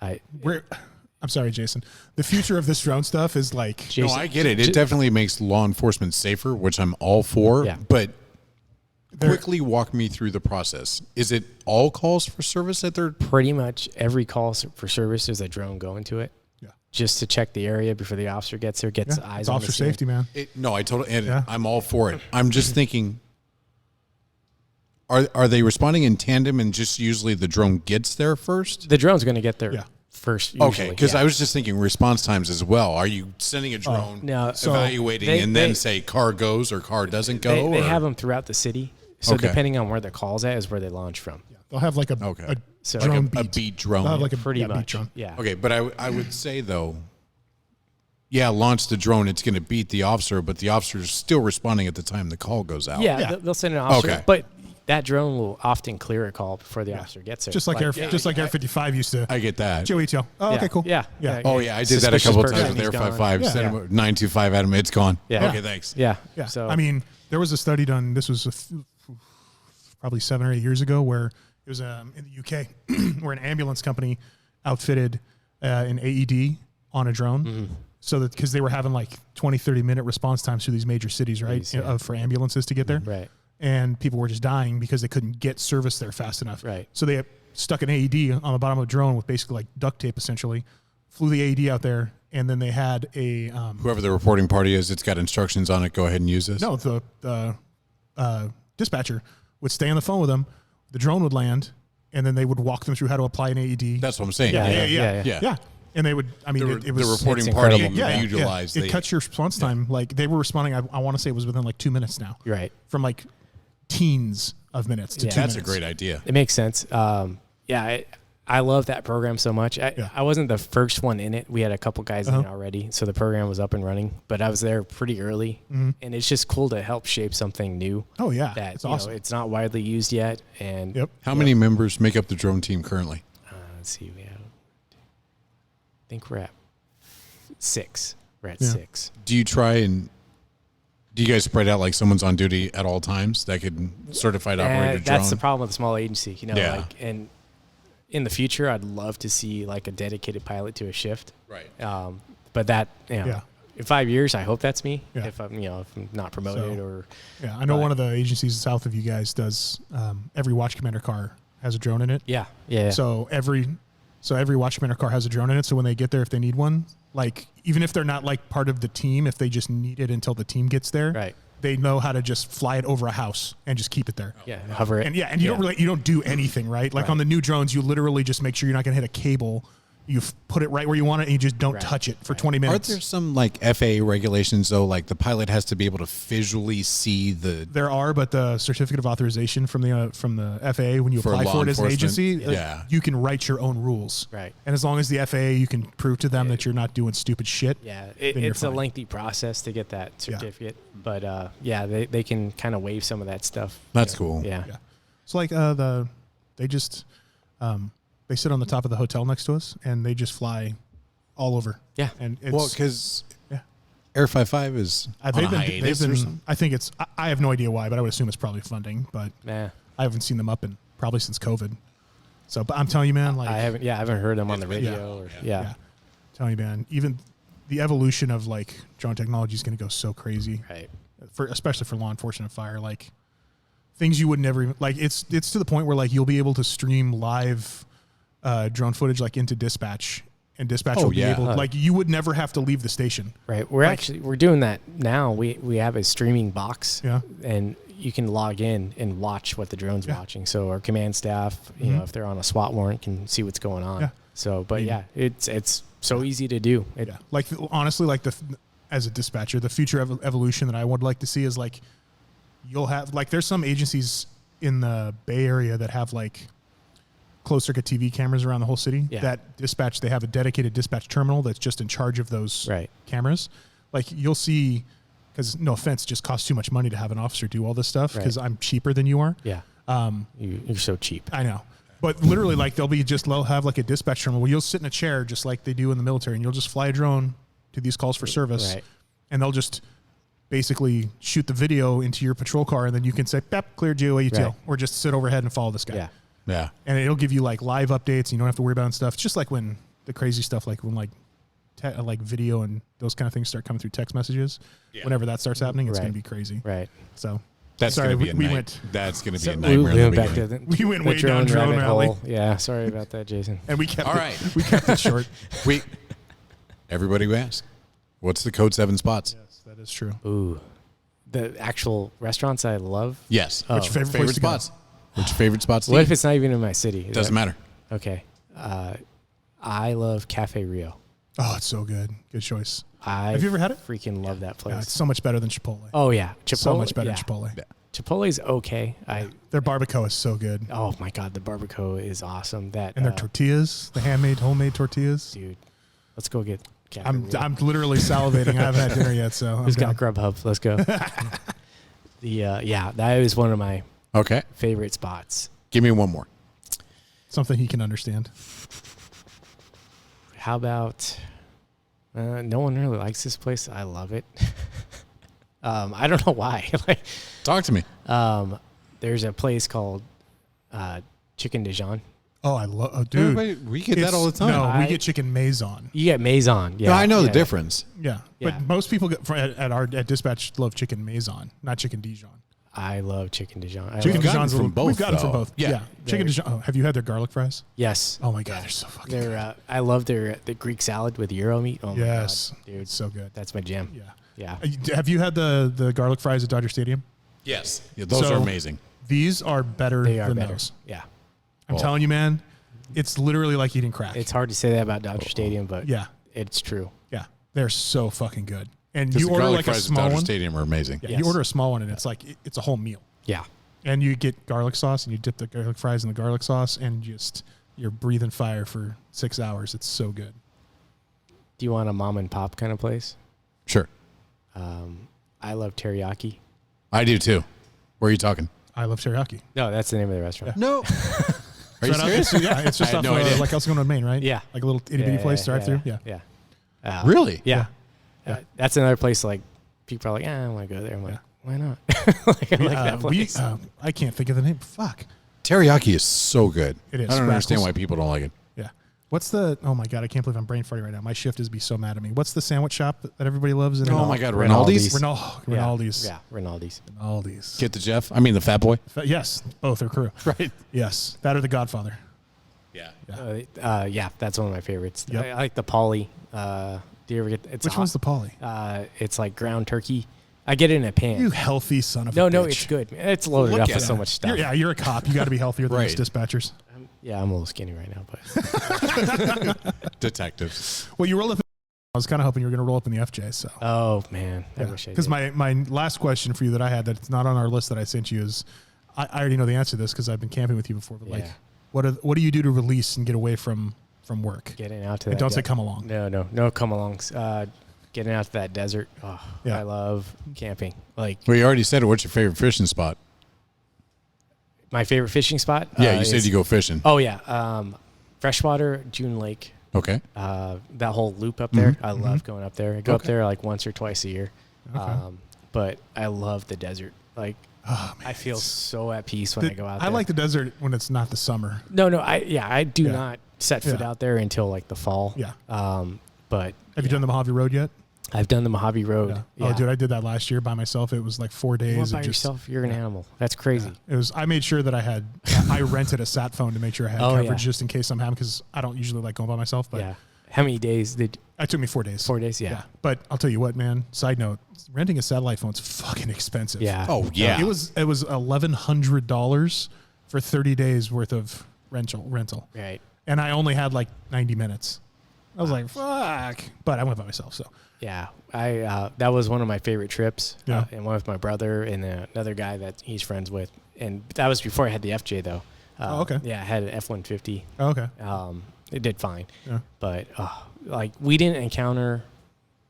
I'm sorry, Jason. The future of this drone stuff is like... No, I get it. It definitely makes law enforcement safer, which I'm all for. Yeah. But quickly walk me through the process. Is it all calls for service that they're... Pretty much every call for service is a drone going to it. Yeah. Just to check the area before the officer gets there, gets eyes it's on officer the scene. safety, man. No, I totally... And I'm all for it. I'm just thinking... Are they responding in tandem and just usually the drone gets there first? The drone's going to get there first. Usually. Okay, because I was just thinking response times as well. Are you sending a drone, evaluating, and then say car goes or car doesn't go? They have them throughout the city. So depending on where the call's at is where they launch from. They'll have like a drone a beat drone. They'll have like a pretty much. beat drone. Yeah. Okay, but I would say though, launch the drone. It's going to beat the officer, but the officer is still responding at the time the call goes out. Yeah, they'll send an officer. Okay. But that drone will often clear a call before the officer gets there. Just like Air 55 used to. I get that. Joe ETL. Oh, okay, cool. Yeah. Oh yeah, I did that a couple times with Air He's gone. 55. Send him 925 at him. It's gone. Yeah. Okay, thanks. Yeah. Yeah. So I mean, there was a study done. This was probably 7 or 8 years ago, where it was in the UK, where an ambulance company outfitted an AED on a drone, so that because they were having like 20, 30-minute response times through these major cities, right, for ambulances to get there, right. And people were just dying because they couldn't get service there fast enough. Right. So they stuck an AED on the bottom of a drone with basically like duct tape, essentially, flew the AED out there, and then they had a whoever the reporting party is, it's got instructions on it. Go ahead and use this. No, the dispatcher would stay on the phone with them. The drone would land, and then they would walk them through how to apply an AED. That's what I'm saying. Yeah. And they would, I mean, it was the reporting it's party incredible. utilized. It cuts your response time. Like they were responding, I want to say it was within like 2 minutes now. Right. From like teens of minutes to 2 minutes. That's a great idea. It makes sense. I love that program so much. I wasn't the first one in it. We had a couple guys in it already, so the program was up and running. But I was there pretty early, and it's just cool to help shape something new. Oh yeah, that it's awesome. It's not widely used yet. And how many members make up the drone team currently? Let's see. I think we're at 6. We're at 6. Do you guys spread out like someone's on duty at all times that could certified operator drone? That's the problem with a small agency, and in the future, I'd love to see like a dedicated pilot to a shift. Right. But that, in 5 years, I hope that's me. Yeah. If I'm not promoted I know one of the agencies south of you guys does. Every watch commander car has a drone in it. Yeah. So every watch commander car has a drone in it. So when they get there, if they need one, like even if they're not like part of the team, if they just need it until the team gets there, right, they know how to just fly it over a house and just keep it there. Yeah, hover it. And you don't do anything, right? Like on the new drones, you literally just make sure you're not going to hit a cable. You put it right where you want it, and you just don't touch it for 20 minutes. Aren't there some like FAA regulations though? Like the pilot has to be able to visually see the. There are, but the certificate of authorization from the FAA when you apply for it as an agency, you can write your own rules. Right. And as long as the FAA, you can prove to them that you're not doing stupid shit. Yeah, it's a lengthy process to get that certificate, but they can kind of waive some of that stuff. That's cool. Yeah. It's like they sit on the top of the hotel next to us, and they just fly all over. Yeah. And it's, because Air 55 is on a hiatus or something? I think it's. I have no idea why, but I would assume it's probably funding. But I haven't seen them up in probably since COVID. So, but I'm telling you, man, like I haven't heard them on the radio. I'm telling you, man, even the evolution of like drone technology is going to go so crazy, right? Especially for law enforcement and fire, like things you would never even like. It's to the point where like you'll be able to stream live drone footage like into dispatch and dispatch Oh, will be yeah. able, like you would never have to leave the station. Right. We're doing that now. We have a streaming box. Yeah. And you can log in and watch what the drone's watching. So our command staff, you Mm-hmm. know, if they're on a SWAT warrant, can see what's going on. Yeah. So, but it's so easy to do. Yeah. Like honestly, like as a dispatcher, the future evolution that I would like to see is like you'll have like there's some agencies in the Bay Area that have like closed circuit TV cameras around the whole city that dispatch. They have a dedicated dispatch terminal that's just in charge of those cameras. Like you'll see, because no offense, it just costs too much money to have an officer do all this stuff because I'm cheaper than you are. Yeah. You're so cheap. I know. But literally, like they'll have like a dispatch terminal where you'll sit in a chair just like they do in the military, and you'll just fly a drone to these calls for service, and they'll just basically shoot the video into your patrol car, and then you can say, "Bep, clear GOA UTL," or just sit overhead and follow this guy. Yeah. Yeah. And it'll give you like live updates. And you don't have to worry about stuff. It's just like when the crazy stuff, like when like video and those kind of things start coming through text messages. Yeah. Whenever that starts happening, it's going to be crazy. Right. So. That's sorry, going to we be went. That's going to be So a nightmare. we went back to we went way down drone rabbit alley. hole. Yeah, sorry about that, Jason. And we kept All right. we kept it short. Everybody who asks, what's the code 7 spots? Yes, that is true. Ooh, the actual restaurants I love. Yes. What's your favorite place to go? spots? What's your favorite spots? To What eat? if it's not even in my city? Doesn't matter. Okay. I love Cafe Rio. Oh, it's so good. Good choice. Have you ever had it? Freaking love that place. Yeah, it's so much better than Chipotle. Oh yeah, Chipotle. So much better than Chipotle. Yeah. Chipotle's okay. Their barbacoa is so good. Oh my god, the barbacoa is awesome. That And their tortillas, the homemade tortillas. dude. Let's go get. Cafe I'm Rio. I'm literally salivating. I haven't had dinner yet, so I'm Who's down. got Grubhub? Let's go. That is one of my Okay. favorite spots. Give me one more. Something he can understand. How about? No one really likes this place. I love it. I don't know why. Talk to me. There's a place called Chicken Dijon. Oh, I love. Oh, dude, We get that all the time. No, we get chicken maison. You get Maison. Yeah, No, I know the yeah. difference. Yeah, Yeah. but most people at dispatch love chicken maison, not chicken Dijon. I love Chicken Dijon. Chicken We've gotten Dijon's a from little- both, We've gotten from though. both. Yeah. Yeah, chicken Dijon. Oh, have you had their garlic fries? Yes. Oh my god, they're so fucking good. They're I love the Greek salad with Euro meat. Oh Yes, my god, dude, it's so good. that's my jam. Yeah. Yeah. Have you had the garlic fries at Dodger Stadium? Yes. Yeah, those So, are amazing. These are better They are than better. those. Yeah. I'm telling you, man. It's literally like eating crack. It's hard to say that about Dodger Stadium, but yeah, it's true. yeah. They're so fucking good. And Because you the order garlic like a fries at small Dodger one. Stadium are amazing. Yeah, Yes. you order a small one, and it's like it's a whole meal. Yeah. And you get garlic sauce, and you dip the garlic fries in the garlic sauce, and you're breathing fire for 6 hours. It's so good. Do you want a mom and pop kind of place? Sure. I love teriyaki. I do too. Where are you talking? I love teriyaki. No, that's the name of the restaurant. No. Are you Right out- serious? yeah, it's just I had off no idea. like Elsinore on Main, right? Yeah. Like a little itty bitty place, drive through. Yeah. Yeah. Really? Yeah. That's another place like people are like, I want to go there. I'm like, why not? Like, I like that place. I can't think of the name. Fuck. Teriyaki is so good. It is. I don't understand Rascals. why people don't like it. Yeah. What's the? Oh my god, I can't believe I'm brain farting right now. My shift is be so mad at me. What's the sandwich shop that everybody loves? In Oh my God, Rinaldi's. Rinaldi's? Rinaldi's. Yeah, Rinaldi's. Rinaldi's. Get the Jeff. I mean the fat boy. Yes, both are crew. Right. Yes, that or the Godfather. Yeah. Yeah, that's one of my favorites. Yep. I like the Polly. Do you ever get? It's Which one's the Polly? It's like ground turkey. I get it in a pan. You healthy son of no, a bitch. no, it's good. It's loaded Look up at with it. so much stuff. You're a cop. You got to be healthier than Right. those dispatchers. Yeah, I'm a little skinny right now, but Detectives. Well, you rolled up. I was kind of hoping you were going to roll up in the FJ. So. oh man, I wish I did. Because my last question for you that I had that's not on our list that I sent you is, I already know the answer to this because I've been camping with you before. But like, Yeah. what do you do to release and get away from work? Getting out to And that. don't say come along. No, come alongs. Getting out to that desert. Oh, Yeah. I love camping. Like Well, you already said it. What's your favorite fishing spot? my favorite fishing spot. Yeah, you said is- you go fishing. Oh yeah, freshwater June Lake. Okay. That whole loop up there. I love going up there. I go up Okay. there like once or twice a year. Okay. But I love the desert. Like Oh, man, I feel so at peace when I go out there. I like the desert when it's not the summer. No, I do Yeah. not set foot Yeah. out there until like the fall. Yeah. But Have you done the Mojave Road yet? I've done the Mojave Road. Yeah. Oh, dude, I did that last year by myself. It was like 4 days. You went of by just, yourself. You're an animal. That's crazy. It was. I made sure that I rented a sat phone to make sure I had Oh, coverage yeah. just in case I'm having, because I don't usually like going by myself. But Yeah. How many days did? It took me 4 days. 4 days. Yeah. But I'll tell you what, man. Side note: renting a satellite phone's fucking expensive. Yeah. Oh yeah. It was $1,100 for 30 days worth of rental. Right. And I only had like 90 minutes. I was like, fuck. But I went by myself, so. Yeah, that was one of my favorite trips. Yeah. And one with my brother and another guy that he's friends with. And that was before I had the FJ though. Okay. Yeah, I had an F-150. Oh, okay. It did fine. Yeah. But like we didn't encounter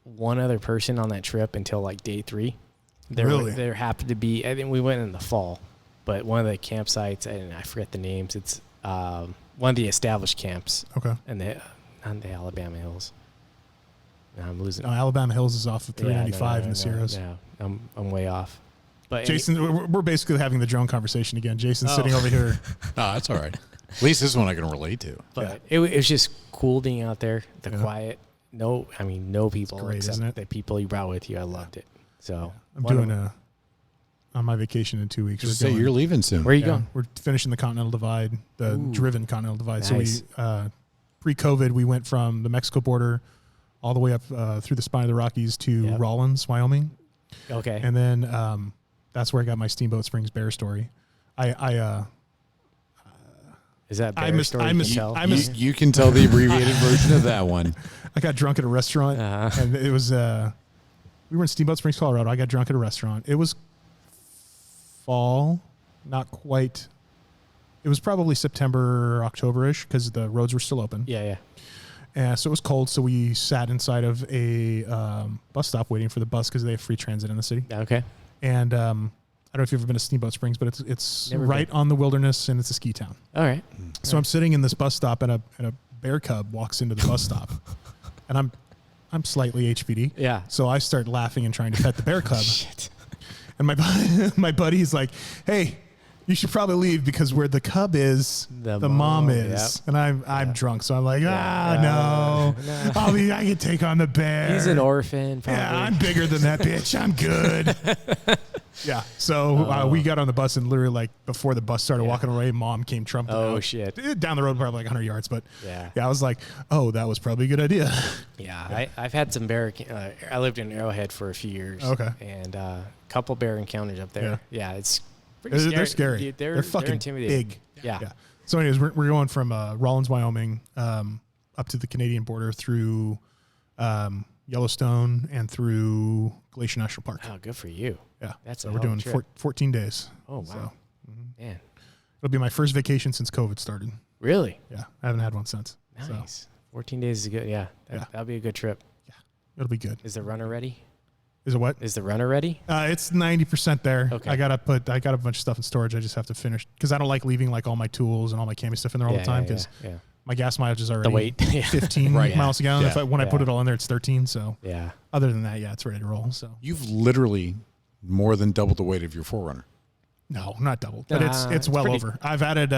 one other person on that trip until like day 3. There happened to be. I think we went in the fall, but one of the campsites, and I forget the names. It's one of the established camps. Okay. And on the Alabama Hills. No, I'm losing. No, Alabama Hills is off of 395 in the Sierras. No, I'm way off. But Jason, we're basically having the drone conversation again. Jason's sitting over here. No, that's all right. At least this one I can relate to. But it was just cool being out there. The quiet. No people great, except isn't it? the people you brought with you. I loved it. So I'm doing on my vacation in 2 weeks. Just say you're leaving soon. Where are you going? We're finishing the Continental Divide, the driven Continental Divide. Nice. So we, pre-COVID, we went from the Mexico border all the way up through the spine of the Rockies to Rawlins, Wyoming. Okay. And then that's where I got my Steamboat Springs bear story. Is that bear story? You can tell the abbreviated version of that one. I got drunk at a restaurant, and it was we were in Steamboat Springs, Colorado. I got drunk at a restaurant. It was fall, not quite. It was probably September, October-ish because the roads were still open. Yeah. So it was cold, so we sat inside of a bus stop waiting for the bus because they have free transit in the city. Okay. And I don't know if you've ever been to Steamboat Springs, but it's Never right been. on the wilderness, and it's a ski town. All right. So I'm sitting in this bus stop, and a bear cub walks into the bus stop, and I'm slightly HPD. Yeah. So I start laughing and trying to pet the bear cub. Shit. And my buddy's like, "Hey, you should probably leave because where the cub is, the mom is." Yep. And I'm drunk, so I'm like, no. I can take on the bear. He's an orphan. Probably. Yeah, I'm bigger than that bitch. I'm good. Yeah. So we got on the bus, and literally like before the bus started walking away, mom came trumping Oh out. shit. Down the road, probably like 100 yards. But Yeah. I was like, oh, that was probably a good idea. Yeah. I've had some bear. I lived in Arrowhead for a few years. Okay. And a couple bear encounters up there. Yeah. It's pretty They're scary. scary. Dude, They're fucking intimidating. big. Yeah. So anyways, we're going from Rawlins, Wyoming, up to the Canadian border through Yellowstone and through Glacier National Park. Oh, good for you. Yeah. That's so a we're hell of doing a trip. 14 days. Oh, wow. So Man. it'll be my first vacation since COVID started. Really? Yeah. I haven't had one since. Nice. So 14 days is good. Yeah. That'll be a good trip. it'll be good. Is the runner ready? Is it what? Is the runner ready? It's 90% there. Okay. I got a bunch of stuff in storage. I just have to finish because I don't like leaving like all my tools and all my camping stuff in there all the time because Yeah. my gas mileage is already weight. 15 Right. miles a gallon. Yeah. When I put it all in there, it's 13. So Yeah. other than that, it's ready to roll. So You've literally more than doubled the weight of your 4Runner. no, not double, but it's it's well pretty- over. I've added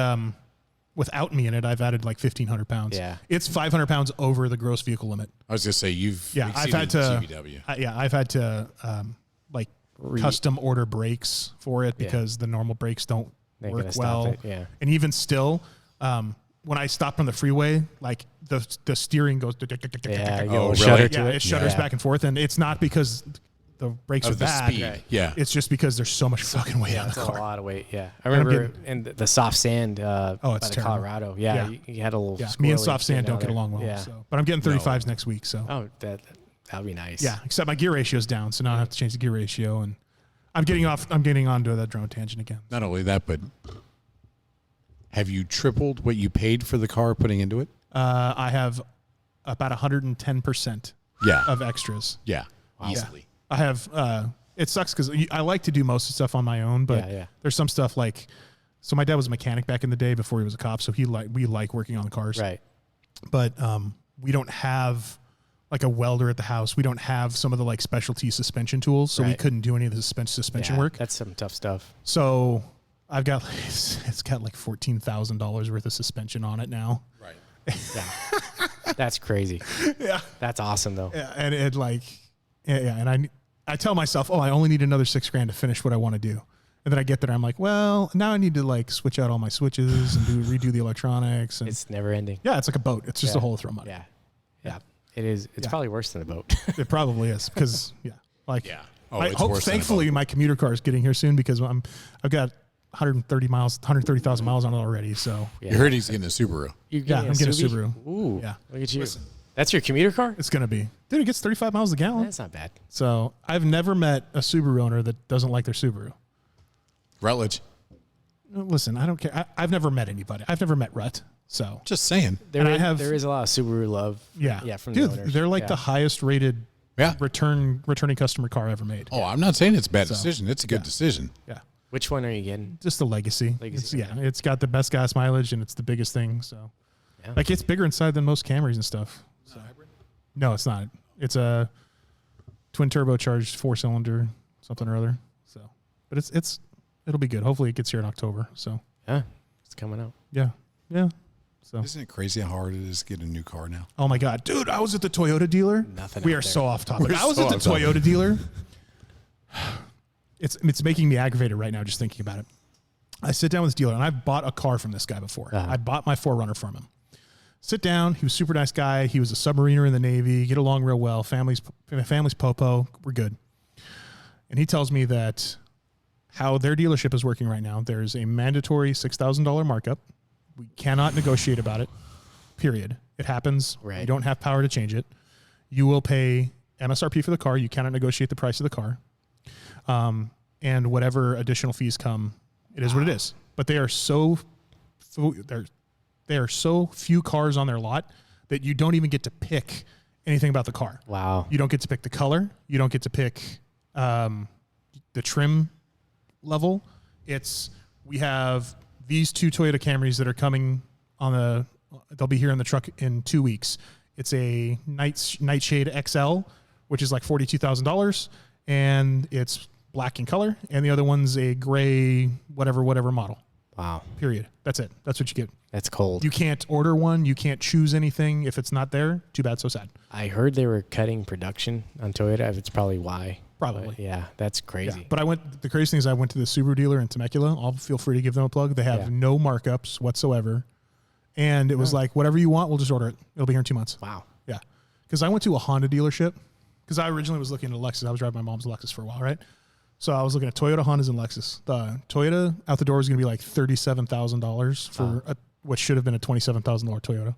without me in it, I've added like 1,500 pounds. Yeah. It's 500 pounds over the gross vehicle limit. I was gonna say you've I've had to. CVW. I've had to like custom order brakes for it because the normal brakes don't They're work gonna stop well. it, yeah. And even still, when I stop on the freeway, like the steering goes. Yeah. You Oh, go really? shutter to Yeah, it. it shudders Yeah. back and forth, and it's not because the brakes are Of the bad. speed. Right. Yeah. It's just because there's so much fucking weight on It's the a car. lot of weight. Yeah. I I'm remember in the soft sand it's by the terrible. Colorado. Yeah. Yeah. You had a little. Yeah, me and squirrely soft sand stand don't out get there. along well. Yeah. So, but I'm getting 35s next week. So Oh, that'll be nice. yeah, except my gear ratio's down, so now I have to change the gear ratio, and I'm getting onto that drone tangent again. Not only that, but have you tripled what you paid for the car putting into it? I have about 110% Yeah. of extras. Yeah. Easily. I have. It sucks because I like to do most of the stuff on my own, but Yeah. there's some stuff like. So my dad was a mechanic back in the day before he was a cop, so we like working on the cars. Right. But we don't have like a welder at the house. We don't have some of the like specialty suspension tools, so we Right. couldn't do any of the suspension Yeah, work. That's some tough stuff. So I've got it's got like $14,000 worth of suspension on it now. Right. Yeah. That's crazy. Yeah. That's awesome though. Yeah, and it like, and I tell myself, I only need another $6,000 to finish what I want to do, and then I get there, I'm like, well, now I need to like switch out all my switches and redo the electronics, and It's never ending. yeah, it's like a boat. It's just Yeah. a hole to throw money. Yeah. Yeah. It is. It's Yeah. probably worse than a boat. It probably is because like Yeah. Oh, I it's hope worse than a thankfully boat. my commuter car is getting here soon because I've got 130,000 miles on it already. So You heard he's getting a Subaru. You're I'm getting a Subi? Subaru. Ooh. Yeah. Look at you. That's your commuter car? it's gonna be, dude. It gets 35 miles a gallon. That's not bad. So I've never met a Subaru owner that doesn't like their Subaru. Rutledge. Listen, I don't care. I've never met anybody. I've never met Rut. So Just saying. There And is, there is a lot of Subaru love. yeah, from dude, the owners. they're like Yeah. the highest rated Yeah. returning customer car ever made. Oh, I'm not saying it's a bad So, decision. It's a good decision. Yeah. Which one are you getting? Just the legacy. Legacy, It's got the best gas mileage and it's the biggest thing. So, Yeah. like, it's bigger inside than most Camrys and stuff. So. No, it's not. It's a twin turbocharged 4-cylinder something or other. So, but it'll be good. Hopefully, it gets here in October. So, Yeah, it's coming out. yeah. So, Isn't it crazy how hard it is to get a new car now? oh my God, dude! I was at the Toyota dealer. Nothing We out are there. so off topic. We're I was so at the off topic. Toyota dealer. It's making me aggravated right now just thinking about it. I sit down with this dealer, and I've bought a car from this guy before. Uh-huh. I bought my 4Runner from him. Sit down. He was a super nice guy. He was a submariner in the Navy. Get along real well. Family's popo. We're good. And he tells me that how their dealership is working right now, there's a mandatory $6,000 markup. We cannot negotiate about it, period. It happens. Right. You don't have power to change it. You will pay MSRP for the car. You cannot negotiate the price of the car. And whatever additional fees come, it is what it is. But they are so few cars on their lot that you don't even get to pick anything about the car. Wow. You don't get to pick the color. You don't get to pick the trim level. We have these two Toyota Camrys that are coming they'll be here in the truck in 2 weeks. It's a Nightshade XL, which is like $42,000, and it's black in color. And the other one's a gray, whatever model. Wow. Period. That's it. That's what you get. That's cold. You can't order one. You can't choose anything if it's not there. Too bad, so sad. I heard they were cutting production on Toyota. It's probably why. Probably. But yeah, that's crazy. Yeah. But the crazy thing is I went to the Subaru dealer in Temecula. I'll feel free to give them a plug. They have no markups whatsoever. And it was like, whatever you want, we'll just order it. It'll be here in 2 months. Wow. Yeah. Because I went to a Honda dealership because I originally was looking at a Lexus. I was driving my mom's Lexus for a while, right? So I was looking at Toyota, Hondas, and Lexus. The Toyota out the door was going to be like $37,000 for what should have been a $27,000 Toyota.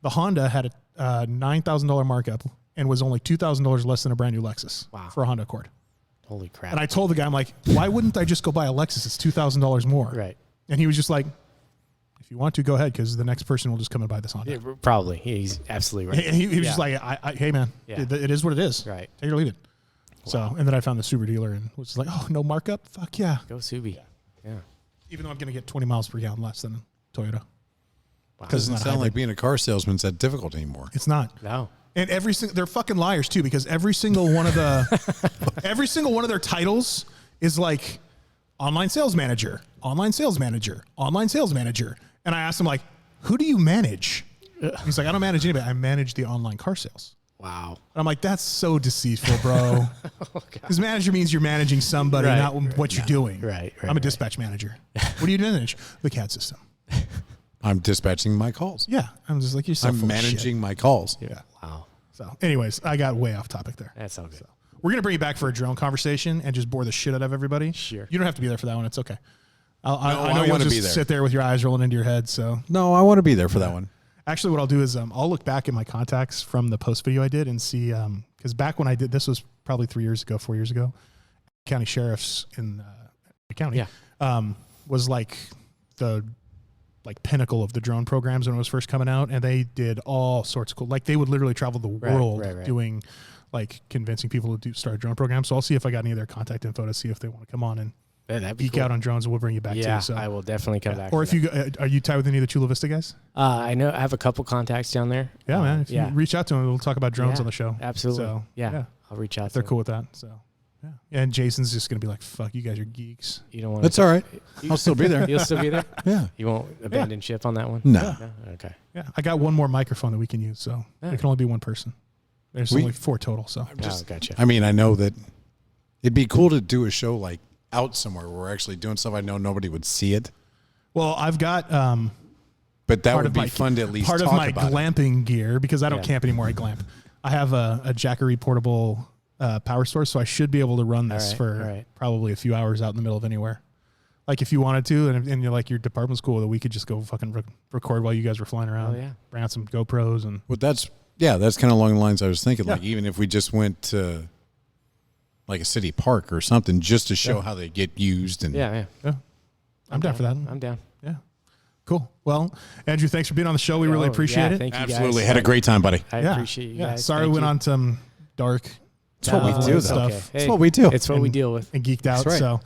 The Honda had a $9,000 markup and was only $2,000 less than a brand new Lexus for a Honda Accord. Holy crap. And I told the guy, I'm like, why wouldn't I just go buy a Lexus? It's $2,000 more. Right. And he was just like, if you want to, go ahead, because the next person will just come and buy this Honda. Yeah, probably. He's absolutely right. And he was just like, hey, man, it is what it is. Right. Take it or leave it. So, and then I found the Subaru dealer and was like, oh, no markup? Fuck yeah. Go Subi. Yeah. Even though I'm going to get 20 miles per gallon less than Toyota. Wow. It doesn't sound like being a car salesman's that difficult anymore. It's not. No. And they're fucking liars too, because every single one of their titles is like online sales manager, online sales manager, online sales manager. And I asked him, like, who do you manage? He's like, I don't manage anybody. I manage the online car sales. Wow. And I'm like, that's so deceitful, bro. Because manager means you're managing somebody, not what you're doing. Right. I'm a dispatch manager. What do you manage? The CAD system. I'm dispatching my calls. Yeah. I'm just like, you're so I'm full of managing shit. my calls. Yeah. Wow. So anyways, I got way off topic there. That's all good. We're going to bring you back for a drone conversation and just bore the shit out of everybody. Sure. You don't have to be there for that one. It's okay. I I know you'll wanna just be there. sit there with your eyes rolling into your head. So No, I want to be there for that one. actually what I'll do is I'll look back at my contacts from the post video I did and see, because back when I did, this was probably 4 years ago, county sheriffs in the county was like the pinnacle of the drone programs when it was first coming out. And they did all sorts of cool, like they would literally travel the world doing like convincing people to start a drone program. So I'll see if I got any of their contact info to see if they want to come on and That'd be geek cool. out on drones, and we'll bring you back Yeah, too. So I will definitely come back. Or for if that. you are you tied with any of the Chula Vista guys? I know I have a couple contacts down there. Yeah, man. If you reach out to them, we'll talk about drones on the show. Absolutely. So, yeah. I'll reach out. If they're to cool with that. So yeah. And Jason's just gonna be like, "Fuck, you guys are geeks." You don't want. That's all right. I'll still be there. You'll still be there. Yeah. You won't abandon ship on that one. No. Okay. Yeah, I got one more microphone that we can use, so it can only be one person. There's only 4 total. So Gotcha. I mean, I know that it'd be cool to do a show like out somewhere where we're actually doing stuff. I know nobody would see it, well, I've got but that would be fun to at least part talk of my about it. glamping gear because I don't camp anymore. I glamp. I have a Jackery portable power source, so I should be able to run this for probably a few hours out in the middle of anywhere. Like if you wanted to, and you're like your department school, that we could just go fucking record while you guys were flying around. Oh, yeah. Bring out some GoPros and. Well, that's kind of along the lines I was thinking. Like even if we just went to like a city park or something, just to show how they get used. And yeah. I'm down for that. I'm down. Yeah. Cool. Well, Andrew, thanks for being on the show. We really appreciate it. Thank you. Absolutely. Guys. Had a great time, buddy. I appreciate you guys. Sorry we went on some dark. That's what we do, though. Okay. That's what we do. It's what we deal with. And geeked out. Right. So,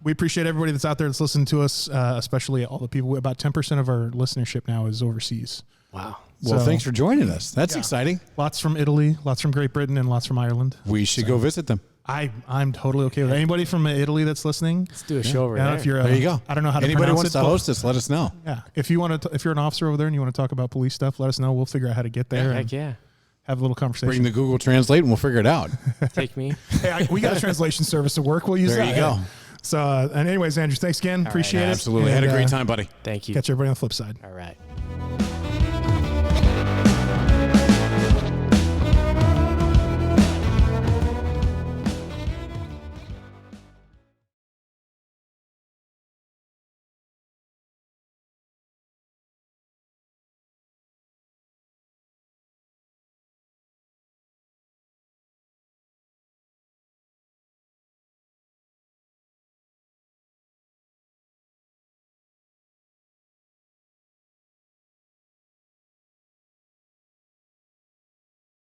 we appreciate everybody that's out there that's listening to us, especially all the people. About 10% of our listenership now is overseas. Wow. Well, thanks for joining us. That's exciting. Lots from Italy, lots from Great Britain, and lots from Ireland. We should go visit them. I'm totally okay with it. Anybody from Italy that's listening. Let's do a show over there. If you're, there you go. I don't know how to Anybody pronounce wants it, to host us, let us know. Yeah. If you want to, if you're an officer over there and you want to talk about police stuff, let us know. We'll figure out how to get there. Heck yeah. Have a little conversation. Bring the Google Translate and we'll figure it out. Take me. Hey, we got a translation service to work. We'll use that. There you go. So, and anyways, Andrew, thanks again. Appreciate it. Absolutely. Had a great time, buddy. Thank you. Catch everybody on the flip side. All right.